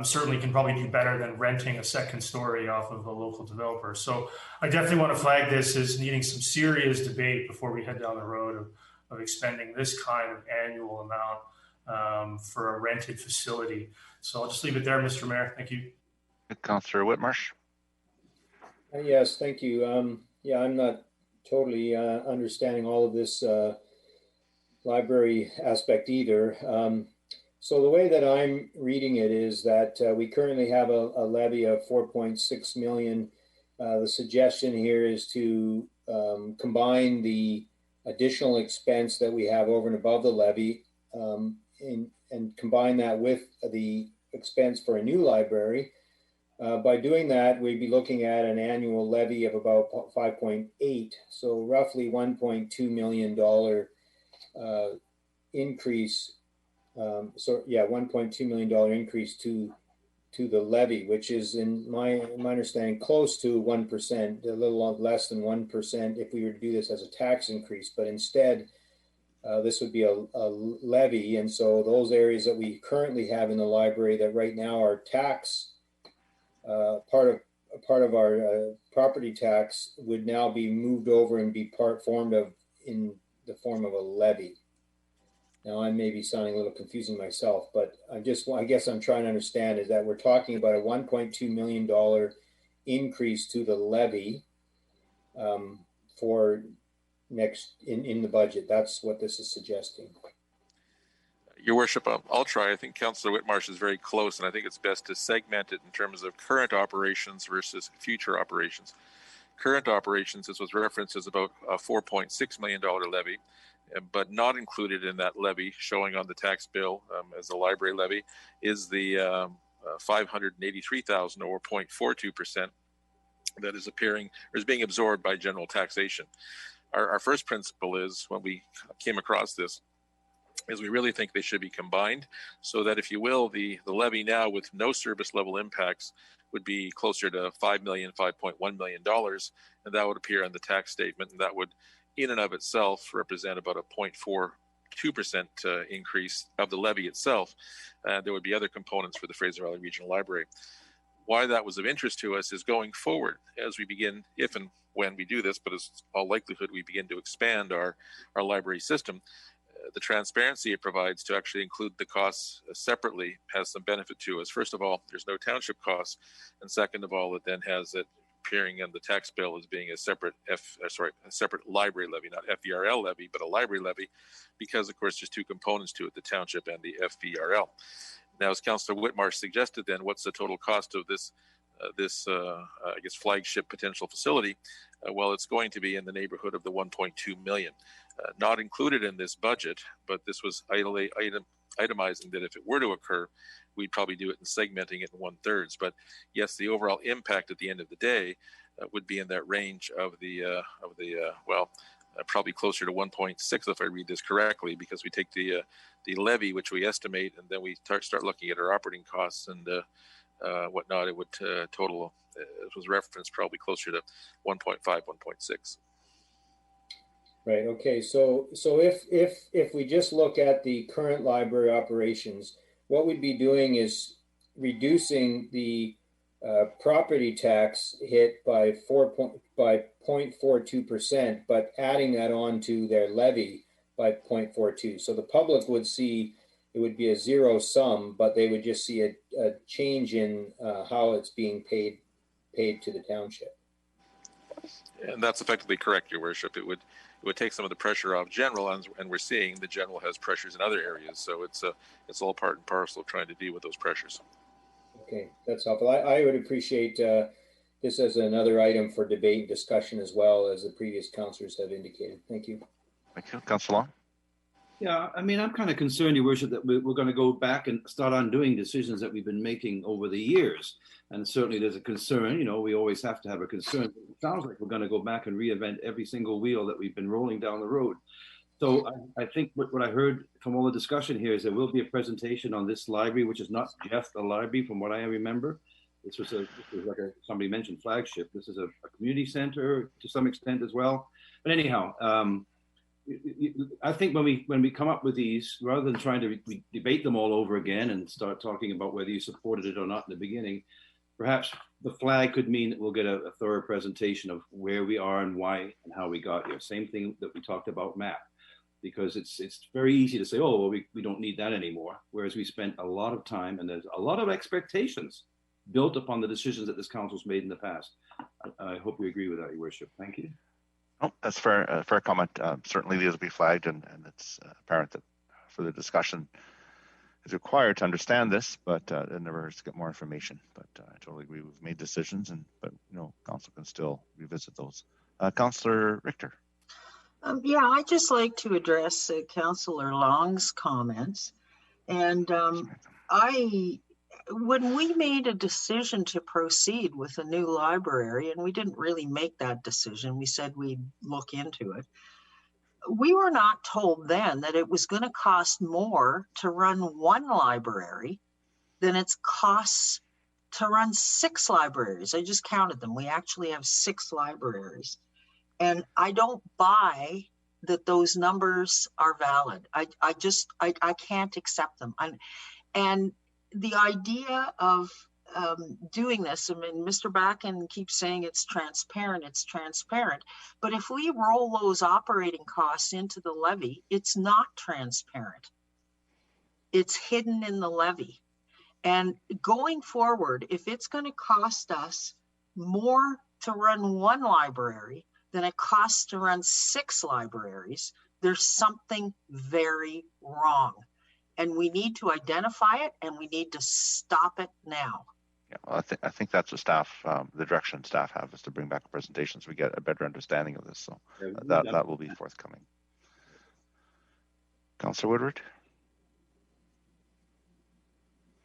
Certainly can probably do better than renting a second story off of a local developer. So I definitely want to flag this as needing some serious debate before we head down the road of expending this kind of annual amount for a rented facility. So I'll just leave it there, Mr. Mayor. Thank you. Councillor Whitmarsh. Yes, thank you. I'm not totally understanding all of this library aspect either. So the way that I'm reading it is that we currently have a levy of 4.6 million. The suggestion here is to combine the additional expense that we have over and above the levy, and combine that with the expense for a new library. By doing that, we'd be looking at an annual levy of about 5.8, so roughly $1.2 million increase. $1.2 million increase to the levy, which is in my understanding close to 1%, a little less than 1% if we were to do this as a tax increase. But instead, this would be a levy, and so those areas that we currently have in the library that right now are tax part of our property tax would now be moved over and be in the form of a levy. Now, I may be sounding a little confusing myself, but I guess I'm trying to understand is that we're talking about a $1.2 million increase to the levy for next in the budget. That's what this is suggesting. Your Worship, I'll try. I think Councillor Whitmarsh is very close, and I think it's best to segment it in terms of current operations versus future operations. Current operations, as was referenced, is about a $4.6 million levy, but not included in that levy, showing on the tax bill as a library levy, is the $583,000 or 0.42% that is appearing or is being absorbed by general taxation. Our first principle is, when we came across this, is we really think they should be combined, so that, if you will, the levy now with no service level impacts would be closer to $5.1 million, and that would appear on the tax statement, and that would in and of itself represent about a 0.42% increase of the levy itself. There would be other components for the Fraser Valley Regional Library. Why that was of interest to us is, going forward, as we begin, if and when we do this, but as all likelihood we begin to expand our library system, the transparency it provides to actually include the costs separately has some benefit to us. First of all, there's no township costs, and second of all, it then has it appearing in the tax bill as being a separate separate library levy, not FVRL levy, but a library levy, because of course there's two components to it, the township and the FVRL. Now, as Councillor Whitmarsh suggested, then what's the total cost of this I guess flagship potential facility? Well, it's going to be in the neighborhood of the 1.2 million. Not included in this budget, but this was itemizing that if it were to occur, we'd probably do it in segmenting it in 1/3. But yes, the overall impact at the end of the day would be in that range of probably closer to 1.6 if I read this correctly, because we take the levy, which we estimate, and then we start looking at our operating costs and whatnot. It would total, it was referenced, probably closer to 1.5, 1.6. Right. Okay. So if we just look at the current library operations, what we'd be doing is reducing the property tax hit by 0.42%, but adding that on to their levy by 0.42. So the public would see it would be a zero sum, but they would just see a change in how it's being paid to the township. And that's effectively correct, Your Worship. It would take some of the pressure off general, and we're seeing the general has pressures in other areas. So it's all part and parcel of trying to deal with those pressures. Okay, that's helpful. I would appreciate this as another item for debate and discussion, as well as the previous councillors have indicated. Thank you. Thank you. Councillor Long? Yeah, I mean, I'm kind of concerned, Your Worship, that we're going to go back and start undoing decisions that we've been making over the years. And certainly there's a concern, we always have to have a concern. It sounds like we're going to go back and reinvent every single wheel that we've been rolling down the road. So I think what I heard from all the discussion here is there will be a presentation on this library, which is not just a library from what I remember. This was like somebody mentioned, flagship. This is a community center to some extent as well. But anyhow, I think when we come up with these, rather than trying to debate them all over again and start talking about whether you supported it or not in the beginning, perhaps the flag could mean that we'll get a thorough presentation of where we are and why and how we got here. Same thing that we talked about MAP, because it's very easy to say, oh, well, we don't need that anymore. Whereas we spent a lot of time, and there's a lot of expectations built upon the decisions that this council's made in the past. I hope we agree with that, Your Worship. Thank you. Oh, that's fair. Fair comment. Certainly these will be flagged, and it's apparent that further discussion is required to understand this, but it never hurts to get more information. But I totally agree. We've made decisions, but council can still revisit those. Councillor Richter. Yeah, I'd just like to address Councillor Long's comments. And when we made a decision to proceed with a new library, and we didn't really make that decision, we said we'd look into it. We were not told then that it was going to cost more to run one library than it costs to run 6 libraries. I just counted them. We actually have 6 libraries. And I don't buy that those numbers are valid. I can't accept them. And the idea of doing this, I mean, Mr. Backen keeps saying it's transparent, but if we roll those operating costs into the levy, it's not transparent. It's hidden in the levy. And going forward, if it's going to cost us more to run one library than it costs to run 6 libraries, there's something very wrong. And we need to identify it, and we need to stop it now. Yeah, well, I think that's what staff, the direction staff have, is to bring back a presentation so we get a better understanding of this. So that will be forthcoming. Councillor Woodward.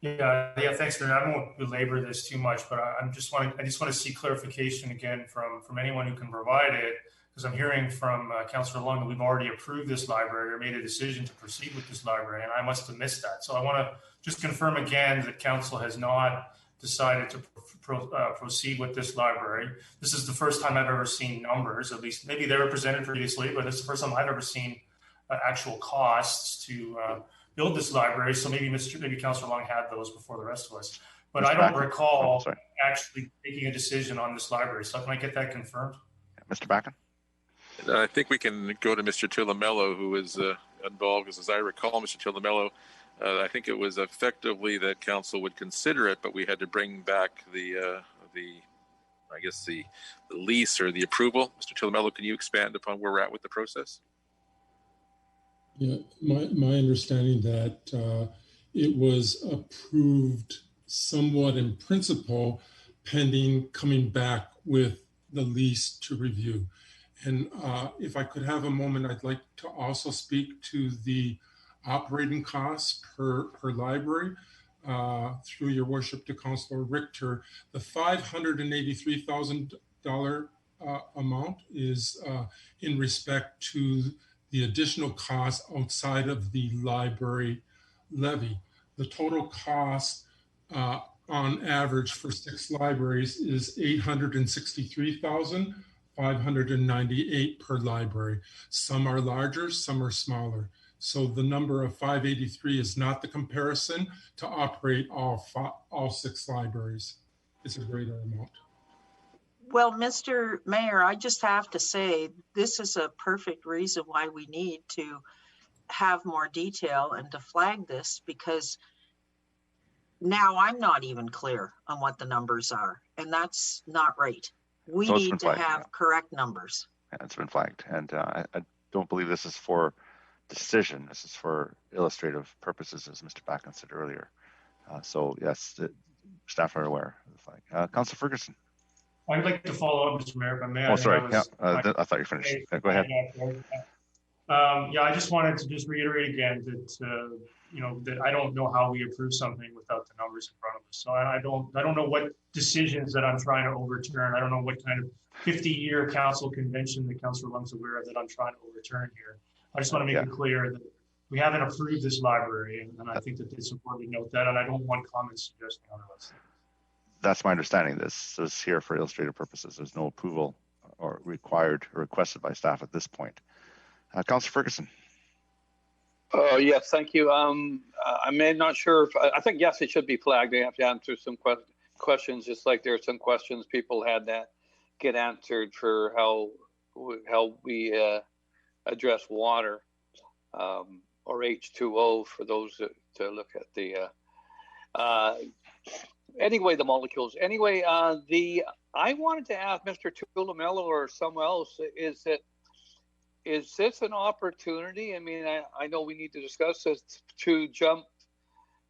Yeah, thanks, Mayor. I won't belabor this too much, but I just want to see clarification again from anyone who can provide it, because I'm hearing from Councillor Long that we've already approved this library or made a decision to proceed with this library, and I must have missed that. So I want to just confirm again that Council has not decided to proceed with this library. This is the first time I've ever seen numbers, at least maybe they were presented previously, but it's the first time I've ever seen actual costs to build this library. So maybe Councillor Long had those before the rest of us, but I don't recall actually making a decision on this library. So can I get that confirmed? Mr. Backen? I think we can go to Mr. Tillamello, who is involved, because as I recall, Mr. Tillamello, I think it was effectively that council would consider it, but we had to bring back the lease or the approval. Mr. Tillamello, can you expand upon where we're at with the process? Yeah, my understanding that it was approved somewhat in principle, pending coming back with the lease to review. And if I could have a moment, I'd like to also speak to the operating costs per library. Through your worship to Councillor Richter, the $583,000 amount is in respect to the additional costs outside of the library levy. The total cost on average for 6 libraries is $863,598 per library. Some are larger, some are smaller. So the number of 583 is not the comparison to operate all 6 libraries. It's a greater amount. Well, Mr. Mayor, I just have to say, this is a perfect reason why we need to have more detail and to flag this, because now I'm not even clear on what the numbers are, and that's not right. We need to have correct numbers. Yeah, it's been flagged, and I don't believe this is for decision. This is for illustrative purposes, as Mr. Backen said earlier. So yes, the staff are aware of the flag. Councillor Ferguson. I'd like to follow up, Mr. Mayor, if I may. Oh, sorry. I thought you finished. Go ahead. Yeah, I just wanted to reiterate again that that I don't know how we approve something without the numbers in front of us. So I don't know what decisions that I'm trying to overturn. I don't know what kind of 50-year council convention the Councillor Lung's aware of that I'm trying to overturn here. I just want to make it clear that we haven't approved this library, and I think that it's important to note that, and I don't want comments suggesting otherwise. That's my understanding. This is here for illustrative purposes. There's no approval or required or requested by staff at this point. Councillor Ferguson. Yes, thank you. I'm not sure if, I think, yes, it should be flagged. They have to answer some questions, just like there are some questions people had that get answered for how we address water or H2O for those to look at the anyway, the molecules. Anyway, I wanted to ask Mr. Tillamello or someone else, is this an opportunity? I mean, I know we need to discuss this, to jump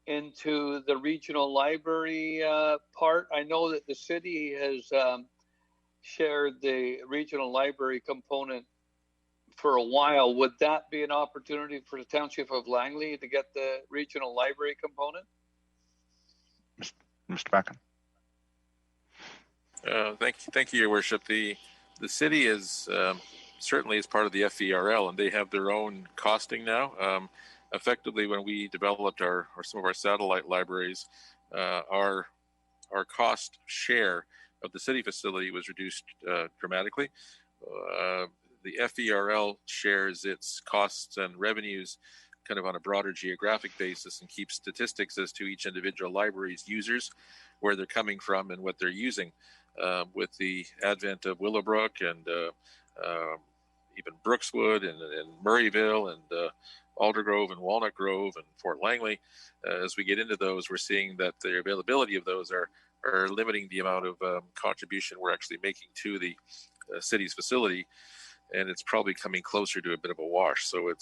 into the regional library part. I know that the city has shared the regional library component for a while. Would that be an opportunity for the Township of Langley to get the regional library component? Mr. Backen. Thank you, Your Worship. The city is certainly is part of the FERL, and they have their own costing now. Effectively, when we developed some of our satellite libraries, our cost share of the city facility was reduced dramatically. The FERL shares its costs and revenues kind of on a broader geographic basis and keeps statistics as to each individual library's users, where they're coming from and what they're using. With the advent of Willowbrook and even Brookswood and Murrayville and Aldergrove and Walnut Grove and Fort Langley, as we get into those, we're seeing that the availability of those are limiting the amount of contribution we're actually making to the city's facility, and it's probably coming closer to a bit of a wash. So it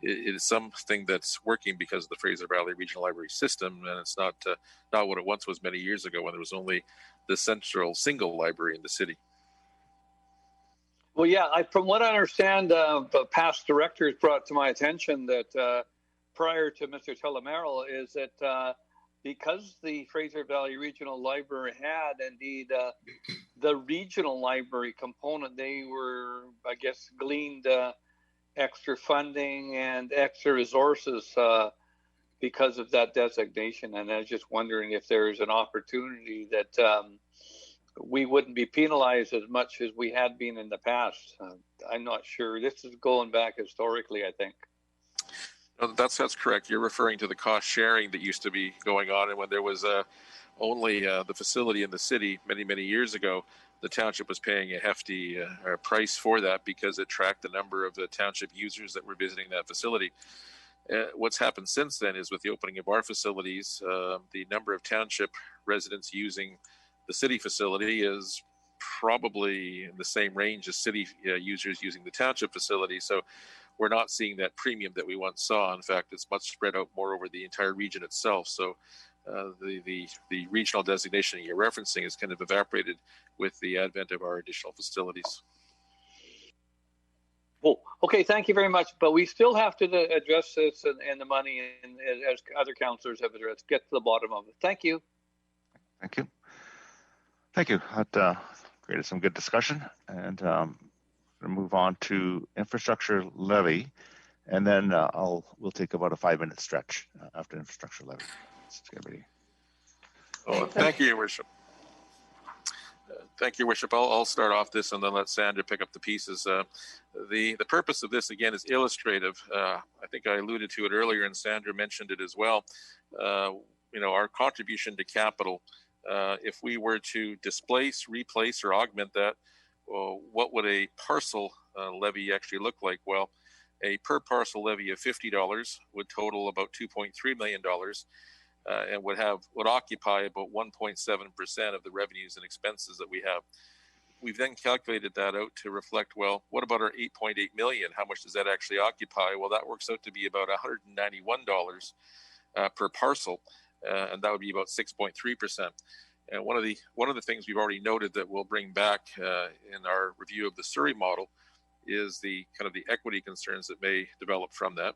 is something that's working because of the Fraser Valley Regional Library system, and it's not what it once was many years ago when there was only the central single library in the city. Well, yeah, from what I understand, the past directors brought to my attention that prior to Mr. Telemerrill is that because the Fraser Valley Regional Library had indeed the regional library component, they were, I guess, gleaned extra funding and extra resources because of that designation. And I was just wondering if there's an opportunity that we wouldn't be penalized as much as we had been in the past. I'm not sure. This is going back historically, I think. No, that's correct. You're referring to the cost sharing that used to be going on, and when there was only the facility in the city many years ago, the township was paying a hefty price for that because it tracked the number of the township users that were visiting that facility. What's happened since then is with the opening of our facilities, the number of township residents using the city facility is probably in the same range as city users using the township facility. So we're not seeing that premium that we once saw. In fact, it's much spread out more over the entire region itself. So the regional designation you're referencing is kind of evaporated with the advent of our additional facilities. Well, okay, thank you very much. But we still have to address this and the money, and as other councillors have addressed, get to the bottom of it. Thank you. Thank you. Thank you. That created some good discussion, and we'll move on to infrastructure levy, and then we'll take about a 5-minute stretch after infrastructure levy. Let's get ready. Oh, thank you, Your Worship. Thank you, Your Worship. I'll start off this and then let Sandra pick up the pieces. The purpose of this, again, is illustrative. I think I alluded to it earlier, and Sandra mentioned it as well. Our contribution to capital, if we were to displace, replace, or augment that, what would a parcel levy actually look like? Well, a per parcel levy of $50 would total about $2.3 million. And would occupy about 1.7% of the revenues and expenses that we have. We've then calculated that out to reflect, well, what about our $8.8 million? How much does that actually occupy? Well, that works out to be about $191 per parcel, and that would be about 6.3%. And one of the things we've already noted that we'll bring back in our review of the Surrey model is the kind of the equity concerns that may develop from that.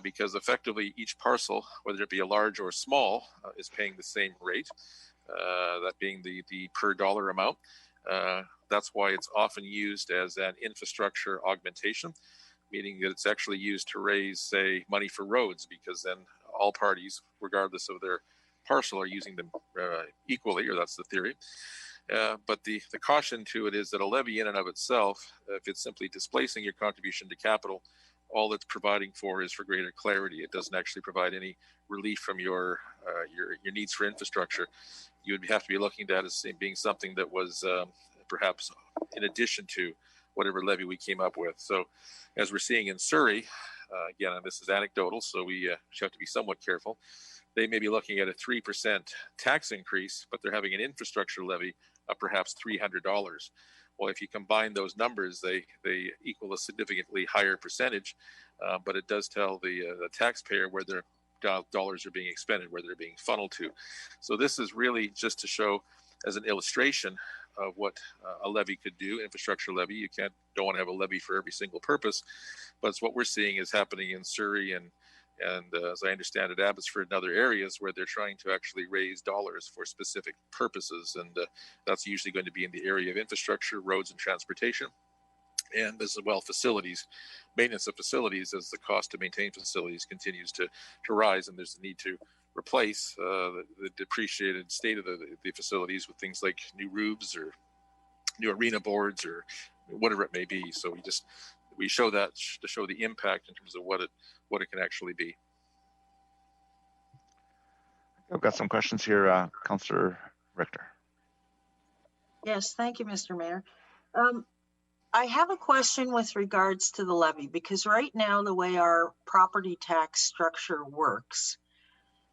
Because effectively each parcel, whether it be a large or small, is paying the same rate, that being the per dollar amount. That's why it's often used as an infrastructure augmentation, meaning that it's actually used to raise, say, money for roads, because then all parties, regardless of their parcel, are using them equally, or that's the theory. But the caution to it is that a levy in and of itself, if it's simply displacing your contribution to capital, all it's providing for is for greater clarity. It doesn't actually provide any relief from your needs for infrastructure. You would have to be looking at it as being something that was perhaps in addition to whatever levy we came up with. So as we're seeing in Surrey, again, and this is anecdotal, so we have to be somewhat careful. They may be looking at a 3% tax increase, but they're having an infrastructure levy of perhaps $300. Well, if you combine those numbers, they equal a significantly higher percentage, but it does tell the taxpayer where their dollars are being expended, where they're being funneled to. So this is really just to show as an illustration of what a levy could do, infrastructure levy. You don't want to have a levy for every single purpose, but it's what we're seeing is happening in Surrey and as I understand it, Abbotsford and other areas where they're trying to actually raise dollars for specific purposes. And that's usually going to be in the area of infrastructure, roads and transportation, and as well facilities, maintenance of facilities, as the cost to maintain facilities continues to rise, and there's a need to replace the depreciated state of the facilities with things like new roofs or new arena boards or whatever it may be. So we show that to show the impact in terms of what it can actually be. I've got some questions here, Councillor Richter. Yes, thank you, Mr. Mayor. I have a question with regards to the levy, because right now the way our property tax structure works,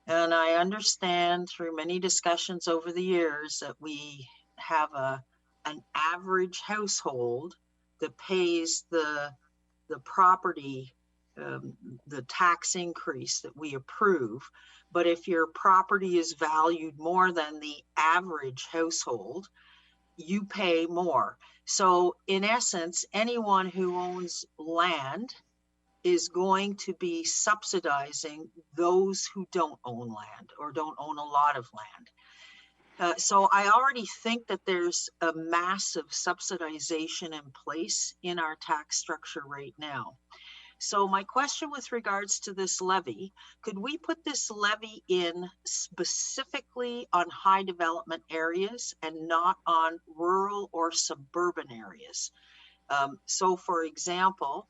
and I understand through many discussions over the years that we have an average household that pays the property, the tax increase that we approve. But if your property is valued more than the average household, you pay more. So in essence, anyone who owns land is going to be subsidizing those who don't own land or don't own a lot of land. So I already think that there's a massive subsidization in place in our tax structure right now. So my question with regards to this levy, could we put this levy in specifically on high development areas and not on rural or suburban areas? So for example,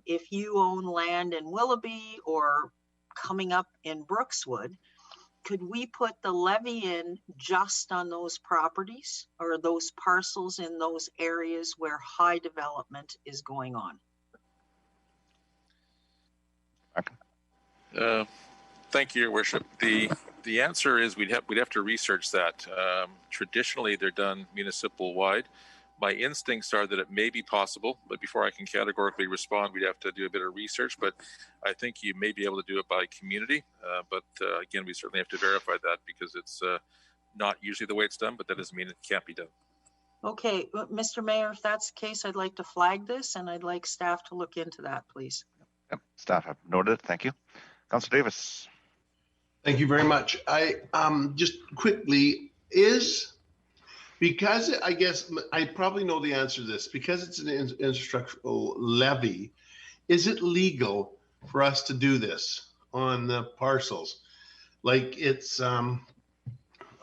if you own land in Willoughby or coming up in Brookswood, could we put the levy in just on those properties or those parcels in those areas where high development is going on? Thank you, Your Worship. The answer is we'd have to research that. Traditionally, they're done municipal wide. My instincts are that it may be possible, but before I can categorically respond, we'd have to do a bit of research. But I think you may be able to do it by community. But again, we certainly have to verify that because it's not usually the way it's done, but that doesn't mean it can't be done. Okay, Mr. Mayor, if that's the case, I'd like to flag this and I'd like staff to look into that, please. Yep, staff have noted. Thank you. Councillor Davis. Thank you very much. I just quickly because I guess I probably know the answer to this, because it's an infrastructural levy, is it legal for us to do this on the parcels? Like it's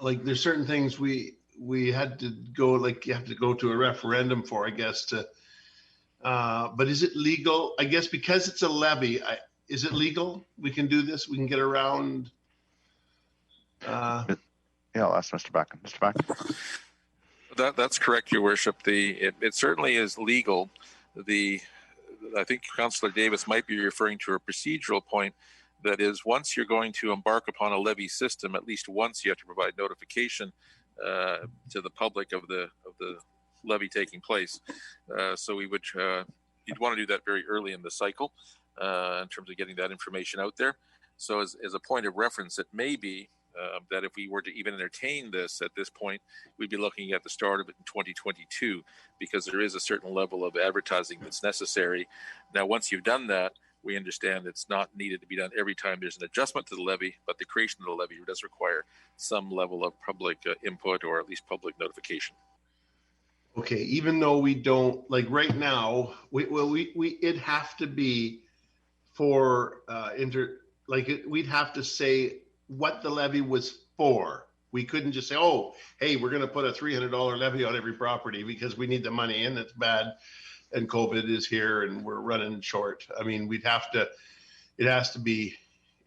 like there's certain things we had to go, like you have to go to a referendum for, I guess, to but is it legal? I guess because it's a levy, is it legal? We can do this, we can get around yeah, I'll ask Mr. Backen. Mr. Backen. That's correct, Your Worship. It certainly is legal. I think Councillor Davis might be referring to a procedural point. That is, once you're going to embark upon a levy system, at least once you have to provide notification to the public of the levy taking place. So we would you'd want to do that very early in the cycle in terms of getting that information out there. So as a point of reference, it may be that if we were to even entertain this at this point, we'd be looking at the start of it in 2022, because there is a certain level of advertising that's necessary. Now, once you've done that, we understand it's not needed to be done every time there's an adjustment to the levy, but the creation of the levy does require some level of public input or at least public notification. Okay, even though we don't, like right now, it'd have to be for we'd have to say what the levy was for. We couldn't just say, oh, hey, we're going to put a $300 levy on every property because we need the money and it's bad and COVID is here and we're running short. I mean, it has to be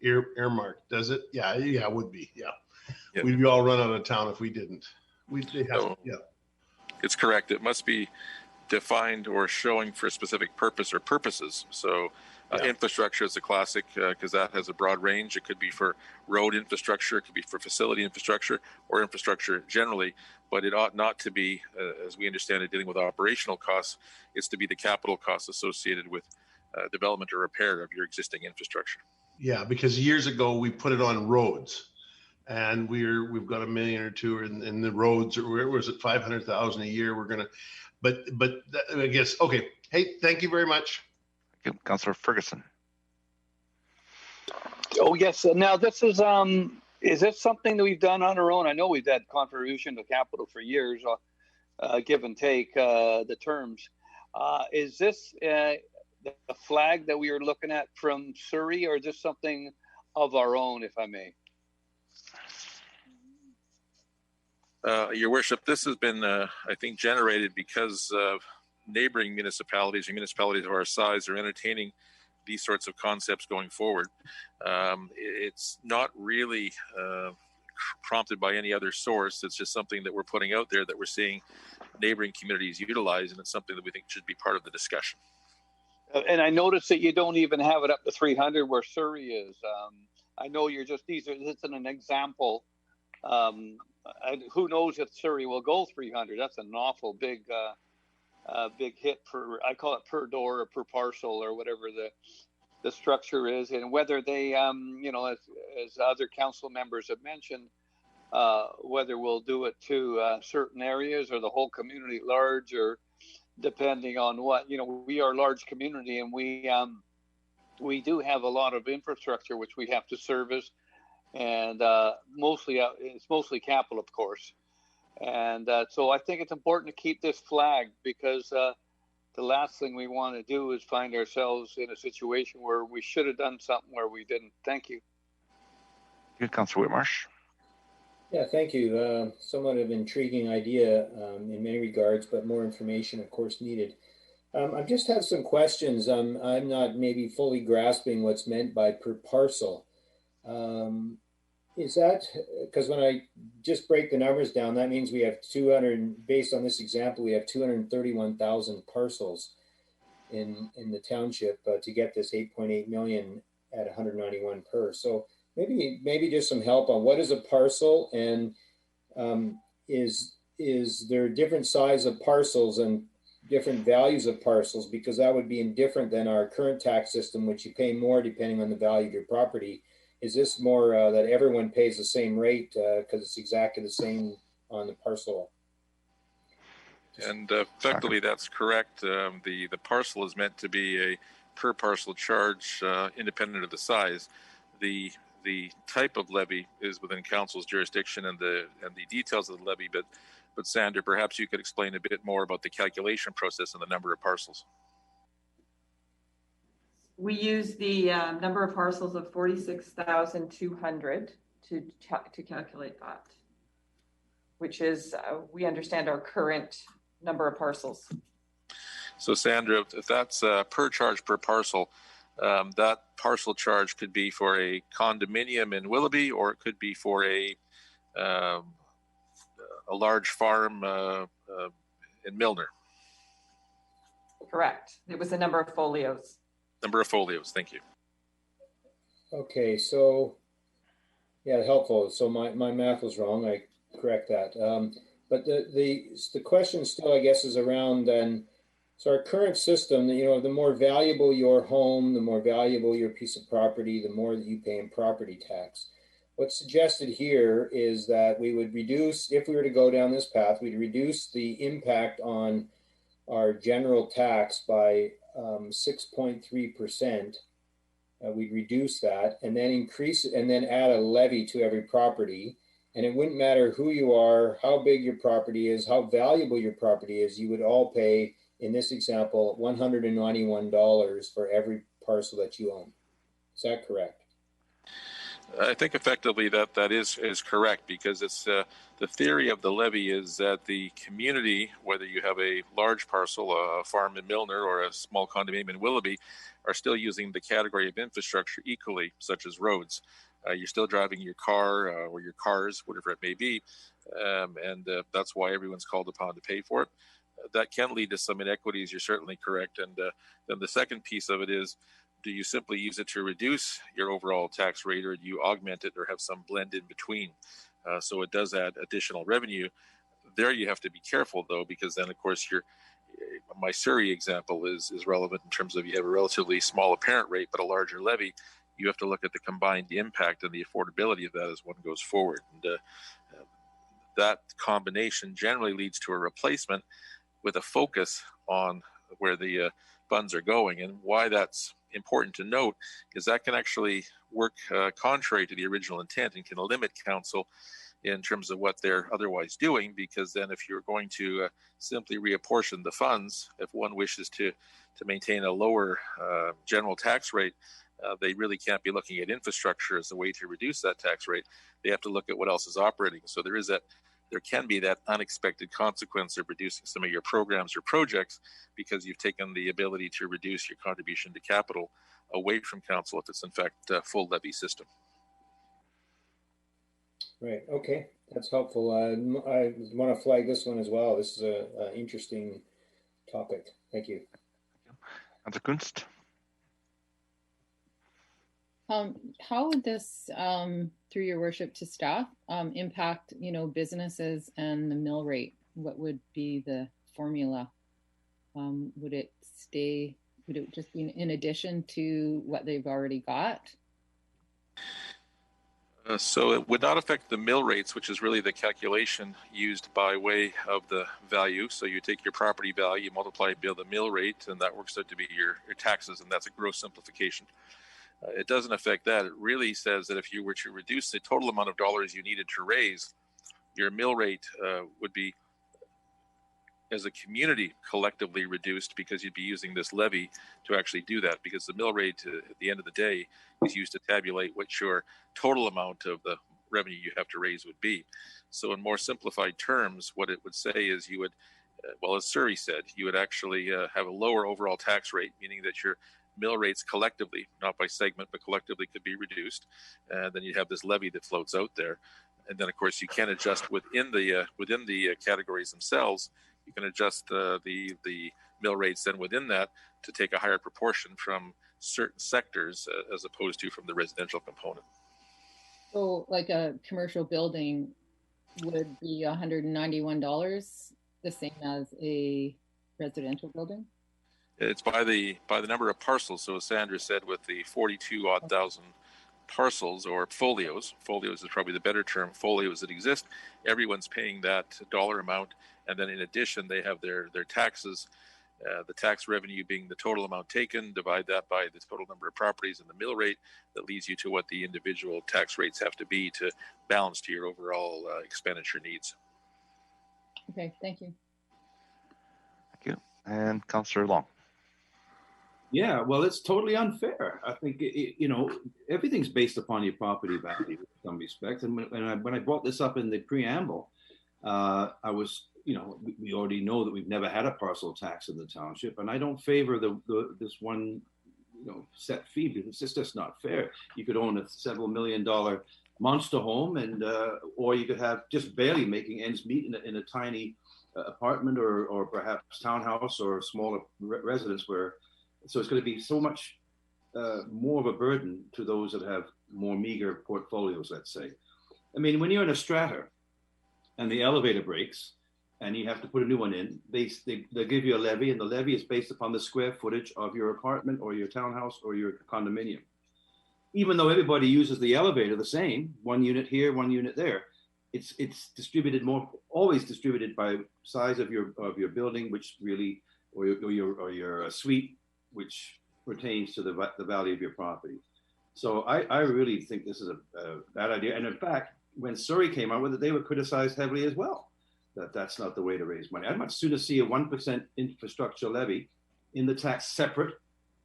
earmarked, does it? Yeah, it would be. Yeah. Yep. We'd be all run out of town if we didn't. Yeah. It's correct. It must be defined or showing for a specific purpose or purposes. So infrastructure is a classic because that has a broad range. It could be for road infrastructure, it could be for facility infrastructure or infrastructure generally, but it ought not to be, as we understand it, dealing with operational costs. It's to be the capital costs associated with development or repair of your existing infrastructure. Yeah, because years ago we put it on roads and we've got $1 million or $2 million in the roads, or where was it, 500,000 a year. We're gonna, but I guess, okay. Hey, thank you very much. Thank you, Councillor Ferguson. Oh yes. Now this is this something that we've done on our own? I know we've had contribution to capital for years, give and take the terms. Is this the flag that we are looking at from Surrey, or is this something of our own, if I may? Your Worship, this has been, I think, generated because neighboring municipalities and municipalities of our size are entertaining these sorts of concepts going forward. It's not really prompted by any other source. It's just something that we're putting out there that we're seeing neighboring communities utilize, and it's something that we think should be part of the discussion. And I noticed that you don't even have it up to 300 where Surrey is. I know you're just, this is an example. Who knows if Surrey will go 300? That's an awful big hit per, I call it per door or per parcel or whatever the structure is, and whether they, as other council members have mentioned, whether we'll do it to certain areas or the whole community at large, or depending on what, we are a large community, and we do have a lot of infrastructure which we have to service, and it's mostly capital, of course. And so I think it's important to keep this flag, because the last thing we want to do is find ourselves in a situation where we should have done something where we didn't. Thank you. Good, Councillor Whitmarsh. Yeah, thank you. Somewhat of an intriguing idea in many regards, but more information, of course, needed. I just have some questions. I'm not maybe fully grasping what's meant by per parcel. Is that, because when I just break the numbers down, that means we have 200, based on this example, we have 231,000 parcels in the township to get this 8.8 million at 191 per. So maybe just some help on what is a parcel, and is there different size of parcels and different values of parcels, because that would be indifferent than our current tax system, which you pay more depending on the value of your property. Is this more that everyone pays the same rate because it's exactly the same on the parcel? And effectively, that's correct. The parcel is meant to be a per parcel charge, independent of the size. The type of levy is within council's jurisdiction, and the details of the levy. But Sandra, perhaps you could explain a bit more about the calculation process and the number of parcels. We use the number of parcels of 46,200 to calculate that, which is, we understand, our current number of parcels. So Sandra, if that's per charge per parcel, that parcel charge could be for a condominium in Willoughby, or it could be for a large farm in Milner. Correct. It was the number of folios. Number of folios, thank you. Okay, so yeah, helpful. So my math was wrong. I correct that. But the question still, I guess, is around then. So our current system, the more valuable your home, the more valuable your piece of property, the more that you pay in property tax. What's suggested here is that we would reduce, if we were to go down this path, we'd reduce the impact on our general tax by 6.3%. We'd reduce that and then increase it, and then add a levy to every property. And it wouldn't matter who you are, how big your property is, how valuable your property is, you would all pay, in this example, $191 for every parcel that you own. Is that correct? I think effectively that is correct, because it's the theory of the levy is that the community, whether you have a large parcel, a farm in Milner, or a small condominium in Willoughby, are still using the category of infrastructure equally, such as roads. You're still driving your car or your cars, whatever it may be, and that's why everyone's called upon to pay for it. That can lead to some inequities, you're certainly correct. And then the second piece of it is, do you simply use it to reduce your overall tax rate, or do you augment it or have some blend in between? So it does add additional revenue. There you have to be careful, though, because then, of course, my Surrey example is relevant in terms of you have a relatively small apparent rate but a larger levy. you have to look at the combined impact and the affordability of that as one goes forward. And that combination generally leads to a replacement with a focus on where the funds are going. And why that's important to note is that can actually work contrary to the original intent and can limit council in terms of what they're otherwise doing, because then if you're going to simply reapportion the funds, if one wishes to maintain a lower general tax rate, they really can't be looking at infrastructure as a way to reduce that tax rate. They have to look at what else is operating. So there can be that unexpected consequence of reducing some of your programs or projects because you've taken the ability to reduce your contribution to capital away from council if it's in fact a full levy system. Right. Okay, that's helpful. I want to flag this one as well. This is an interesting topic. Thank you. Councillor Kunst. How would this, through your worship to staff, impact, businesses and the mill rate? What would be the formula? Would it just be in addition to what they've already got? So it would not affect the mill rates, which is really the calculation used by way of the value. So you take your property value, multiply it by the mill rate, and that works out to be your taxes, and that's a gross simplification. It doesn't affect that. It really says that if you were to reduce the total amount of dollars you needed to raise, your mill rate would be, as a community, collectively reduced because you'd be using this levy to actually do that, because the mill rate at the end of the day is used to tabulate what your total amount of the revenue you have to raise would be. So in more simplified terms, what it would say is you would, well, as Surrey said, you would actually have a lower overall tax rate, meaning that your mill rates collectively, not by segment, but collectively could be reduced. And then you have this levy that floats out there. And then, of course, you can adjust within the categories themselves. You can adjust the mill rates then within that to take a higher proportion from certain sectors as opposed to from the residential component. So like a commercial building would be $191, the same as a residential building? It's by the number of parcels. So as Sandra said, with the 42,000 odd parcels or folios is probably the better term, folios that exist, everyone's paying that dollar amount. And then in addition, they have their taxes, the tax revenue being the total amount taken, divide that by the total number of properties and the mill rate, that leads you to what the individual tax rates have to be to balance to your overall expenditure needs. Okay, thank you. Thank you. And Councillor Long. Yeah, well, it's totally unfair. I think, everything's based upon your property value in some respects. And when I brought this up in the preamble, I was, we already know that we've never had a parcel tax in the township, and I don't favor this one, set fee, because it's just not fair. You could own a several $1 million monster home, and or you could have just barely making ends meet in a tiny apartment or perhaps townhouse or smaller residence where. So it's going to be so much more of a burden to those that have more meager portfolios, let's say. I mean, when you're in a strata and the elevator breaks and you have to put a new one in, they give you a levy, and the levy is based upon the square footage of your apartment or your townhouse or your condominium. Even though everybody uses the elevator the same, one unit here, one unit there, it's distributed always distributed by size of your building, which really, or your suite, which pertains to the value of your property. So I really think this is a bad idea. And in fact, when Surrey came out with it, they were criticized heavily as well, that's not the way to raise money. I'd much sooner see a 1% infrastructure levy in the tax separate.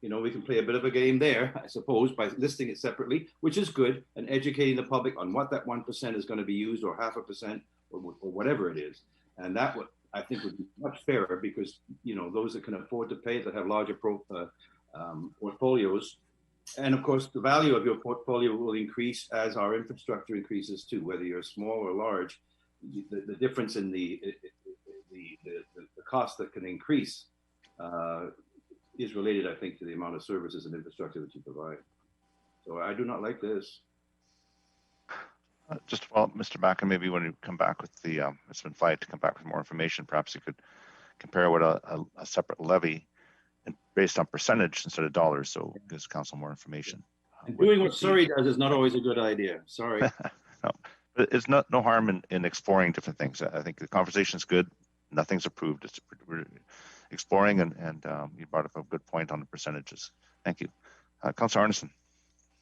We can play a bit of a game there, I suppose, by listing it separately, which is good, and educating the public on what that 1% is going to be used, or 0.5%, or whatever it is. And that would, I think, would be much fairer, because those that can afford to pay, that have larger portfolios, and of course the value of your portfolio will increase as our infrastructure increases too. Whether you're small or large, the difference in the cost that can increase is related, I think, to the amount of services and infrastructure that you provide. So I do not like this. Just while Mr. Backen, maybe when you come back with it's been flagged to come back with more information, perhaps you could compare what a separate levy based on percentage instead of dollars, so it gives council more information. And doing what Surrey does is not always a good idea. Sorry. No, but it's no harm in exploring different things. I think the conversation is good. Nothing's approved. We're exploring, and you brought up a good point on the percentages. Thank you. Councillor Arneson.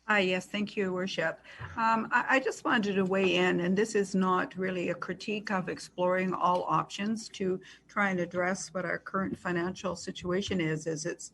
Yes, thank you, Worship. I just wanted to weigh in, and this is not really a critique of exploring all options to try and address what our current financial situation is as it's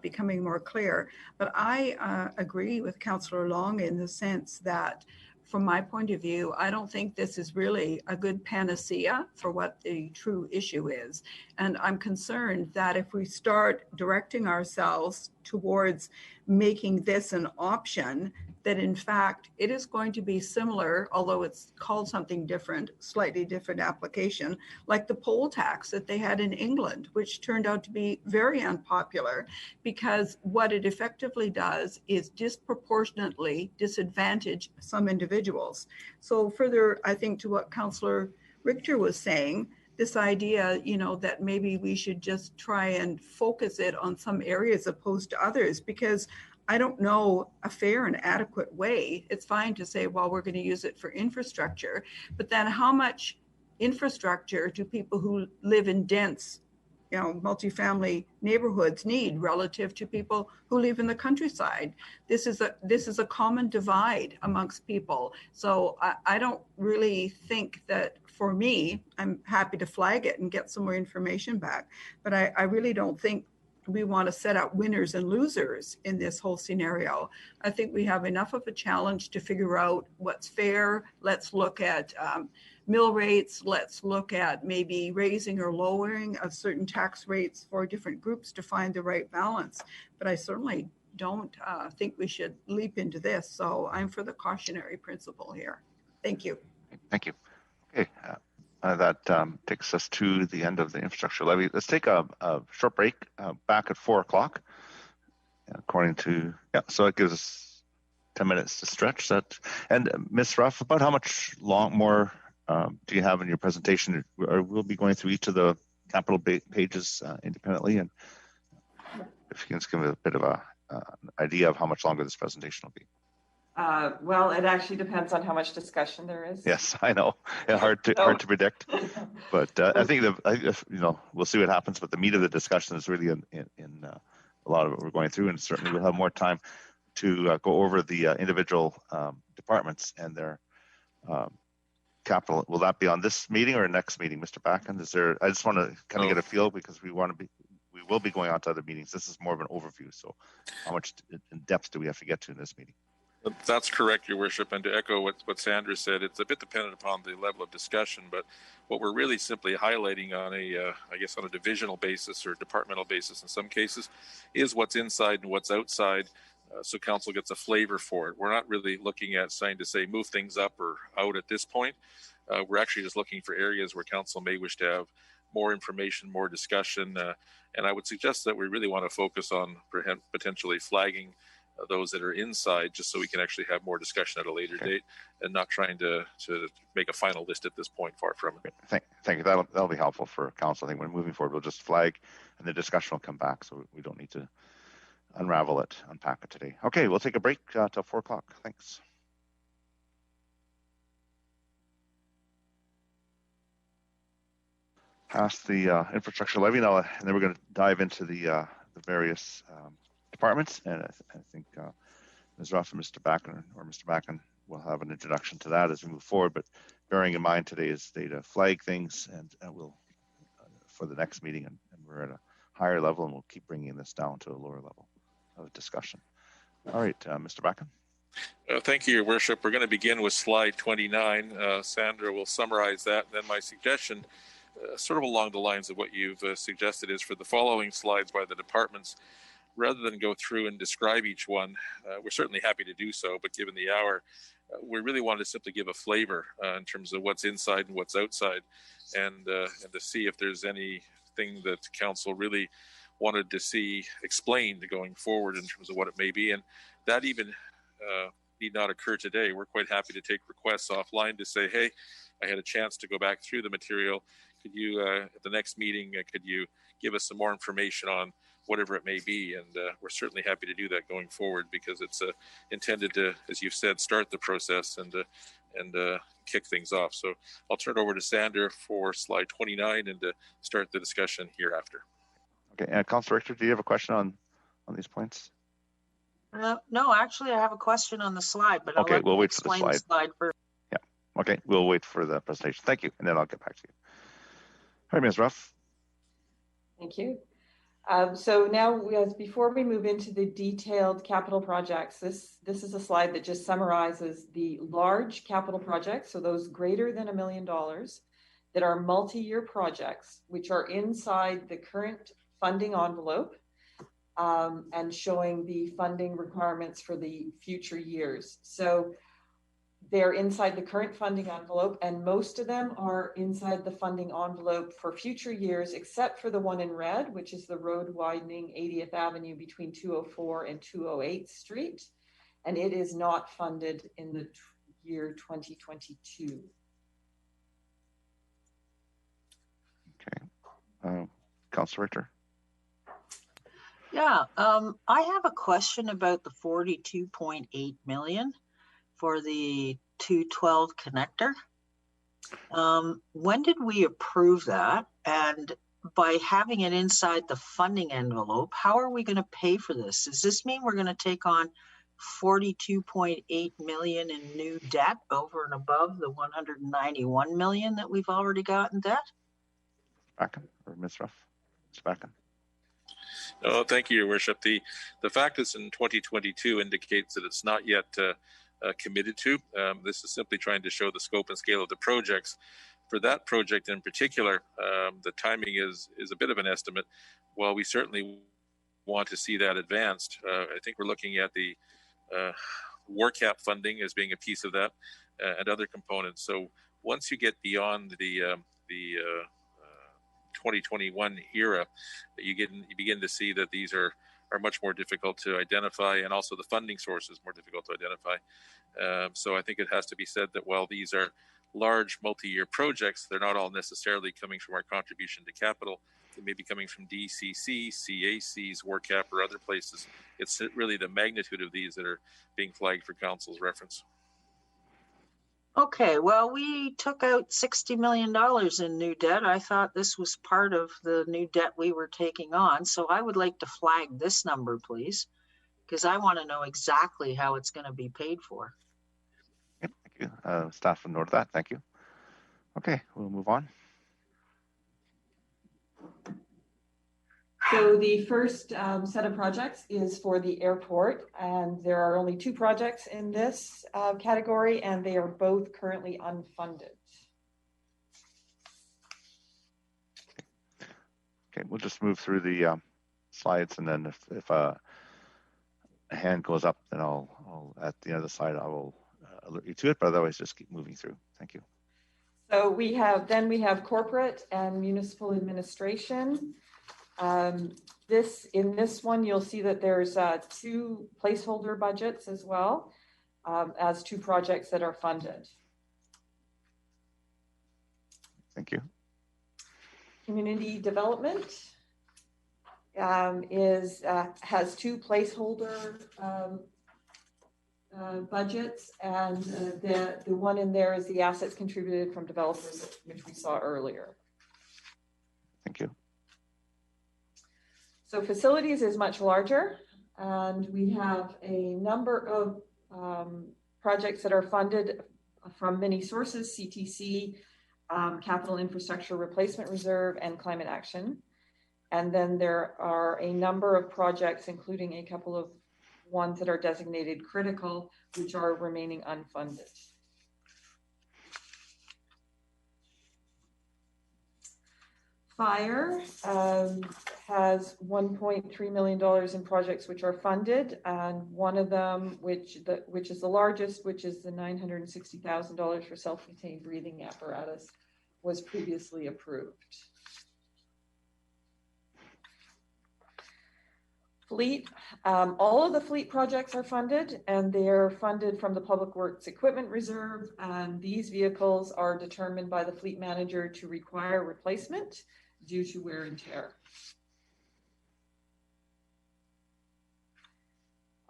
becoming more clear. But I agree with Councillor Long in the sense that, from my point of view, I don't think this is really a good panacea for what the true issue is. And I'm concerned that if we start directing ourselves towards making this an option, that in fact it is going to be similar, although it's called something different, slightly different application, like the poll tax that they had in England, which turned out to be very unpopular because what it effectively does is disproportionately disadvantage some individuals. So further, I think, to what Councillor Richter was saying, this idea, that maybe we should just try and focus it on some areas opposed to others, because I don't know a fair and adequate way. It's fine to say, well, we're going to use it for infrastructure, but then how much infrastructure do people who live in dense, multifamily neighborhoods need relative to people who live in the countryside? This is a common divide amongst people. So I don't really think that, for me, I'm happy to flag it and get some more information back, but I really don't think we want to set up winners and losers in this whole scenario. I think we have enough of a challenge to figure out what's fair. Let's look at mill rates. Let's look at maybe raising or lowering of certain tax rates for different groups to find the right balance. But I certainly don't think we should leap into this. So I'm for the cautionary principle here. Thank you. Thank you. Okay. That takes us to the end of the infrastructure levy. Let's take a short break back at 4 o'clock, according to, so it gives us 10 minutes to stretch that. And Ms. Ruff, about how much more do you have in your presentation? Or we'll be going through each of the capital pages independently, and if you can just give a bit of an idea of how much longer this presentation will be. Well, it actually depends on how much discussion there is. Yes, I know. Hard to predict, but I think we'll see what happens. But the meat of the discussion is really in a lot of what we're going through, and certainly we'll have more time to go over the individual departments and their capital. Will that be on this meeting or next meeting, Mr. Backen? I just want to kind of get a feel, because we will be going on to other meetings. This is more of an overview. So how much in depth do we have to get to in this meeting? That's correct, Your Worship. And to echo what Sandra said, it's a bit dependent upon the level of discussion, but what we're really simply highlighting on on a divisional basis or departmental basis in some cases, is what's inside and what's outside, so council gets a flavor for it. We're not really looking at trying to say move things up or out at this point. We're actually just looking for areas where council may wish to have more information, more discussion, and I would suggest that we really want to focus on potentially flagging those that are inside, just so we can actually have more discussion at a later date, and not trying to make a final list at this point. Far from it. Thank you. That'll be helpful for council. I think when moving forward, we'll just flag, and the discussion will come back, so we don't need to unpack it today. Okay, we'll take a break till 4 o'clock. Thanks. Past the infrastructure levy now, and then we're going to dive into the various departments, and I think Ms. Ruff and Mr. Backen will have an introduction to that as we move forward. But bearing in mind today is day to flag things, and we'll for the next meeting, and we're at a higher level, and we'll keep bringing this down to a lower level of discussion. All right, Mr. Backen. Thank you, Your Worship. We're going to begin with slide 29. Sandra will summarize that. Then my suggestion, sort of along the lines of what you've suggested, is for the following slides by the departments, rather than go through and describe each one, we're certainly happy to do so, but given the hour, we really wanted to simply give a flavor in terms of what's inside and what's outside, and to see if there's anything that council really wanted to see explained going forward in terms of what it may be. And that even need not occur today. We're quite happy to take requests offline to say, hey, I had a chance to go back through the material. Could you, at the next meeting, could you give us some more information on whatever it may be. And we're certainly happy to do that going forward, because it's intended to, as you've said, start the process and kick things off. So I'll turn it over to Sander for slide 29 and to start the discussion hereafter. Okay, and Councilor Richter, do you have a question on these points? No, actually, I have a question on the slide, but okay, I'll we'll wait for the slide. first. Yeah, okay, we'll wait for the presentation. Thank you, and then I'll get back to you. All right, Ms. Ruff. Thank you. So now, before we move into the detailed capital projects, this is a slide that just summarizes the large capital projects, so those greater than $1 million, that are multi-year projects, which are inside the current funding envelope, and showing the funding requirements for the future years. So they're inside the current funding envelope, and most of them are inside the funding envelope for future years, except for the one in red, which is the road widening 80th Avenue between 204 and 208 Street. And it is not funded in the year 2022. Okay. Councilor Richter. Yeah, I have a question about the 42.8 million for the 212 connector. When did we approve that? And by having it inside the funding envelope, how are we going to pay for this? Does this mean we're going to take on 42.8 million in new debt over and above the 191 million that we've already got in debt? Backen or Ms. Ruff? Ms. Backen. Oh, thank you, Your Worship. The fact it's in 2022 indicates that it's not yet committed to. This is simply trying to show the scope and scale of the projects. For that project in particular, the timing is a bit of an estimate. While we certainly want to see that advanced, I think we're looking at the WARCAP funding as being a piece of that, and other components. So once you get beyond the 2021 era, you begin to see that these are much more difficult to identify, and also the funding source is more difficult to identify. So I think it has to be said that while these are large multi-year projects, they're not all necessarily coming from our contribution to capital. They may be coming from DCC, CACs, WARCAP, or other places. It's really the magnitude of these that are being flagged for council's reference. Okay, well, we took out $60 million in new debt. I thought this was part of the new debt we were taking on. So I would like to flag this number, please, because I want to know exactly how it's going to be paid for. Thank you. Staff will note that. Thank you. Okay, we'll move on. So the first set of projects is for the airport, and there are only 2 projects in this category, and they are both currently unfunded. Okay, we'll just move through the slides, and then if a hand goes up, then I'll at the other side I will alert you to it, but otherwise just keep moving through. Thank you. So we have corporate and municipal administration. In this one, you'll see that there's 2 placeholder budgets as well as 2 projects that are funded. Thank you. Community development has 2 placeholder budgets, and the one in there is the assets contributed from developers, which we saw earlier. Thank you. So facilities is much larger, and we have a number of projects that are funded from many sources: CTC, Capital Infrastructure Replacement Reserve, and Climate Action. And then there are a number of projects, including a couple of ones that are designated critical, which are remaining unfunded. Fire has $1.3 million in projects which are funded, and one of them, which is the largest, which is the $960,000 for self-contained breathing apparatus, was previously approved. Fleet, all of the fleet projects are funded, and they are funded from the Public Works Equipment Reserve, and these vehicles are determined by the fleet manager to require replacement due to wear and tear.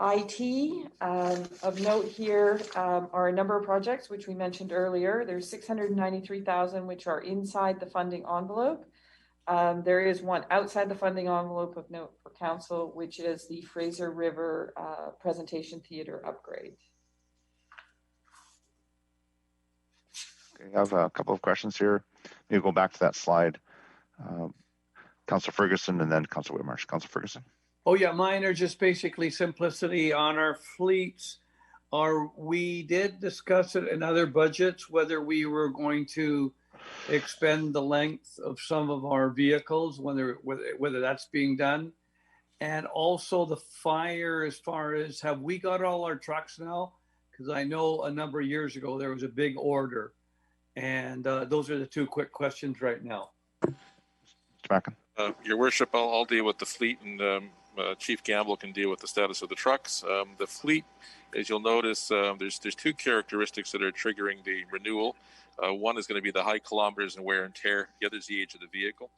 IT, of note here are a number of projects which we mentioned earlier. There's 693,000 which are inside the funding envelope. There is one outside the funding envelope of note for council, which is the Fraser River Presentation Theatre upgrade. Okay, I have a couple of questions here. Maybe go back to that slide. Councillor Ferguson and then Councillor Whitmarsh. Councillor Ferguson. Oh yeah, mine are just basically simplicity on our fleets. We did discuss it in other budgets, whether we were going to expend the length of some of our vehicles, whether that's being done. And also the fire, as far as, have we got all our trucks now? Because I know a number of years ago, there was a big order. And those are the two quick questions right now. Mr. Mackin. Your Worship, I'll deal with the fleet, and Chief Gamble can deal with the status of the trucks. The fleet, as you'll notice, there's two characteristics that are triggering the renewal. One is going to be the high kilometers and wear and tear. The other is the age of the vehicle.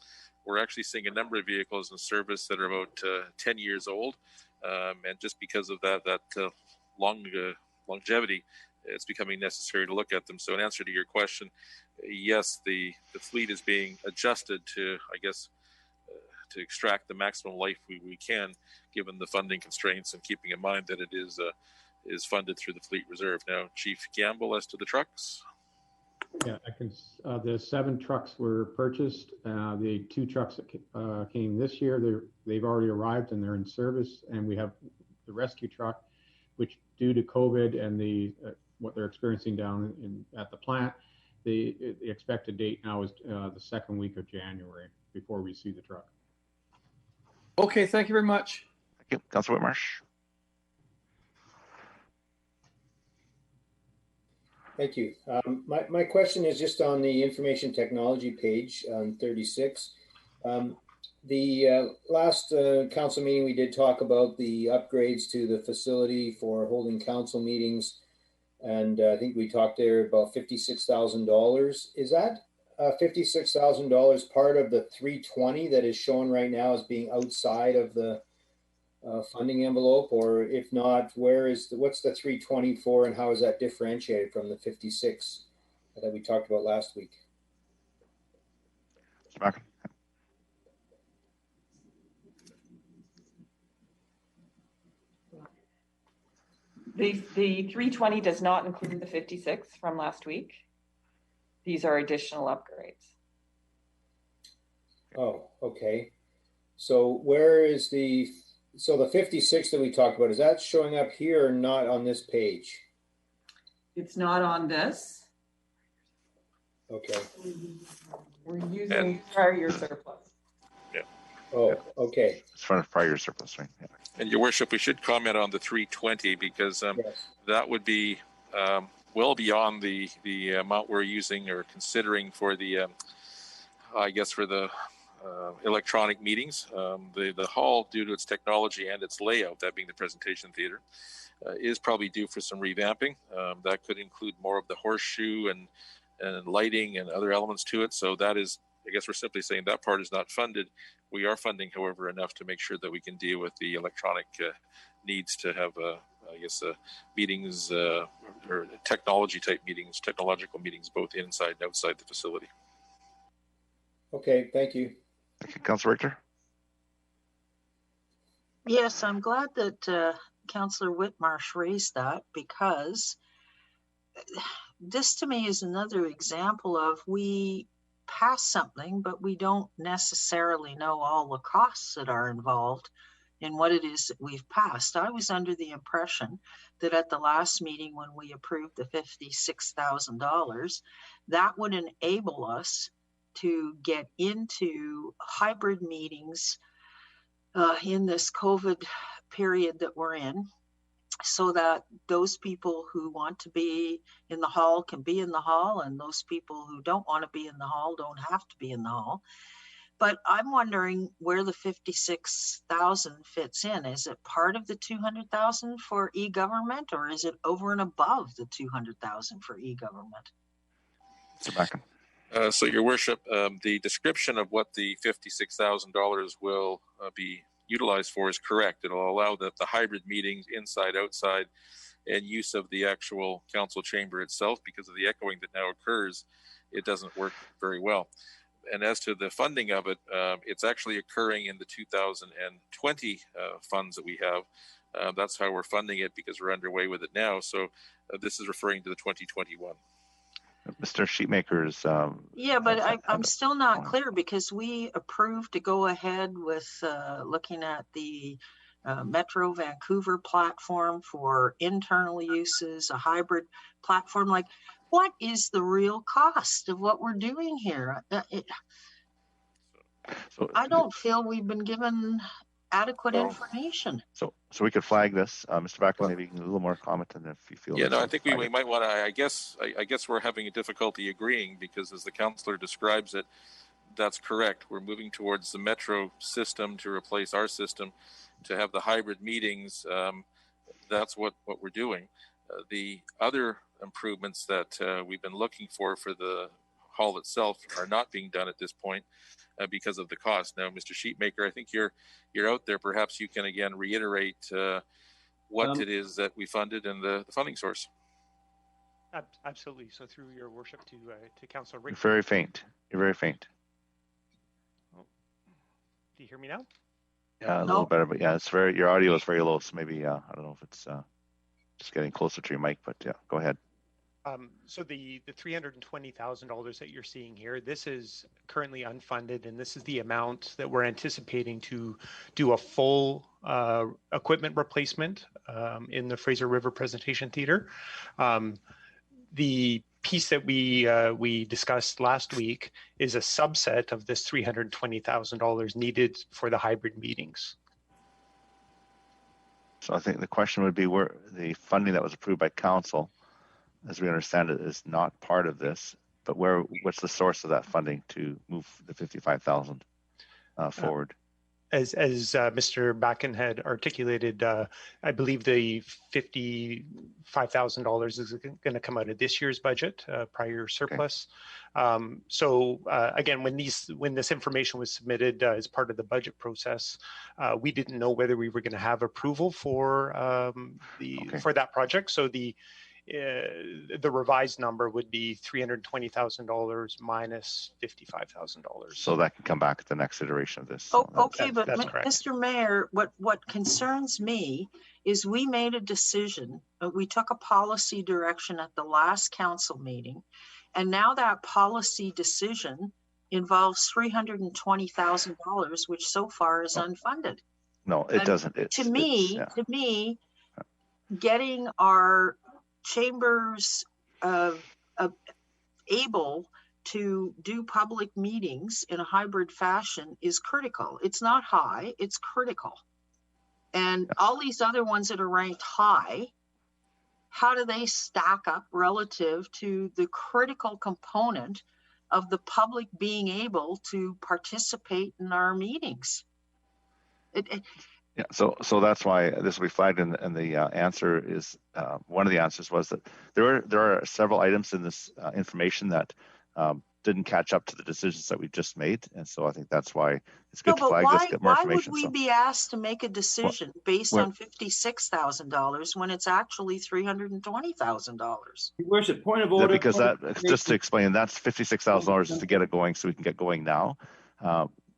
We're actually seeing a number of vehicles in service that are about 10 years old. And just because of that longevity, it's becoming necessary to look at them. So in answer to your question, yes, the fleet is being adjusted to, I guess, to extract the maximum life we can, given the funding constraints, and keeping in mind that it is funded through the fleet reserve. Now, Chief Gamble, as to the trucks. Yeah, I can. The 7 trucks were purchased. The 2 trucks that came this year, they've already arrived and they're in service. And we have the rescue truck, which due to COVID and what they're experiencing down at the plant, the expected date now is the second week of January before we see the truck. Okay, thank you very much. Thank you. Councillor Whitmarsh. Thank you. My question is just on the information technology page on 36. The last council meeting, we did talk about the upgrades to the facility for holding council meetings. And I think we talked there about $56,000. Is that $56,000 part of the 320 that is shown right now as being outside of the funding envelope? Or if not, what's the 320 for, and how is that differentiated from the 56 that we talked about last week? Mr. Mackin. The 320 does not include the 56 from last week. These are additional upgrades. Oh, okay. So where is the 56 that we talked about, is that showing up here or not on this page? It's not on this. Okay. We're using prior year surplus. Yeah. Oh, okay. It's front of prior year surplus, right? Yeah. And Your Worship, we should comment on the 320 because yes, that would be well beyond the amount we're using or considering for the, I guess, for the electronic meetings. The hall, due to its technology and its layout, that being the presentation theater, is probably due for some revamping. That could include more of the horseshoe and lighting and other elements to it. So that is, I guess we're simply saying that part is not funded. We are funding, however, enough to make sure that we can deal with the electronic needs to have, I guess, meetings or technological meetings, both inside and outside the facility. Okay, thank you. Thank you. Councillor Richter. Yes, I'm glad that Councillor Whitmarsh raised that, because this to me is another example of we pass something, but we don't necessarily know all the costs that are involved in what it is that we've passed. I was under the impression that at the last meeting when we approved the $56,000, that would enable us to get into hybrid meetings in this COVID period that we're in, so that those people who want to be in the hall can be in the hall, and those people who don't want to be in the hall don't have to be in the hall. But I'm wondering where the 56,000 fits in. Is it part of the 200,000 for e-government, or is it over and above the 200,000 for e-government? Mr. Mackin. So, Your Worship, the description of what the $56,000 will be utilized for is correct. It'll allow the hybrid meetings inside, outside, and use of the actual council chamber itself. Because of the echoing that now occurs, it doesn't work very well. And as to the funding of it, it's actually occurring in the 2020 funds that we have. That's how we're funding it, because we're underway with it now. So this is referring to the 2021. Mr. Sheetmaker's. Yeah, but I'm still not clear, because we approved to go ahead with looking at the Metro Vancouver platform for internal uses, a hybrid platform. Like, what is the real cost of what we're doing here? I don't feel we've been given adequate information. So we could flag this, Mr. Backen. Maybe you can a little more comment, and if you feel. Yeah, no, I think we might want to. I guess we're having a difficulty agreeing, because as the councillor describes it, that's correct. We're moving towards the Metro system to replace our system, to have the hybrid meetings. That's what we're doing. The other improvements that we've been looking for the hall itself are not being done at this point because of the cost. Now, Mr. Sheetmaker, I think you're out there. Perhaps you can again reiterate what it is that we funded and the funding source. Absolutely. So through your worship to Councillor Rick. You're very faint. You're very faint. Do you hear me now? Yeah, a little better, but yeah, it's very. Your audio is very low, so maybe I don't know if it's just getting closer to your mic, but yeah, go ahead. So the $320,000 that you're seeing here, this is currently unfunded, and this is the amount that we're anticipating to do a full equipment replacement in the Fraser River Presentation Theatre. The piece that we discussed last week is a subset of this $320,000 needed for the hybrid meetings. So I think the question would be, where the funding that was approved by council, as we understand it, is not part of this, but what's the source of that funding to move the 55,000 forward? As Mr. Backen had articulated, I believe the $55,000 is going to come out of this year's budget, prior surplus. Okay. So again, when this information was submitted as part of the budget process, we didn't know whether we were going to have approval for for that project. So the revised number would be $320,000 minus $55,000. So that can come back at the next iteration of this. Oh, okay, but Mr. Mayor, what concerns me is we made a decision. We took a policy direction at the last council meeting, and now that policy decision involves $320,000, which so far is unfunded. No, it doesn't. To me, getting our chambers able to do public meetings in a hybrid fashion is critical. It's not high, it's critical. And all these other ones that are ranked high, how do they stack up relative to the critical component of the public being able to participate in our meetings? Yeah, so that's why this will be flagged, and the answer is one of the answers was that there are several items in this information that didn't catch up to the decisions that we just made, and so I think that's why it's good to flag this, get more information. Why would we be asked to make a decision based on $56,000 when it's actually $320,000? Your Worship, point of order. Because just to explain, that's $56,000 to get it going, so we can get going now.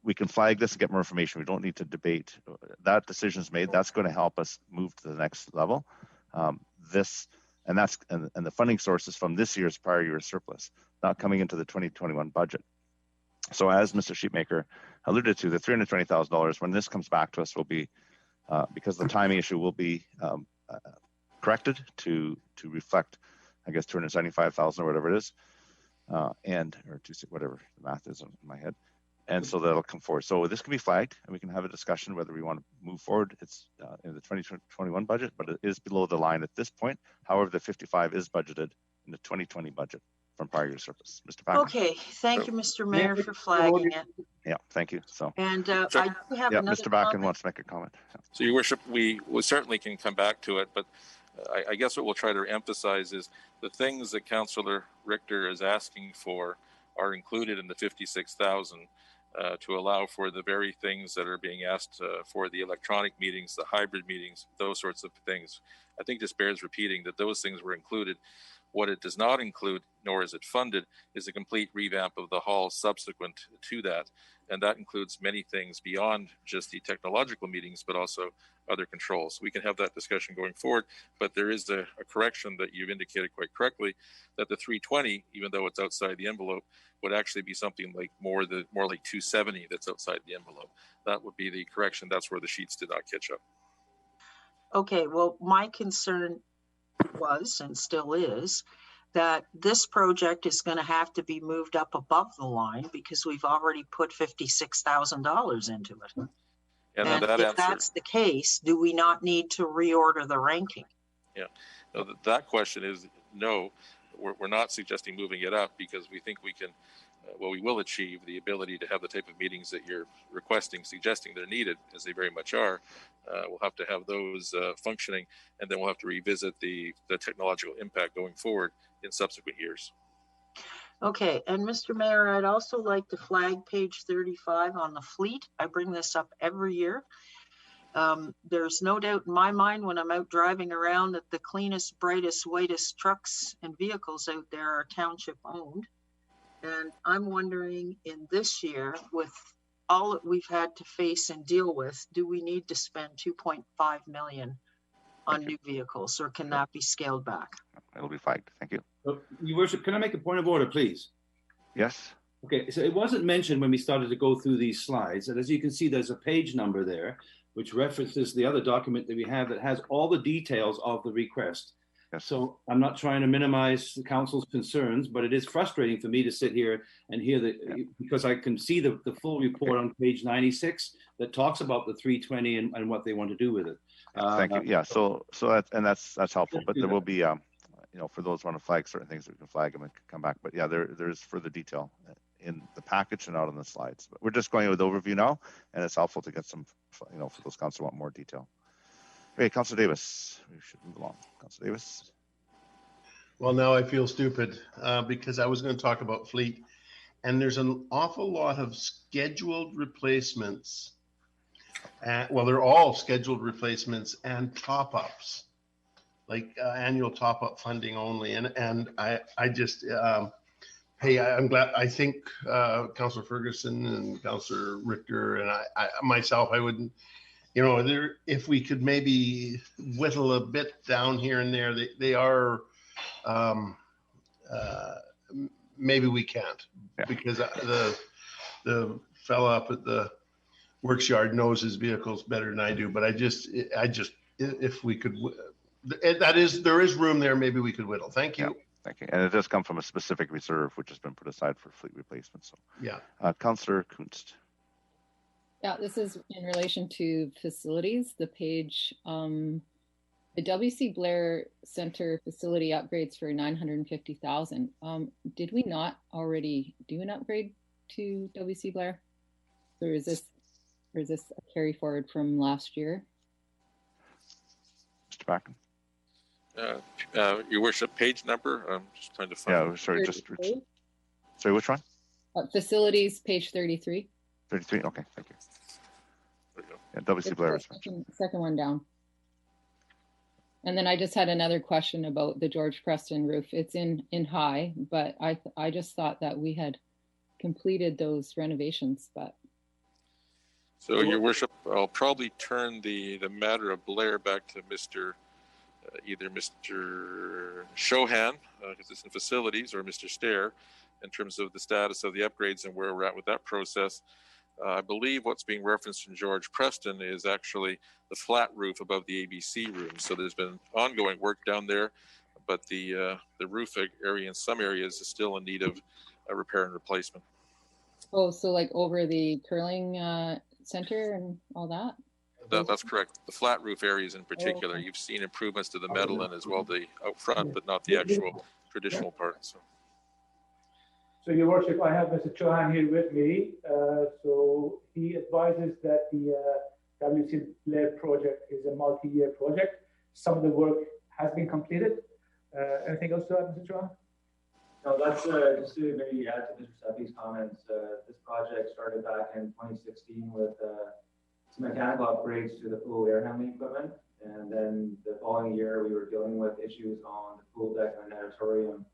We can flag this and get more information. We don't need to debate. That decision is made. That's going to help us move to the next level. And the funding sources from this year's prior year surplus, not coming into the 2021 budget. So as Mr. Sheetmaker alluded to, the $320,000, when this comes back to us, will be, because the timing issue will be corrected to reflect, I guess, 275,000 or whatever it is, or whatever the math is in my head. And so that'll come forward. So this can be flagged, and we can have a discussion whether we want to move forward. It's in the 2021 budget, but it is below the line at this point. However, the 55 is budgeted in the 2020 budget from prior year surplus. Mr. Backen. Okay, thank you, Mr. Mayor, for flagging it. Yeah, thank you. So. And I do have another Mr. Backen comment. wants to make a comment. Yeah. So, Your Worship, we certainly can come back to it, but I guess what we'll try to emphasize is the things that Councillor Richter is asking for are included in the 56,000. to allow for the very things that are being asked for the electronic meetings, the hybrid meetings, those sorts of things. I think this bears repeating that those things were included. What it does not include, nor is it funded, is a complete revamp of the hall subsequent to that. And that includes many things beyond just the technological meetings, but also other controls. We can have that discussion going forward, but there is a correction that you've indicated quite correctly, that the 320, even though it's outside the envelope, would actually be something like more like 270 that's outside the envelope. That would be the correction. That's where the sheets did not catch up. Okay, well, my concern was and still is that this project is going to have to be moved up above the line because we've already put $56,000 into it. And if that's the case, do we not need to reorder the ranking? Yeah, no, that question is no. We're not suggesting moving it up because we think we can, well, we will achieve the ability to have the type of meetings that you're requesting, suggesting they're needed, as they very much are. We'll have to have those functioning, and then we'll have to revisit the technological impact going forward in subsequent years. Okay, and Mr. Mayor, I'd also like to flag page 35 on the fleet. I bring this up every year. There's no doubt in my mind when I'm out driving around that the cleanest, brightest, whitest trucks and vehicles out there are township owned. And I'm wondering in this year, with all that we've had to face and deal with, do we need to spend $2.5 million on new vehicles, or can that be scaled back? It'll be flagged. Thank you. Your Worship, can I make a point of order, please? Yes. Okay, so it wasn't mentioned when we started to go through these slides, and as you can see, there's a page number there, which references the other document that we have that has all the details of the request. Yes. So I'm not trying to minimize the council's concerns, but it is frustrating for me to sit here and hear that, because I can see the full report on page 96 that talks about the 320 and what they want to do with it. Thank you. Yeah, so that's helpful, but there will be, you know, for those who want to flag certain things, we can flag them and come back. But yeah, there's further detail in the package and out on the slides. But we're just going with overview now, and it's helpful to get some, you know, for those council want more detail. Okay, Councillor Davis, we should move along. Councillor Davis. Well, now I feel stupid because I was going to talk about fleet, and there's an awful lot of scheduled replacements. Well, they're all scheduled replacements and top-ups, like annual top-up funding only. And I just, hey, I'm glad. I think Councillor Ferguson and Councillor Richter and I myself, I wouldn't. You know, if we could maybe whittle a bit down here and there, they are, maybe we can't, because the fella up at the works yard knows his vehicles better than I do. But I just, if we could, there is room there, maybe we could whittle. Thank you. Yeah, thank you. And it does come from a specific reserve, which has been put aside for fleet replacement. So yeah, Councillor Kunst. Yeah, this is in relation to facilities. The page, the W.C. Blair Center facility upgrades for $950,000. Did we not already do an upgrade to W.C. Blair, or is this a carry forward from last year? Mr. Backen. Your Worship, page number. I'm just trying to find. Yeah, sorry, sorry, which one? Facilities, page 33. 33. Okay, thank you. Yeah, W.C. Blair is second one down. And then I just had another question about the George Preston roof. It's in high, but I just thought that we had completed those renovations. But so, Your Worship, I'll probably turn the matter of Blair back to either Mr. Shohan, because it's in facilities, or Mr. Stair, in terms of the status of the upgrades and where we're at with that process. I believe what's being referenced in George Preston is actually the flat roof above the ABC room. So there's been ongoing work down there, but the roof area in some areas is still in need of a repair and replacement. Oh, so like over the curling center and all that? That's correct. The flat roof areas in particular, you've seen improvements to the metal and as well the out front, but not the actual traditional part. So, Your Worship, I have Mr. Chauhan here with me. So he advises that the W.C. Blair project is a multi-year project. Some of the work has been completed. Anything else to add, Mr. Chauhan? No, that's just to maybe add to Mr. Seppi's comments. This project started back in 2016 with some mechanical upgrades to the pool air handling equipment. And then the following year, we were dealing with issues on the pool deck and the natatorium.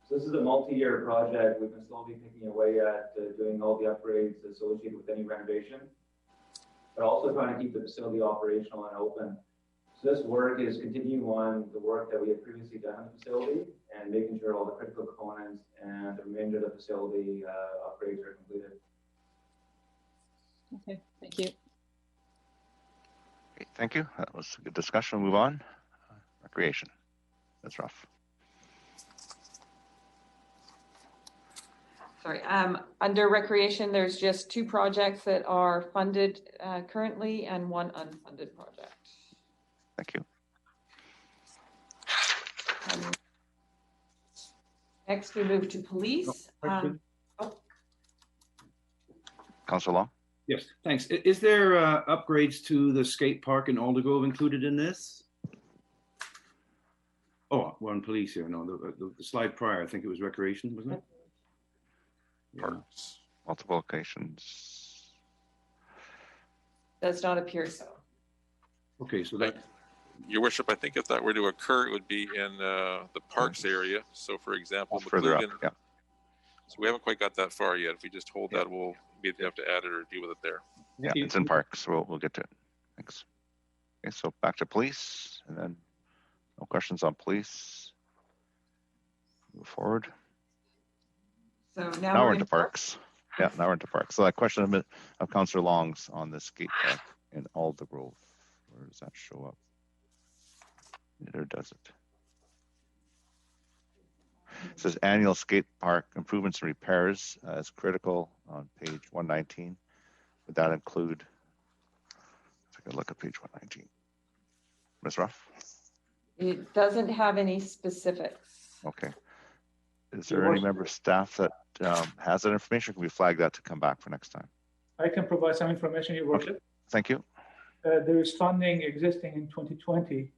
So this is a multi-year project. We've been slowly picking away at doing all the upgrades associated with any renovation, but also trying to keep the facility operational and open. So this work is continuing on the work that we had previously done in the facility and making sure all the critical components and the remainder of the facility upgrades are completed. Okay, thank you. Okay, thank you. That was a good discussion. We'll move on. Recreation. That's rough. Sorry, under recreation, there's just 2 projects that are funded currently and 1 unfunded project. Thank you. Next, we move to police. Councillor Long? Yes, thanks. Is there upgrades to the skate park in Aldergrove included in this? Oh, we're on police here. No, the slide prior, I think it was recreation, wasn't it? Parks, multiple locations. Does not appear so. Okay, so that. Your worship, I think if that were to occur, it would be in the parks area. So for example, further up, yeah. So we haven't quite got that far yet. If we just hold that, we'll maybe have to add it or deal with it there. Yeah, it's in parks. We'll get to it. Thanks. Okay, so back to police, and then no questions on police. Move forward. So now we're into parks. Yeah, now we're into parks. So that question of Councillor Long's on the skate park in Aldergrove. Where does that show up? Neither does it. It says annual skate park improvements and repairs as critical on page 119. Would that include? Take a look at page 119. Ms. Ruff? It doesn't have any specifics. Okay. Is there any member of staff that has that information? Can we flag that to come back for next time? I can provide some information, Your Worship. Okay. Thank you. There is funding existing in 2020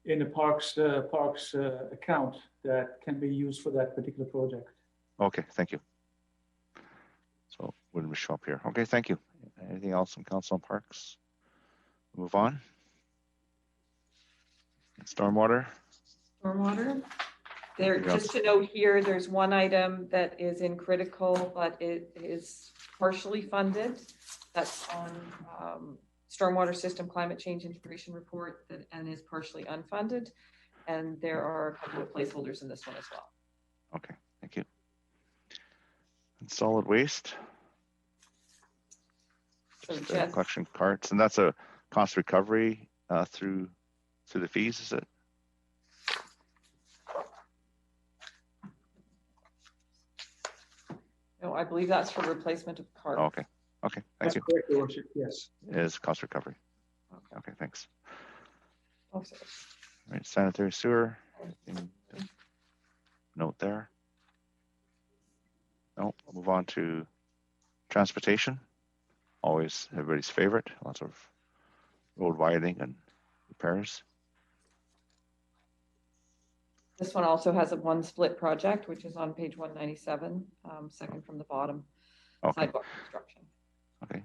in the parks account that can be used for that particular project. Okay, thank you. So wouldn't we show up here? Okay, thank you. Anything else on council and parks? Move on. Stormwater. Stormwater. There, just to note here, there's one item that is in critical, but it is partially funded. That's on stormwater system climate change integration report and is partially unfunded. And there are a couple of placeholders in this one as well. Okay, thank you. And solid waste. So collection carts, and that's a cost recovery through the fees, is it? No, I believe that's for replacement of carts. Oh, okay. Okay, thank you. That's correct, Your Worship. Yes. It is cost recovery. Okay, thanks. Oh, sorry. All right, sanitary sewer. Note there. No, we'll move on to transportation. Always everybody's favorite. Lots of road widening and repairs. This one also has a one split project, which is on page 197, second from the bottom. Okay. Sidewalk construction. Okay.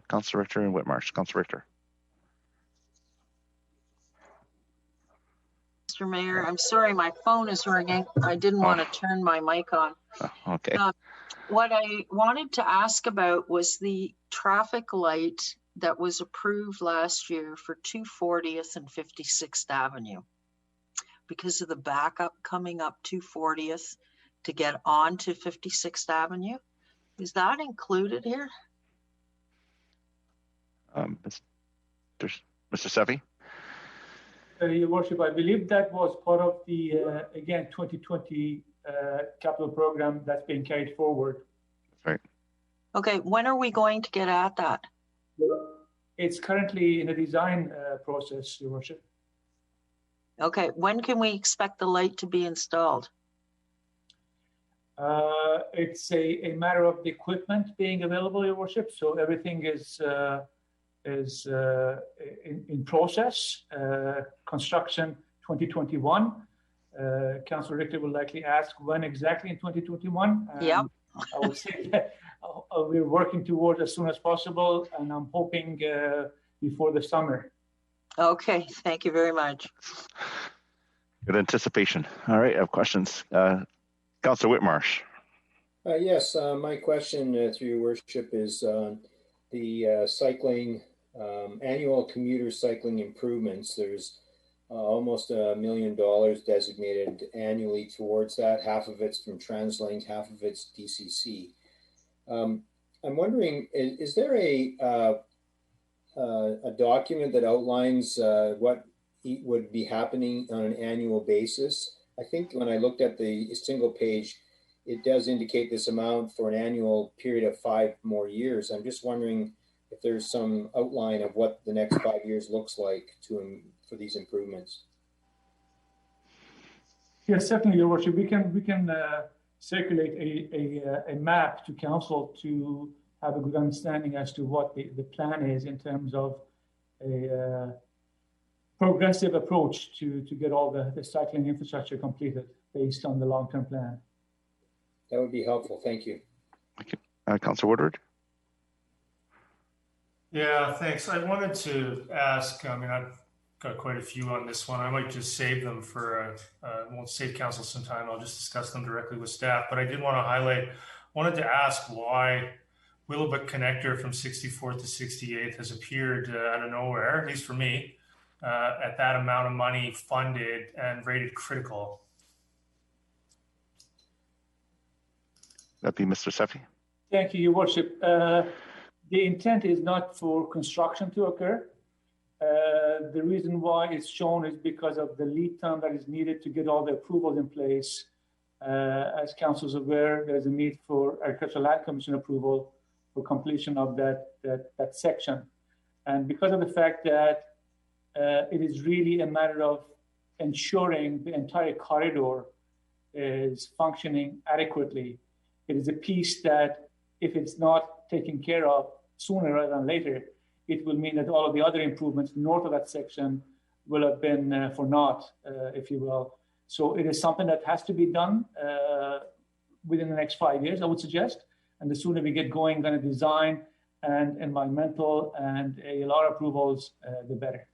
Councillor Richter and Whitmarsh. Councillor Richter. Mr. Mayor, I'm sorry, my phone is ringing. I didn't want to turn my mic on. Okay. What I wanted to ask about was the traffic light that was approved last year for 240th and 56th Avenue. Because of the backup coming up 240th to get on to 56th Avenue. Is that included here? Mr. Sevi? Your Worship, I believe that was part of the, again, 2020 capital program that's being carried forward. That's right. Okay, when are we going to get at that? It's currently in a design process, Your Worship. Okay, when can we expect the light to be installed? It's a matter of the equipment being available, Your Worship. So everything is in process. Construction 2021. Councillor Richter will likely ask when exactly in 2021. Yeah. I would say that we're working towards as soon as possible, and I'm hoping before the summer. Okay, thank you very much. Good anticipation. All right, I have questions. Councillor Whitmarsh. Yes, my question through your worship is the cycling, annual commuter cycling improvements. There's almost $1 million designated annually towards that. Half of it's from TransLink, half of it's DCC. I'm wondering, is there a document that outlines what would be happening on an annual basis? I think when I looked at the single page, it does indicate this amount for an annual period of 5 more years. I'm just wondering if there's some outline of what the next 5 years looks like for these improvements. Yes, certainly, Your Worship. We can circulate a map to council to have a good understanding as to what the plan is in terms of a progressive approach to get all the cycling infrastructure completed based on the long-term plan. That would be helpful. Thank you. Thank you. Councillor Woodward. Yeah, thanks. I wanted to ask, I mean, I've got quite a few on this one. I might just save them for, won't save council some time. I'll just discuss them directly with staff. But I did want to wanted to ask why Willowbrook Connector from 64th to 68th has appeared out of nowhere, at least for me, at that amount of money funded and rated critical. That'd be Mr. Sefi. Thank you, Your Worship. The intent is not for construction to occur. The reason why it's shown is because of the lead time that is needed to get all the approvals in place. As council is aware, there's a need for Agricultural Land Commission approval for completion of that section. And because of the fact that it is really a matter of ensuring the entire corridor is functioning adequately, it is a piece that if it's not taken care of sooner rather than later, it will mean that all of the other improvements north of that section will have been for naught, if you will. So it is something that has to be done within the next 5 years, I would suggest. And the sooner we get going on a design and environmental and ALR approvals, the better.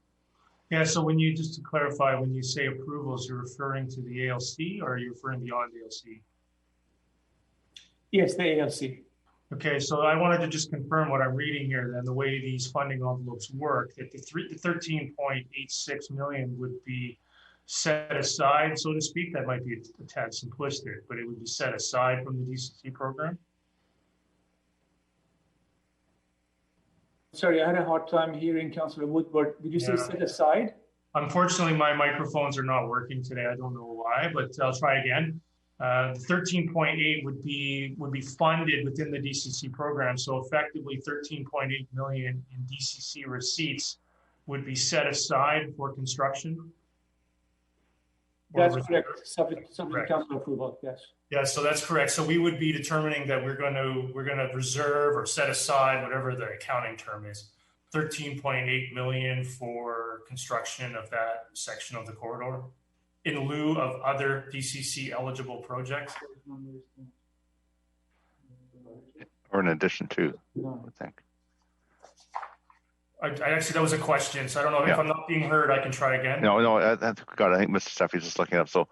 Yeah, so just to clarify, when you say approvals, you're referring to the ALC or are you referring beyond the ALC? Yes, the ALC. Okay, so I wanted to just confirm what I'm reading here, then the way these funding envelopes work, that the 13.86 million would be set aside, so to speak. That might be a tad simplistic, but it would be set aside from the DCC program. Sorry, I had a hard time hearing Councillor Woodward. Did you say set aside? Unfortunately, my microphones are not working today. I don't know why, but I'll try again. The 13.8 would be funded within the DCC program. So effectively 13.8 million in DCC receipts would be set aside for construction. That's correct. Subject to council approval, yes. Yeah, so that's correct. So we would be determining that we're going to reserve or set aside, whatever the accounting term is, 13.8 million for construction of that section of the corridor, in lieu of other DCC eligible projects? Or in addition to, I think. I actually, that was a question, so I don't know if I'm not being heard, I can try again. No, I think Mr. Steffi's just looking up. So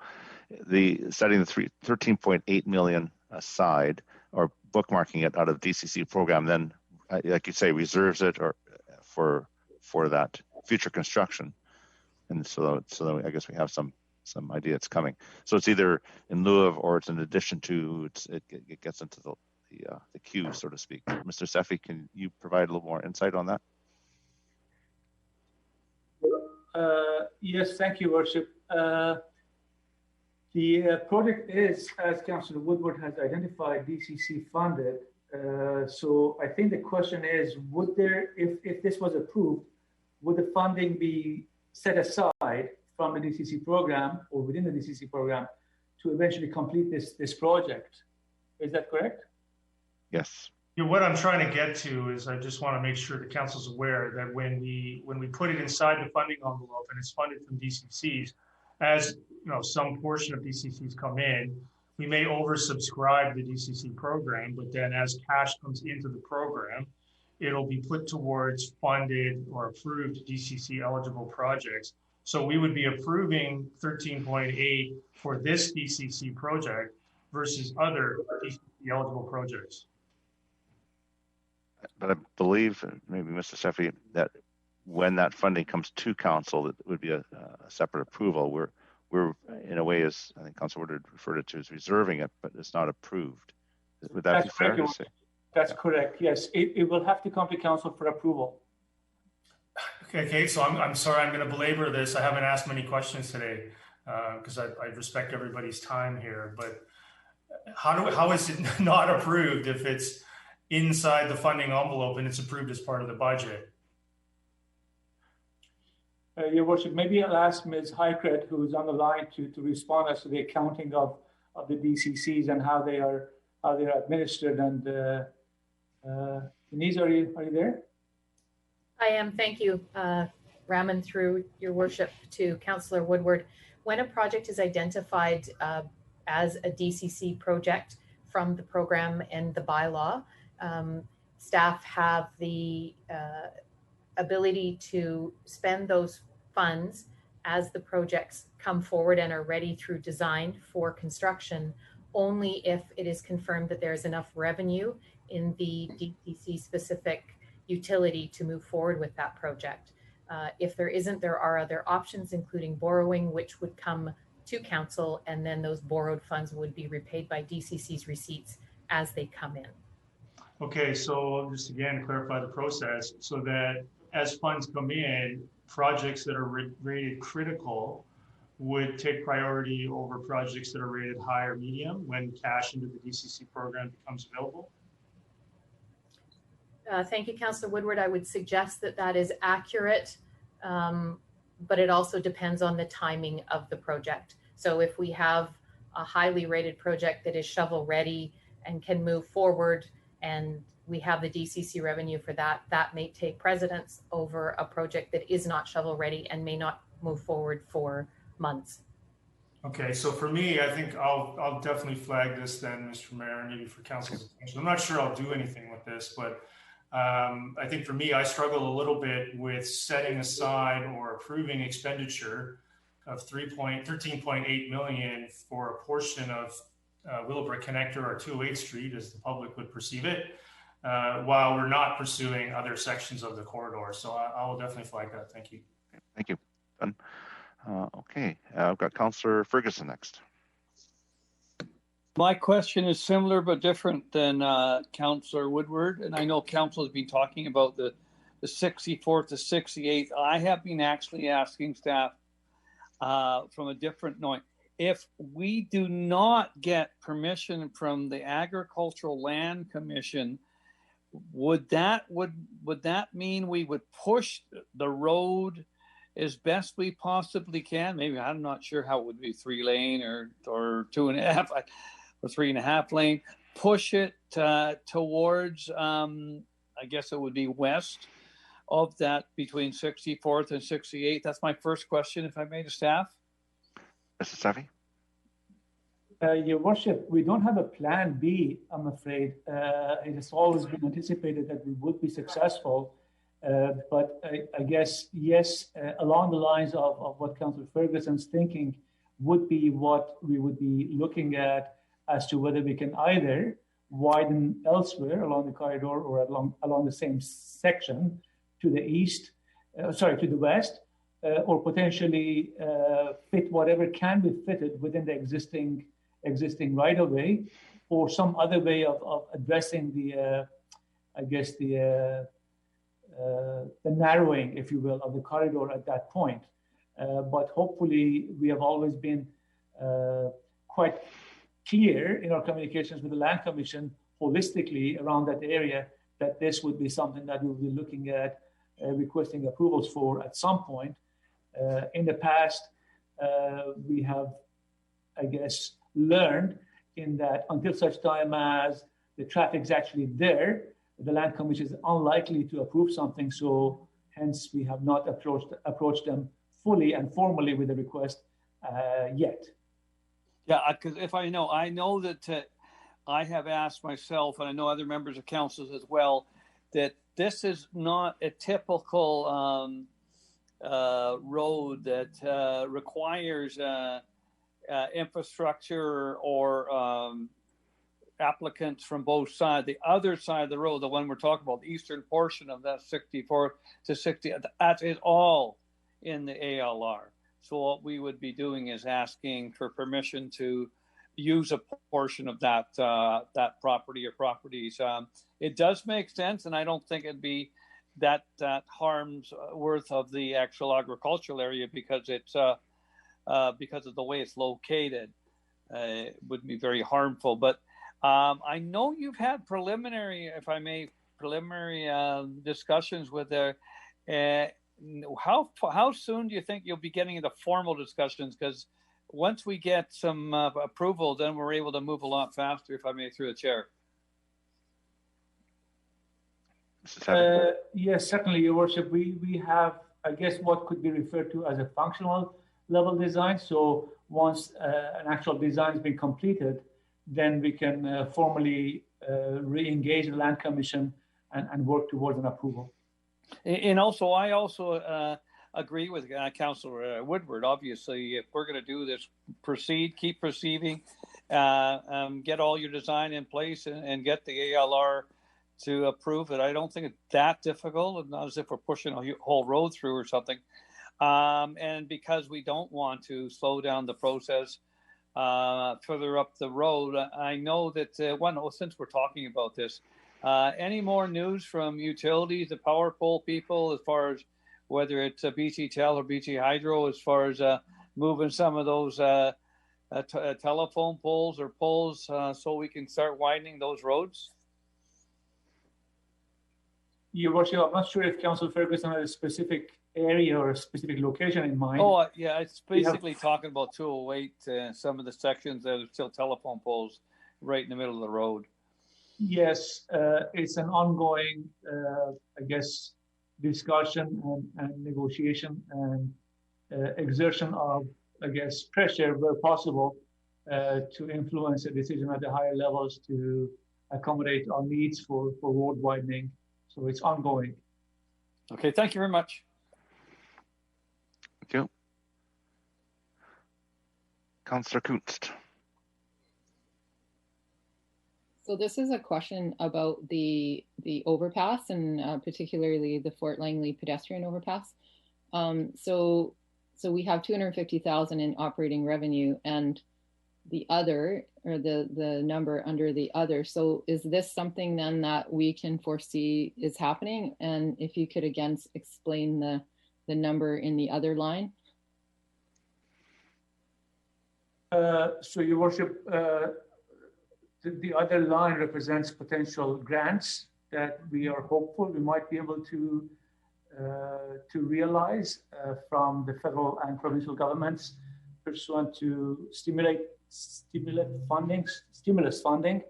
setting the 13.8 million aside or bookmarking it out of DCC program, then like you say, reserves it or for that future construction. And so I guess we have some idea it's coming. So it's either in lieu of or it's in addition to. It gets into the queue, so to speak. Mr. Steffi, can you provide a little more insight on that? Yes, thank you, Worship. The project is, as Councillor Woodward has identified, DCC funded. So I think the question is, would there, if this was approved, would the funding be set aside from the DCC program or within the DCC program to eventually complete this project? Is that correct? Yes. Yeah, what I'm trying to get to is I just want to make sure the council's aware that when we put it inside the funding envelope and it's funded from DCCs, as some portion of DCCs come in, we may oversubscribe the DCC program, but then as cash comes into the program, it'll be put towards funded or approved DCC eligible projects. So we would be approving 13.8 for this DCC project versus other DCC eligible projects. But I believe, maybe Mr. Seffi, that when that funding comes to council, it would be a separate approval. We're in a way, as I think Council Woodward referred it to, as reserving it, but it's not approved. Would that be fair to say? That's correct. Yes, it will have to come to council for approval. Okay, so I'm sorry, I'm going to belabor this. I haven't asked many questions today because I respect everybody's time here. But how is it not approved if it's inside the funding envelope and it's approved as part of the budget? Your Worship, maybe I'll ask Ms. Highcrest, who's on the line, to respond as to the accounting of the DCCs and how they are administered. And Denise, are you there? I am. Thank you, Raman, through your worship to Councillor Woodward. When a project is identified as a DCC project from the program and the bylaw, staff have the ability to spend those funds as the projects come forward and are ready through design for construction, only if it is confirmed that there is enough revenue in the DCC specific utility to move forward with that project. If there isn't, there are other options, including borrowing, which would come to council, and then those borrowed funds would be repaid by DCC's receipts as they come in. Okay, so just again, clarify the process so that as funds come in, projects that are rated critical would take priority over projects that are rated high or medium when cash into the DCC program becomes available? Thank you, Councillor Woodward. I would suggest that that is accurate, but it also depends on the timing of the project. So if we have a highly rated project that is shovel ready and can move forward, and we have the DCC revenue for that, that may take precedence over a project that is not shovel ready and may not move forward for months. Okay, so for me, I think I'll definitely flag this then, Mr. Mayor, maybe for council's attention. I'm not sure I'll do anything with this, but I think for me, I struggle a little bit with setting aside or approving expenditure of 13.8 million for a portion of Willowbrook Connector or 208th Street, as the public would perceive it, while we're not pursuing other sections of the corridor. So I will definitely flag that. Thank you. Thank you. Okay, I've got Councillor Ferguson next. My question is similar but different than Councillor Woodward, and I know Council has been talking about the 64th to 68th. I have been actually asking staff from a different note. If we do not get permission from the Agricultural Land Commission, would that mean we would push the road as best we possibly can? Maybe, I'm not sure how it would be, 3-lane or 2.5 or 3.5 lane, push it towards, I guess it would be west of that between 64th and 68th. That's my first question, if I may, to staff. Mr. Seffi? Your Worship, we don't have a plan B, I'm afraid. It has always been anticipated that we would be successful. But I guess, yes, along the lines of what Councillor Ferguson's thinking would be what we would be looking at as to whether we can either widen elsewhere along the corridor or along the same section to the east, to the west, or potentially fit whatever can be fitted within the existing right-of-way, or some other way of addressing the narrowing, if you will, of the corridor at that point. But hopefully we have always been quite clear in our communications with the Land Commission holistically around that area that this would be something that we'll be looking at requesting approvals for at some point. In the past, we have, I guess, learned in that until such time as the traffic is actually there, the Land Commission is unlikely to approve something. So hence we have not approached them fully and formally with a request yet. Yeah, because I know that I have asked myself, and I know other members of councils as well, that this is not a typical road that requires infrastructure or applicants from both sides. The other side of the road, the one we're talking about, the eastern portion of that 64 to 60, that is all in the ALR. So what we would be doing is asking for permission to use a portion of that that property or properties. It does make sense, and I don't think it'd be that harm's worth of the actual agricultural area because it's because of the way it's located. It would be very harmful. But I know you've had preliminary, if I may, discussions with the. How soon do you think you'll be getting into formal discussions? Because once we get some approval, then we're able to move a lot faster, if I may, through the chair. Yes, certainly, Your Worship. We have, I guess, what could be referred to as a functional level design. So once an actual design has been completed, then we can formally re-engage the Land Commission and work towards an approval. And also, I also agree with Councillor Woodward. Obviously, if we're going to do this, keep proceeding, get all your design in place and get the ALR to approve it. I don't think it's that difficult, not as if we're pushing a whole road through or something. And because we don't want to slow down the process further up the road, I know that, since we're talking about this, any more news from utilities, the power pole people, as far as whether it's BC Tel or BC Hydro, as far as moving some of those telephone poles or poles so we can start widening those roads? Your Worship, I'm not sure if Councillor Ferguson has a specific area or a specific location in mind. Oh, yeah, it's basically talking about 208, some of the sections that are still telephone poles right in the middle of the road. Yes, it's an ongoing, I guess, discussion and negotiation and exertion of, I guess, pressure where possible to influence a decision at the higher levels to accommodate our needs for road widening. So it's ongoing. Okay, thank you very much. Thank you. Councillor Kunst. So this is a question about the overpass and particularly the Fort Langley pedestrian overpass. So we have 250,000 in operating revenue, and the other, or the number under the other. So is this something then that we can foresee is happening? And if you could again explain the number in the other line. So Your Worship, the other line represents potential grants that we are hopeful we might be able to realize from the federal and provincial governments pursuant to stimulus funding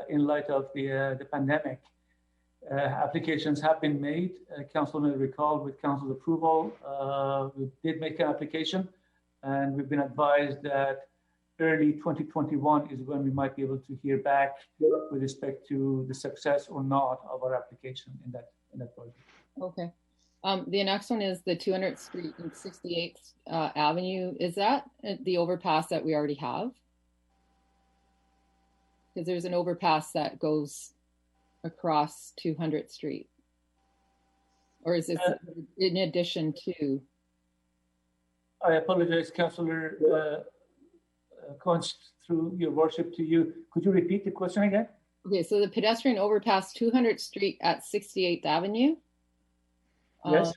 in light of the pandemic. Applications have been made. Council may recall, with Council's approval, we did make an application, and we've been advised that early 2021 is when we might be able to hear back with respect to the success or not of our application in that project. Okay. The next one is the 200th Street and 68th Avenue. Is that the overpass that we already have? Because there's an overpass that goes across 200th Street. Or is this in addition to? I apologize, Councillor Kunst, through Your Worship, to you. Could you repeat the question again? Okay, so the pedestrian overpass 200th Street at 68th Avenue. Yes.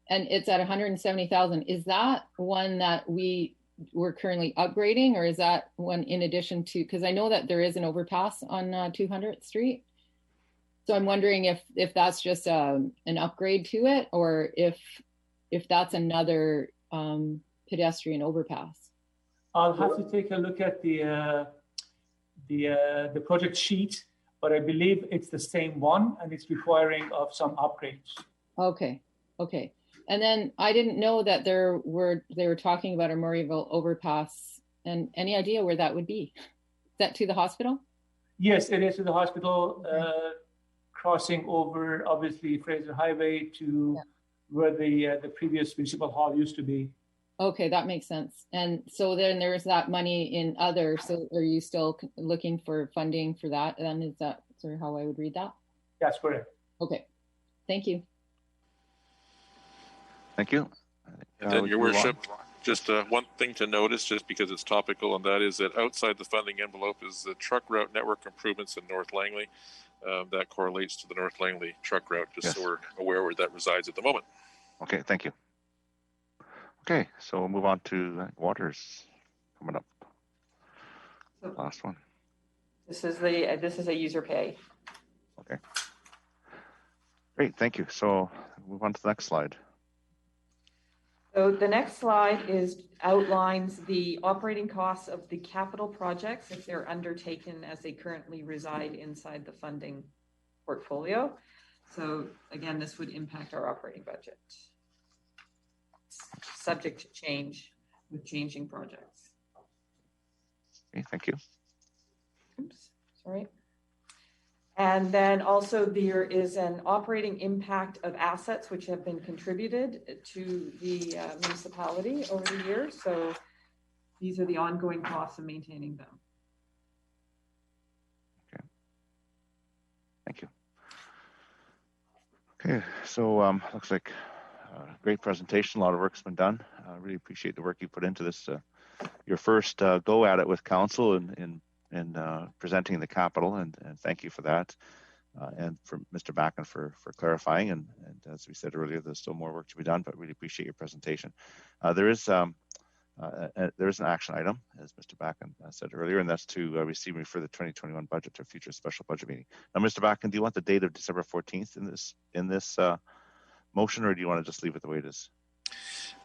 And it's at 170,000. Is that one that we're currently upgrading, or is that one in addition to, because I know that there is an overpass on 200th Street. So I'm wondering if that's just an upgrade to it, or if that's another pedestrian overpass. I'll have to take a look at the project sheet, but I believe it's the same one, and it's requiring of some upgrades. Okay. And then I didn't know that they were talking about a Murrayville overpass. And any idea where that would be? Is that to the hospital? Yes, it is to the hospital, crossing over, obviously, Fraser Highway to where the previous municipal hall used to be. Okay, that makes sense. And so then there's that money in other. So are you still looking for funding for that? Then is that sort of how I would read that? That's correct. Okay, thank you. Thank you. And then, Your Worship, just one thing to notice, just because it's topical, and that is that outside the funding envelope is the truck route network improvements in North Langley. That correlates to the North Langley truck route, just so we're aware where that resides at the moment. Okay, thank you. Okay, so we'll move on to waters coming up. Last one. This is a user pay. Okay. Great, thank you. So move on to the next slide. So the next slide outlines the operating costs of the capital projects if they're undertaken as they currently reside inside the funding portfolio. So again, this would impact our operating budget, subject to change with changing projects. Okay, thank you. Oops, sorry. And then also there is an operating impact of assets which have been contributed to the municipality over the years. So these are the ongoing costs of maintaining them. Okay. Thank you. Okay, so looks like a great presentation. A lot of work's been done. I really appreciate the work you put into this. Your first go at it with council in presenting the capital, and thank you for that, and for Mr. Backen for clarifying. And as we said earlier, there's still more work to be done, but really appreciate your presentation. There is an action item, as Mr. Backen said earlier, and that's to receive me for the 2021 budget or future special budget meeting. Now, Mr. Backen, do you want the date of December 14th in this motion, or do you want to just leave it the way it is?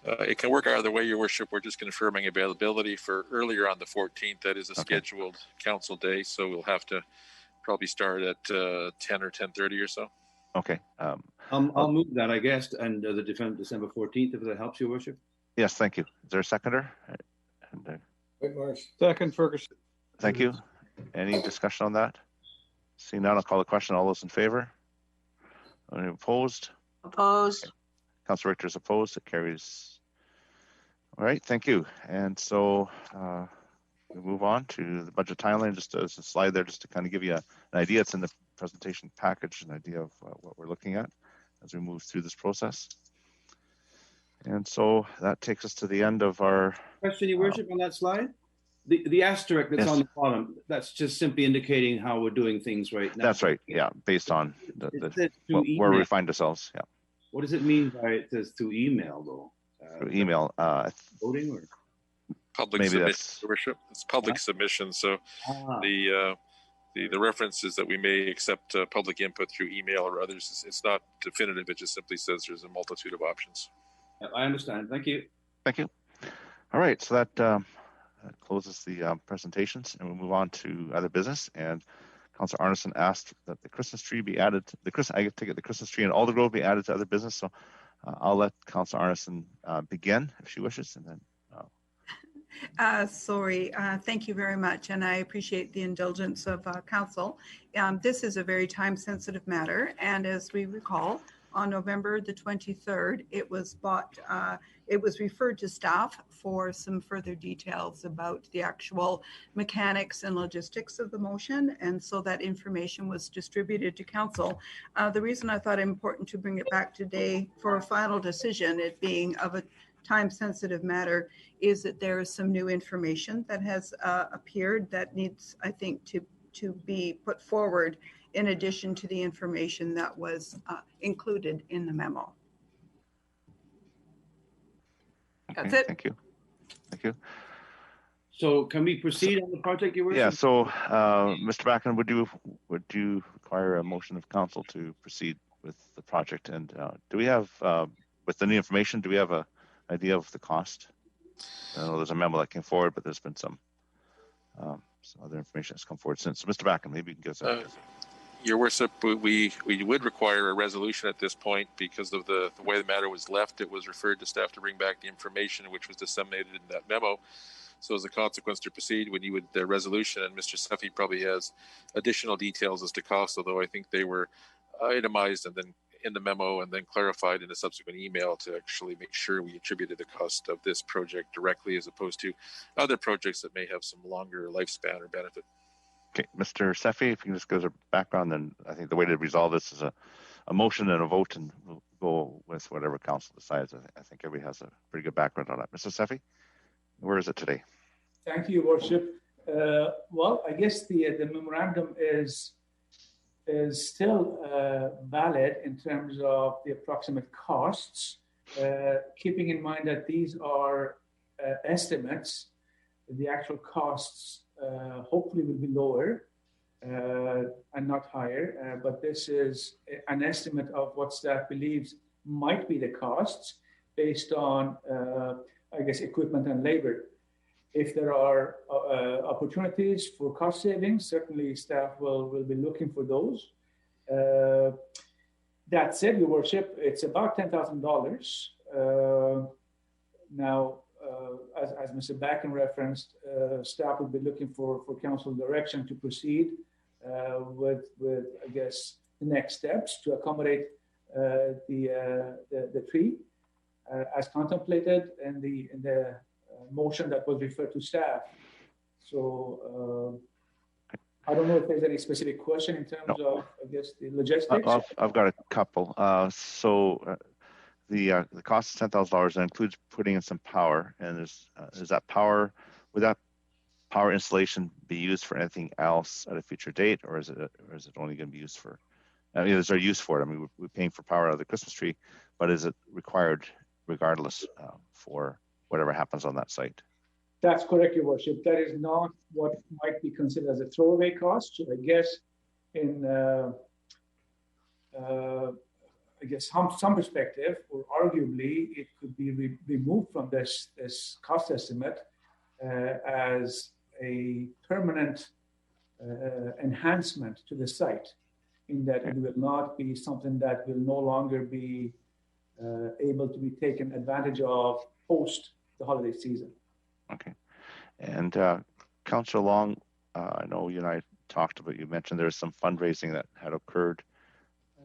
It can work either way, Your Worship. We're just confirming availability for earlier on the 14th. That is a scheduled council day, so we'll have to probably start at 10 or 10:30 or so. Okay. I'll move that, I guess, and the December 14th, if that helps, Your Worship. Yes, thank you. Is there a seconder? Second, Ferguson. Thank you. Any discussion on that? Seeing none, I'll call the question. All those in favor? Any opposed? Opposed. Councilor Richter is opposed. It carries. All right, thank you. And so we move on to the budget timeline. Just as a slide there, just to kind of give you an idea. It's in the presentation package, an idea of what we're looking at as we move through this process. And so that takes us to the end of our question, Your Worship, on that slide. The asterisk that's on the bottom, that's just simply indicating how we're doing things right now. That's right. Yeah, based on where we find ourselves. Yeah. What does it mean by it says through email, though? Through email. Voting or public submission, Your Worship. It's public submission. So the reference is that we may accept public input through email or others. It's not definitive. It just simply says there's a multitude of options. I understand. Thank you. Thank you. All right. So that closes the presentations, and we'll move on to other business. And Councillor Arneson asked that the Christmas tree be added. The Christmas tree and Alder Grove be added to other business. So I'll let Councillor Arneson begin if she wishes, and then. Sorry, thank you very much, and I appreciate the indulgence of council. This is a very time-sensitive matter, and as we recall, on November the 23rd, it was referred to staff for some further details about the actual mechanics and logistics of the motion, and so that information was distributed to council. The reason I thought it important to bring it back today for a final decision, it being of a time-sensitive matter, is that there is some new information that has appeared that needs, I think, to be put forward in addition to the information that was included in the memo. That's it. Thank you. Thank you. So can we proceed on the project, Your Worship? Yeah. So, Mr. Backen, would you require a motion of council to proceed with the project? And do we have, with the new information, do we have an idea of the cost? I know there's a memo that came forward, but there's been some other information that's come forward since. So, Mr. Backen, maybe you can give us that. Your Worship, we would require a resolution at this point because of the way the matter was left. It was referred to staff to bring back the information which was disseminated in that memo. So as a consequence to proceed, we need the resolution, and Mr. Sefi probably has additional details as to cost, although I think they were itemized and then in the memo and then clarified in a subsequent email to actually make sure we attributed the cost of this project directly as opposed to other projects that may have some longer lifespan or benefit. Okay, Mr. Sefi, if you can just go to background, then I think the way to resolve this is a motion and a vote, and we'll go with whatever council decides. I think everybody has a pretty good background on that. Mr. Sefi, where is it today? Thank you, Your Worship. Well, I guess the memorandum is still valid in terms of the approximate costs, keeping in mind that these are estimates. The actual costs hopefully will be lower and not higher, but this is an estimate of what staff believes might be the costs based on, I guess, equipment and labor. If there are opportunities for cost savings, certainly staff will be looking for those. That said, Your Worship, it's about $10,000. Now, as Mr. Backen referenced, staff will be looking for council direction to proceed with I guess, the next steps to accommodate the tree as contemplated in the motion that was referred to staff. So I don't know if there's any specific question in terms of, I guess, the logistics. I've got a couple. The cost is $10,000 and includes putting in some power. And is that power, would that power installation be used for anything else at a future date, or is it only going to be used for? I mean, is there use for it? I mean, we're paying for power out of the Christmas tree, but is it required regardless for whatever happens on that site? That's correct, Your Worship. That is not what might be considered as a throwaway cost. So I guess in some perspective, or arguably, it could be removed from this cost estimate as a permanent enhancement to the site, in that it will not be something that will no longer be able to be taken advantage of post the holiday season. Okay. And Councillor Long, I know you and I talked about, you mentioned there's some fundraising that had occurred.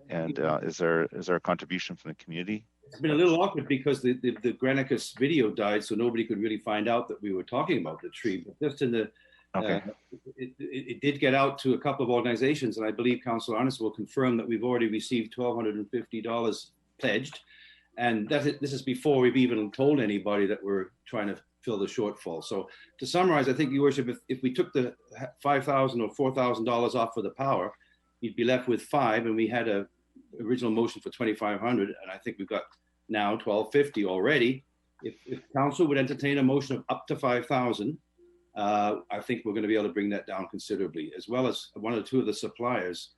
And is there a contribution from the community? It's been a little awkward because the Granicus video died, so nobody could really find out that we were talking about the tree. But just in the, it did get out to a couple of organizations, and I believe Councillor Arnesen will confirm that we've already received $1,250 pledged. And this is before we've even told anybody that we're trying to fill the shortfall. So to summarize, I think, Your Worship, if we took the $5,000 or $4,000 off for the power, you'd be left with $5,000, and we had a original motion for $2,500, and I think we've got now $1,250 already. If council would entertain a motion of up to $5,000, I think we're going to be able to bring that down considerably, as well as one or two of the suppliers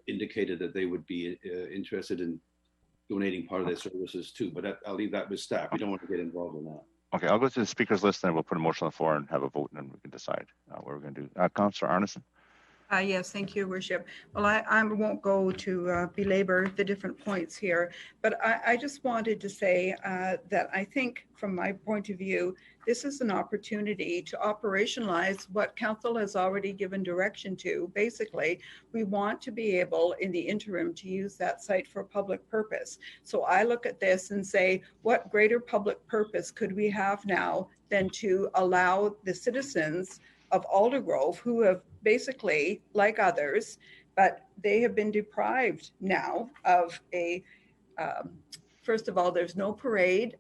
indicated that they would be interested in donating part of their services too, but I'll leave that with staff. We don't want to get involved in that. Okay, I'll go to the speakers list, and we'll put a motion on the floor and have a vote, and then we can decide what we're going to do. Councillor Arnesen. Yes, thank you, Worship. Well, I won't go to belabor the different points here, but I just wanted to say that I think, from my point of view, this is an opportunity to operationalize what Council has already given direction to. Basically, we want to be able, in the interim, to use that site for public purpose. So I look at this and say, what greater public purpose could we have now than to allow the citizens of Aldergrove, who have basically, like others, but they have been deprived now of a, first of all, there's no parade,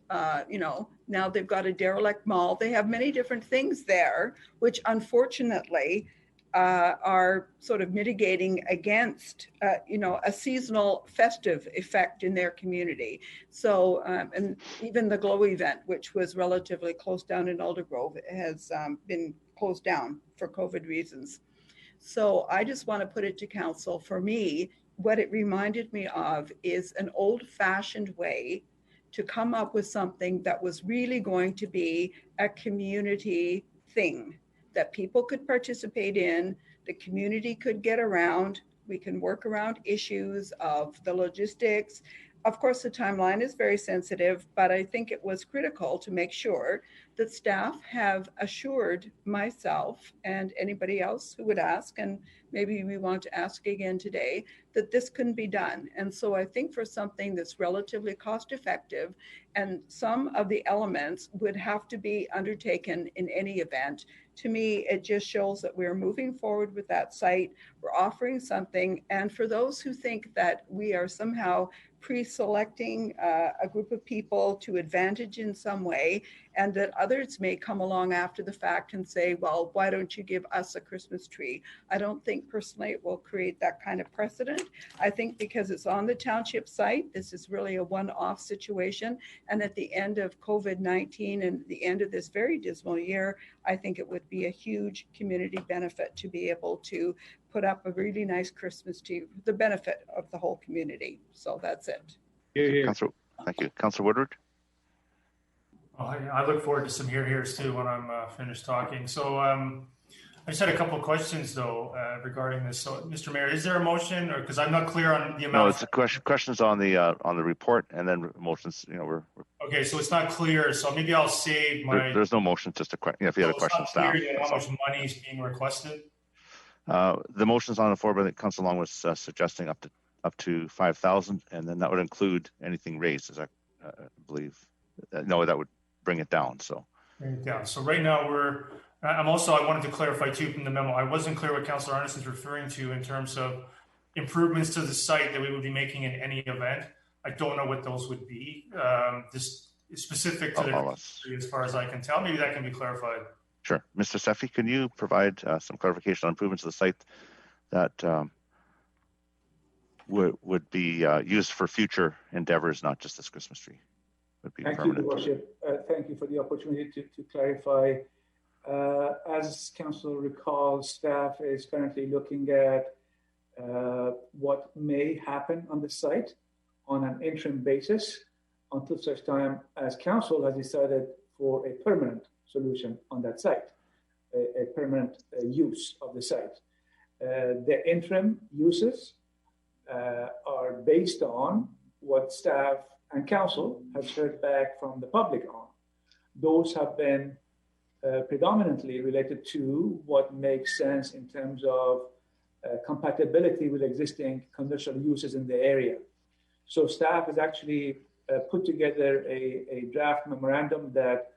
now they've got a derelict mall. They have many different things there, which unfortunately are sort of mitigating against, a seasonal festive effect in their community. So, and even the Glow event, which was relatively close down in Aldergrove, has been closed down for COVID reasons. So I just want to put it to council. For me, what it reminded me of is an old-fashioned way to come up with something that was really going to be a community thing that people could participate in, the community could get around. we can work around issues of the logistics. Of course, the timeline is very sensitive, but I think it was critical to make sure that staff have assured myself and anybody else who would ask, and maybe we want to ask again today, that this can be done. And so I think for something that's relatively cost effective, and some of the elements would have to be undertaken in any event, to me, it just shows that we're moving forward with that site. We're offering something. And for those who think that we are somehow pre-selecting a group of people to advantage in some way, and that others may come along after the fact and say, well, why don't you give us a Christmas tree? I don't think personally it will create that kind of precedent. I think because it's on the township site, this is really a one-off situation. And at the end of COVID-19 and the end of this very dismal year, I think it would be a huge community benefit to be able to put up a really nice Christmas tree for the benefit of the whole community. So that's it. Thank you. Councillor Woodward. Oh, I look forward to some here's too when I'm finished talking. So I just had a couple of questions though regarding this. So, Mr. Mayor, is there a motion, or because I'm not clear on the amount? No, it's a questions on the report, and then motions. You know, we're okay. So it's not clear. So maybe I'll save my. There's no motion. Just a question. If you had a question, staff. How much money is being requested? The motion's on the floor, but Councillor Long was suggesting up to 5,000, and then that would include anything raised, as I believe. No, that would bring it down. So. Bring it down. So right now I wanted to clarify too from the memo. I wasn't clear what Councillor Arneson's referring to in terms of improvements to the site that we would be making in any event. I don't know what those would be. This is specific to the as far as I can tell. Maybe that can be clarified. Sure. Mr. Sefi, can you provide some clarification on improvements to the site that would be used for future endeavors, not just this Christmas tree? Would be Thank permanent. you, Your Worship. Thank you for the opportunity to clarify. As Council recalls, staff is currently looking at what may happen on the site on an interim basis until such time as Council has decided for a permanent solution on that site, a permanent use of the site. The interim uses are based on what staff and Council has heard back from the public on. Those have been predominantly related to what makes sense in terms of compatibility with existing commercial uses in the area. So staff has actually put together a draft memorandum that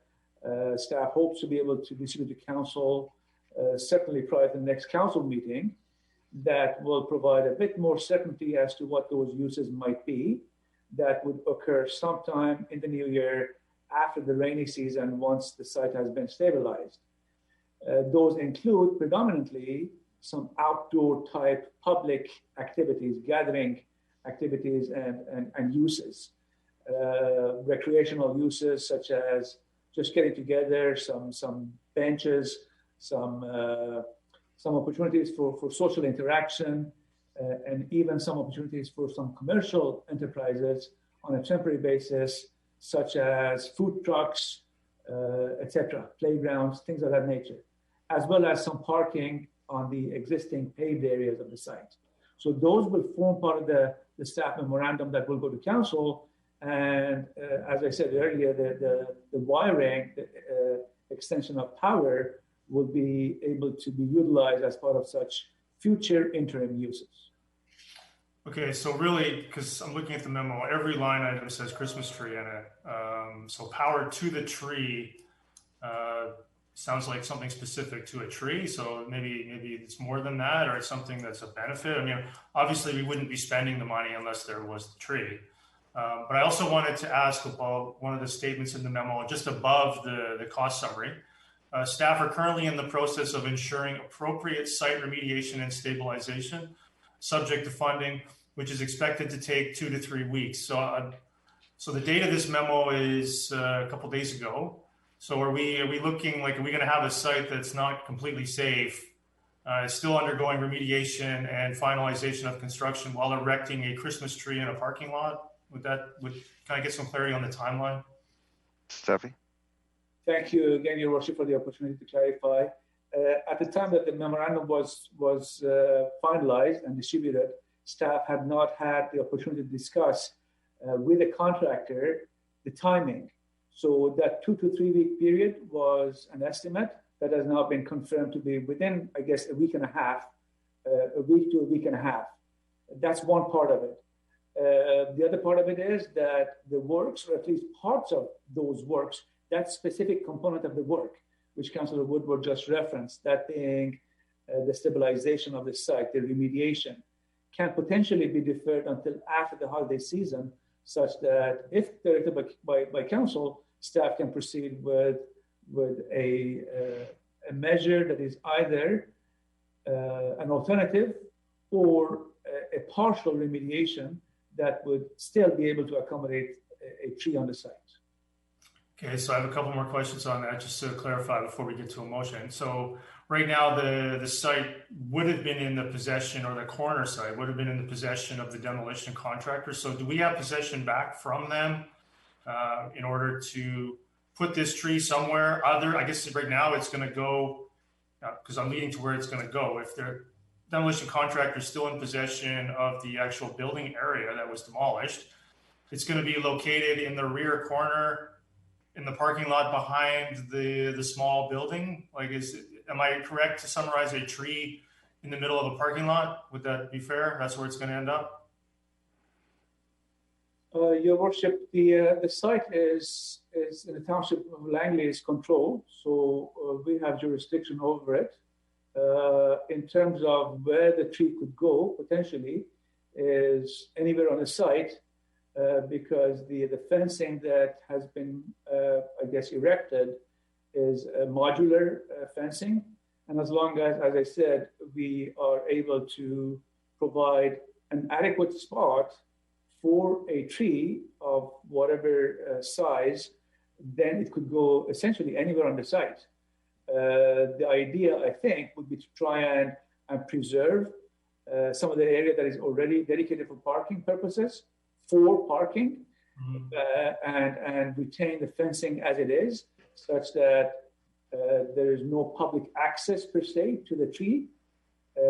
staff hopes to be able to distribute to Council certainly prior to the next Council meeting, that will provide a bit more certainty as to what those uses might be that would occur sometime in the new year after the rainy season once the site has been stabilized. Those include predominantly some outdoor type public activities, gathering activities and uses. Recreational uses such as just getting together, some benches, some opportunities for social interaction, and even some opportunities for some commercial enterprises on a temporary basis, such as food trucks, etc., playgrounds, things of that nature, as well as some parking on the existing paved areas of the site. So those will form part of the staff memorandum that will go to Council. And as I said earlier, the wiring, extension of power will be able to be utilized as part of such future interim uses. Okay, so really, because I'm looking at the memo, every line item says Christmas tree in it. So power to the tree sounds like something specific to a tree. So maybe it's more than that, or it's something that's a benefit. I mean, obviously we wouldn't be spending the money unless there was the tree. But I also wanted to ask about one of the statements in the memo, just above the cost summary. Staff are currently in the process of ensuring appropriate site remediation and stabilization, subject to funding, which is expected to take 2 to 3 weeks. So the date of this memo is a couple days ago. So are we looking like, are we going to have a site that's not completely safe, still undergoing remediation and finalization of construction while erecting a Christmas tree in a parking lot? Can I get some clarity on the timeline? Steffi? Thank you again, Your Worship, for the opportunity to clarify. At the time that the memorandum was finalized and distributed, staff had not had the opportunity to discuss with the contractor the timing. So that 2 to 3 week period was an estimate that has now been confirmed to be within, I guess, a week and a half, a week to a week and a half. That's one part of it. The other part of it is that the works, or at least parts of those works, that specific component of the work, which Councillor Woodward just referenced, that being the stabilization of the site, the remediation, can potentially be deferred until after the holiday season, such that if directed by council, staff can proceed with a measure that is either an alternative or a partial remediation that would still be able to accommodate a tree on the site. Okay, so I have a couple more questions on that, just to clarify before we get to a motion. So right now, the site would have been in the possession, or the corner site would have been in the possession of the demolition contractor. So do we have possession back from them in order to put this tree somewhere other? I guess right now it's going to go, because I'm leading to where it's going to go. If the demolition contractor is still in possession of the actual building area that was demolished, it's going to be located in the rear corner in the parking lot behind the small building. Like, am I correct to summarize a tree in the middle of a parking lot? Would that be fair? That's where it's going to end up? Your Worship, the site is in the Township of Langley's control, so we have jurisdiction over it. In terms of where the tree could go, potentially, is anywhere on the site, because the fencing that has been, I guess, erected is a modular fencing. And as long as I said, we are able to provide an adequate spot for a tree of whatever size, then it could go essentially anywhere on the site. The idea, I think, would be to try and preserve some of the area that is already dedicated for parking purposes, and retain the fencing as it is, such that there is no public access per se to the tree,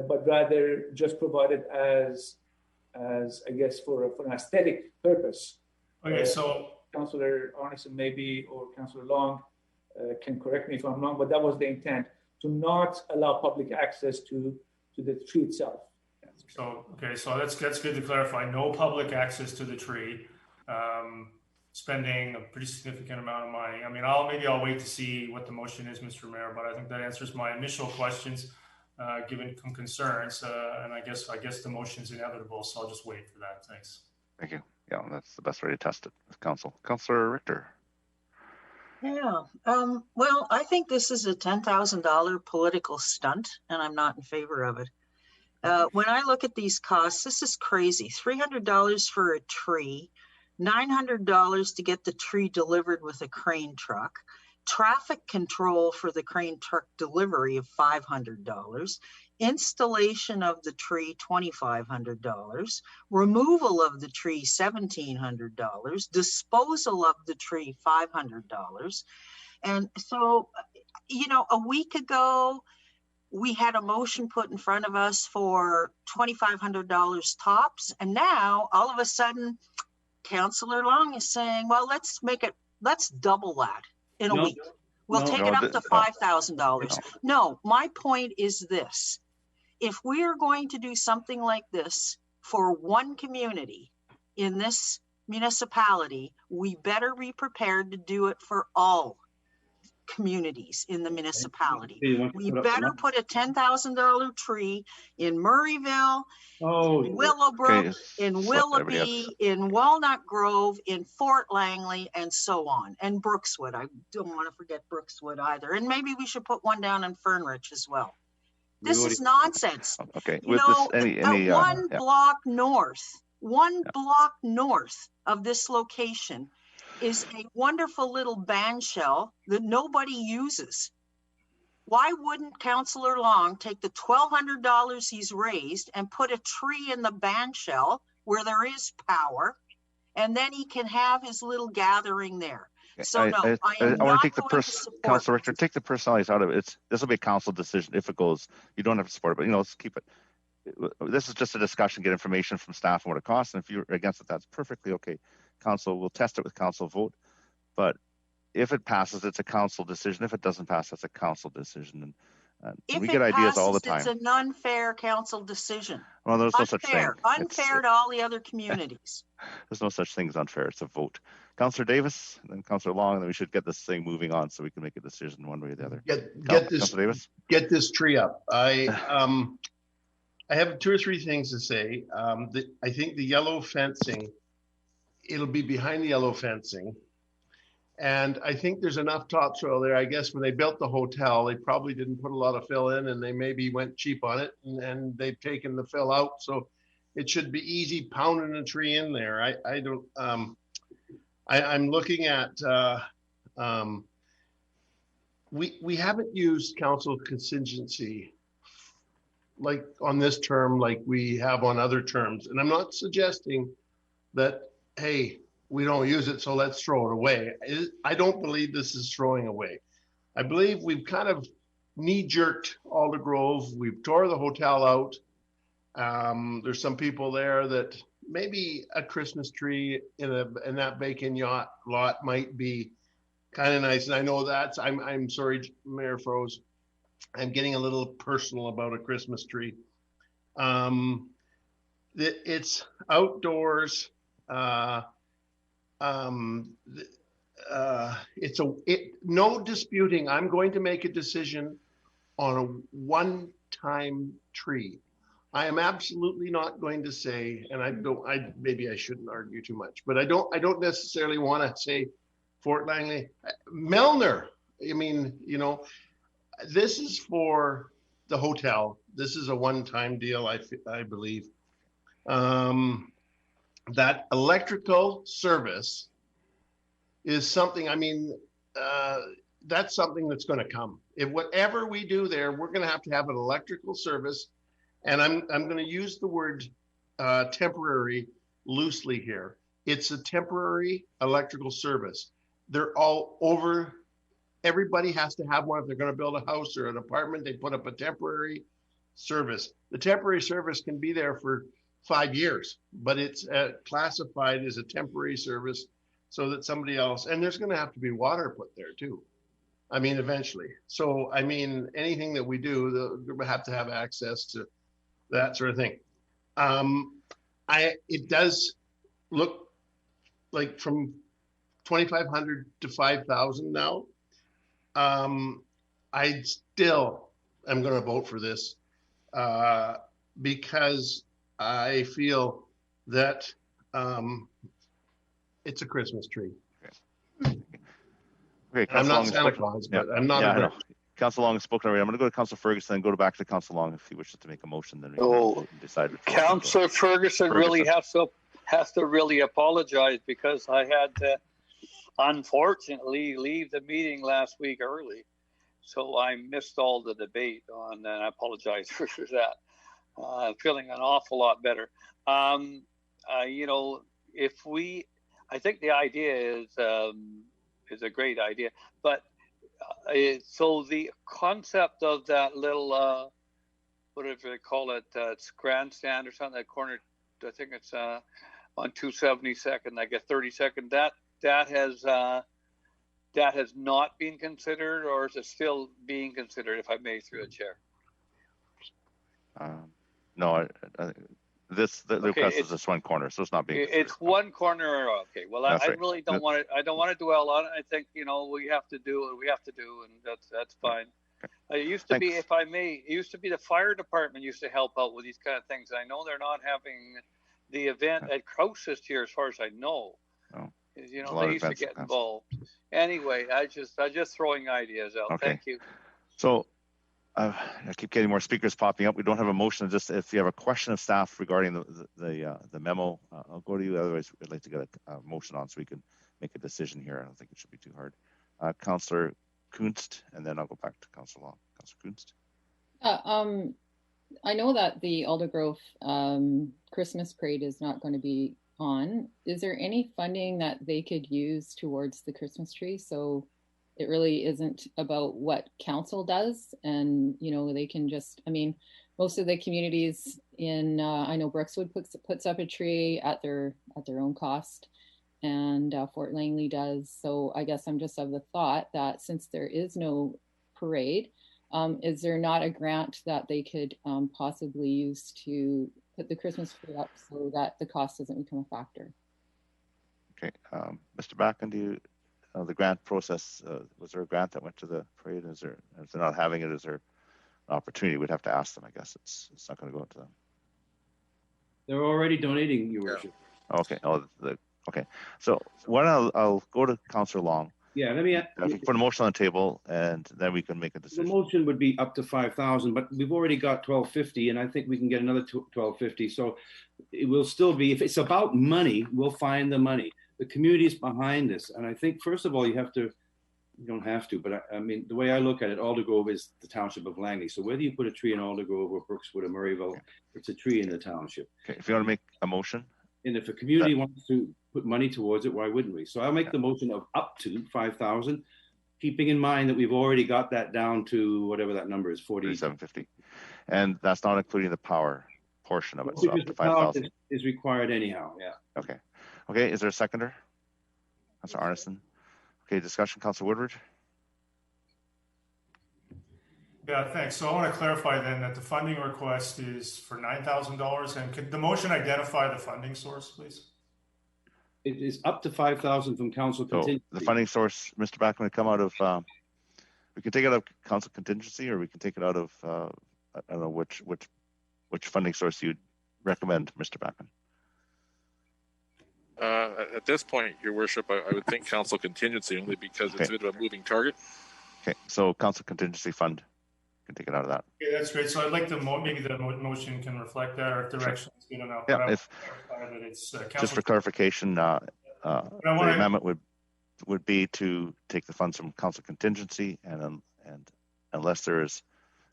but rather just provided as I guess, for an aesthetic purpose. Okay, so Councillor Arneson maybe, or Councillor Long can correct me if I'm wrong, but that was the intent, to not allow public access to the tree itself. So, okay, so that's good to clarify. No public access to the tree. Spending a pretty significant amount of money. I mean, maybe I'll wait to see what the motion is, Mr. Mayor, but I think that answers my initial questions, given some concerns. And I guess the motion's inevitable, so I'll just wait for that. Thanks. Thank you. Yeah, that's the best way to test it with council. Councillor Richter. Yeah, well, I think this is a $10,000 political stunt, and I'm not in favor of it. When I look at these costs, this is crazy. $300 for a tree, $900 to get the tree delivered with a crane truck, traffic control for the crane truck delivery of $500, installation of the tree $2,500, removal of the tree $1,700, disposal of the tree $500. And so, you know, a week ago, we had a motion put in front of us for $2,500 tops. And now all of a sudden, Councillor Long is saying, well, let's double that in a week. We'll take it up to $5,000. No, my point is this. If we are going to do something like this for one community in this municipality, we better be prepared to do it for all communities in the municipality. We better put a $10,000 tree in Murrayville, in Willowbrook, in Willoughby, in Walnut Grove, in Fort Langley, and so on. And Brookswood. I don't want to forget Brookswood either. And maybe we should put one down in Fernrich as well. This is nonsense. Okay. You know, one block north of this location is a wonderful little band shell that nobody uses. Why wouldn't Councillor Long take the $1,200 he's raised and put a tree in the band shell where there is power and then he can have his little gathering there. So I no, I am want not to take the going to support Councilor this. Richard, take the personalities out of it. This will be a council decision if it goes. You don't have to support it, but you know, let's keep it. This is just a discussion, get information from staff and what it costs. And if you're against it, that's perfectly okay. Council will test it with council vote, but if it passes, it's a council decision. If it doesn't pass, that's a council decision. And we get ideas all the time. It's an unfair council decision. Well, there's no such thing. Unfair to all the other communities. There's no such thing as unfair. It's a vote. Councillor Davis, and then Councillor Long, and then we should get this thing moving on so we can make a decision one way or the other. Get this tree up. I have 2 or 3 things to say. I think the yellow fencing, it'll be behind the yellow fencing. And I think there's enough topsoil there. I guess when they built the hotel, they probably didn't put a lot of fill in and they maybe went cheap on it and they've taken the fill out. So it should be easy pounding a tree in there. I'm looking at, we haven't used council contingency like on this term, like we have on other terms. And I'm not suggesting that, hey, we don't use it, so let's throw it away. I don't believe this is throwing away. I believe we've kind of knee-jerked Alder Grove. We've tore the hotel out. There's some people there that maybe a Christmas tree in that vacant yacht lot might be kind of nice. And I know that's, I'm sorry, Mayor Froze, I'm getting a little personal about a Christmas tree. It's outdoors. No disputing. I'm going to make a decision on a one-time tree. I am absolutely not going to say, and maybe I shouldn't argue too much, but I don't necessarily want to say Fort Langley, Milner. I mean, you know, this is for the hotel. This is a one-time deal, I believe. That electrical service is something, I mean, that's something that's going to come. If whatever we do there, we're going to have an electrical service. And I'm going to use the word temporary loosely here. It's a temporary electrical service. They're all over. Everybody has to have one. If they're going to build a house or an apartment, they put up a temporary service. The temporary service can be there for 5 years, but it's classified as a temporary service so that somebody else, and there's going to have to be water put there too. I mean, eventually. So, I mean, anything that we do, we have to have access to that sort of thing. It does look like from 2,500 to 5,000 now. I still am going to vote for this because I feel that it's a Christmas tree. Okay, I'm not Santa Claus, but I'm not. Yeah, Council Long has spoken already. I'm going to go to Council Ferguson and go back to Council Long if he wishes to make a motion. Then we can vote and decide. Councillor Ferguson really has to really apologize because I had to unfortunately leave the meeting last week early, so I missed all the debate on, and I apologize for that. I'm feeling an awful lot better. You know, I think the idea is a great idea, but so the concept of that little, whatever they call it, it's grandstand or something, that corner, I think it's on 272nd, like a 32nd, that has not been considered, or is it still being considered, if I may, through the chair? No, the request is this one corner, so it's not being considered. It's one corner. Okay, well, I really don't want to. I don't want to dwell on it. I think, you know, we have to do what we have to do, and that's fine. It used to be, if I may, it used to be the fire department used to help out with these kind of things. I know they're not having the event at Kraus this year, as far as I know. Oh. You know, they used to get involved. Anyway, I just throwing ideas out. Okay. Thank you. So I keep getting more speakers popping up. We don't have a motion. Just if you have a question of staff regarding the memo, I'll go to you. Otherwise, I'd like to get a motion on so we can make a decision here. I don't think it should be too hard. Councillor Kunst, and then I'll go back to Councillor Long. Councillor Kunst. I know that the Aldergrove Christmas parade is not going to be on. Is there any funding that they could use towards the Christmas tree? So it really isn't about what council does, and they can just, I mean, most of the communities in I know Brookswood puts up a tree at their own cost, and Fort Langley does. So I guess I'm just of the thought that since there is no parade, is there not a grant that they could possibly use to put the Christmas tree up so that the cost doesn't become a factor? Okay, Mr. Backen, do you the grant process? Was there a grant that went to the parade? Is there? If they're not having it, is there an opportunity? We'd have to ask them. I guess it's not going to go to them. They're already donating, Your Worship. Okay. Oh, okay. So I'll go to Councillor Long. Yeah, let me put a motion on the table, and then we can make a decision. The motion would be up to 5,000, but we've already got 1,250, and I think we can get another 1,250. So it will still be, if it's about money, we'll find the money. The community is behind this, and I think first of all, you don't have to, but I mean, the way I look at it, Aldergrove is the township of Langley. So whether you put a tree in Aldergrove or Brookswood or Murrayville, it's a tree in the township. Okay, if you want to make a motion. And if a community wants to put money towards it, why wouldn't we? So I'll make the motion of up to 5,000, keeping in mind that we've already got that down to whatever that number is, 4750. And that's not including the power portion of it. So up to 5,000 is required anyhow. Yeah. Okay. Okay. Is there a seconder? Councillor Arneson. Okay. Discussion. Councillor Woodward. Yeah, thanks. So I want to clarify then that the funding request is for $9,000, and could the motion identify the funding source, please? It is up to 5,000 from council contingency. So the funding source, Mr. Backman, would come out of, we can take it out of council contingency, or we can take it out of, I don't know which funding source you'd recommend, Mr. Backman. At this point, Your Worship, I would think council contingency, only because it's a bit of a moving target. Okay, so council contingency fund, can take it out of that. Okay, that's great. So I'd like maybe the motion can reflect that, or if direction is good enough. Yeah, if just for clarification, the amendment would be to take the funds from council contingency, and unless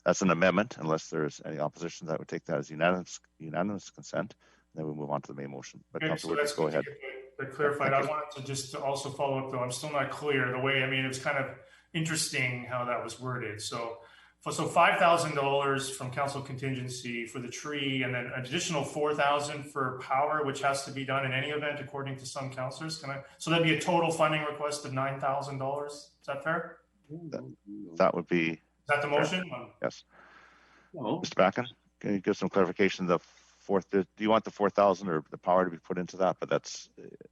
that's an amendment, unless there's any opposition, that would take that as unanimous consent. Then we'll move on to the main motion. But okay, Councilor Woodward, go ahead. Clarified. I wanted to just also follow up though. I'm still not clear the way. I mean, it was kind of interesting how that was worded. So $5,000 from council contingency for the tree, and then an additional $4,000 for power, which has to be done in any event, according to some councillors. So that'd be a total funding request of $9,000. Is that fair? That would be. Is that the motion? Yes. No. Mr. Backen, can you give some clarification? Do you want the 4,000 or the power to be put into that? But that's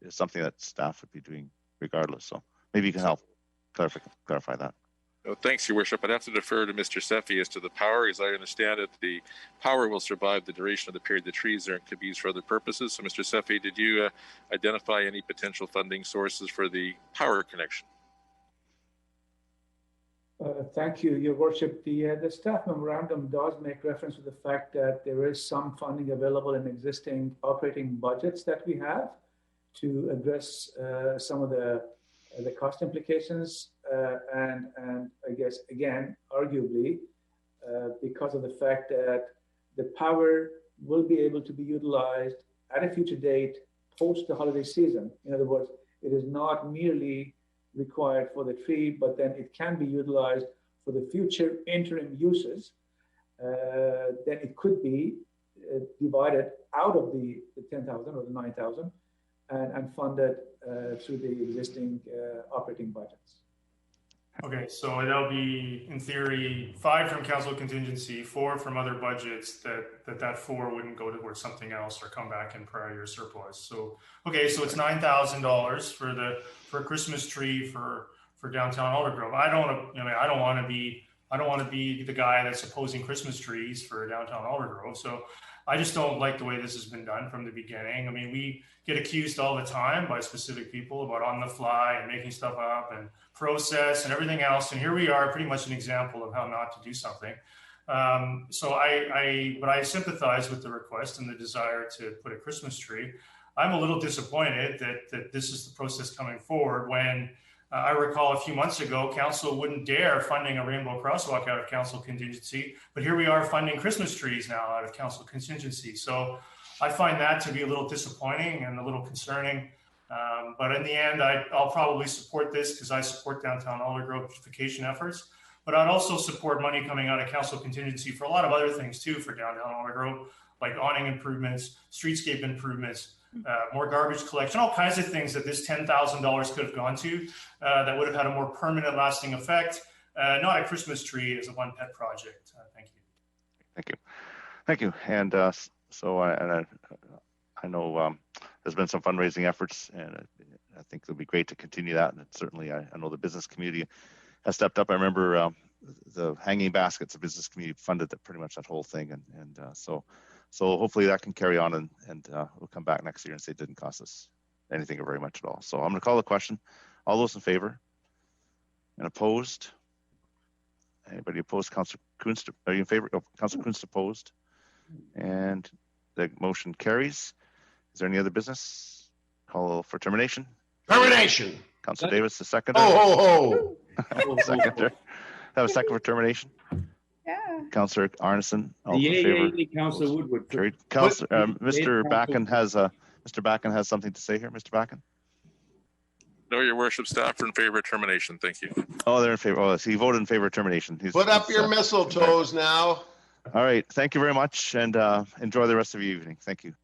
something that staff would be doing regardless. So maybe you can help clarify that. Oh, thanks, Your Worship. I'd have to defer to Mr. Seffi as to the power. As I understand it, the power will survive the duration of the period the trees are and could be used for other purposes. So, Mr. Seffi, did you identify any potential funding sources for the power connection? Thank you, Your Worship. The staff memorandum does make reference to the fact that there is some funding available in existing operating budgets that we have to address some of the cost implications, and I guess, again, arguably, because of the fact that the power will be able to be utilized at a future date post the holiday season. In other words, it is not merely required for the tree, but then it can be utilized for the future interim uses. Then it could be divided out of the 10,000 or the 9,000 and funded through the existing operating budgets. Okay, so that'll be, in theory, 5 from council contingency, 4 from other budgets, that 4 wouldn't go towards something else or come back in prior year surplus. So, okay, so it's $9,000 for a Christmas tree for downtown Aldergrove. I don't want to be the guy that's opposing Christmas trees for downtown Aldergrove. So I just don't like the way this has been done from the beginning. I mean, we get accused all the time by specific people about on the fly and making stuff up and process and everything else. And here we are, pretty much an example of how not to do something. But I sympathize with the request and the desire to put a Christmas tree. I'm a little disappointed that this is the process coming forward when I recall a few months ago, council wouldn't dare funding a rainbow crosswalk out of council contingency, but here we are funding Christmas trees now out of council contingency. So I find that to be a little disappointing and a little concerning. But in the end, I'll probably support this because I support downtown Aldergrove beautification efforts. But I'd also support money coming out of council contingency for a lot of other things too for downtown Aldergrove, like awning improvements, streetscape improvements, more garbage collection, all kinds of things that this $10,000 could have gone to that would have had a more permanent lasting effect, not a Christmas tree as a one pet project. Thank you. Thank you. Thank you. And so I know there's been some fundraising efforts, and I think it'll be great to continue that. And certainly I know the business community has stepped up. I remember the hanging baskets, the business community funded that pretty much that whole thing. And so hopefully that can carry on, and we'll come back next year and say it didn't cost us anything or very much at all. So I'm going to call the question. All those in favor and opposed? Anybody opposed? Councillor Kunst, are you in favor? Oh, Councillor Kunst opposed. And the motion carries. Is there any other business? Call for termination. Termination. Councillor Davis, the seconder. Oh, Seconder. Have a second for termination. Yeah. Councillor Arneson. All Yeah, in favor. yeah, Councillor Woodward. Carried. Mr. Backen has something to say here. Mr. Backen. No, Your Worship, staff are in favor of termination. Thank you. Oh, they're in favor. Oh, so he voted in favor of termination. put up your mistletoes now. All right. Thank you very much, and enjoy the rest of your evening. Thank you.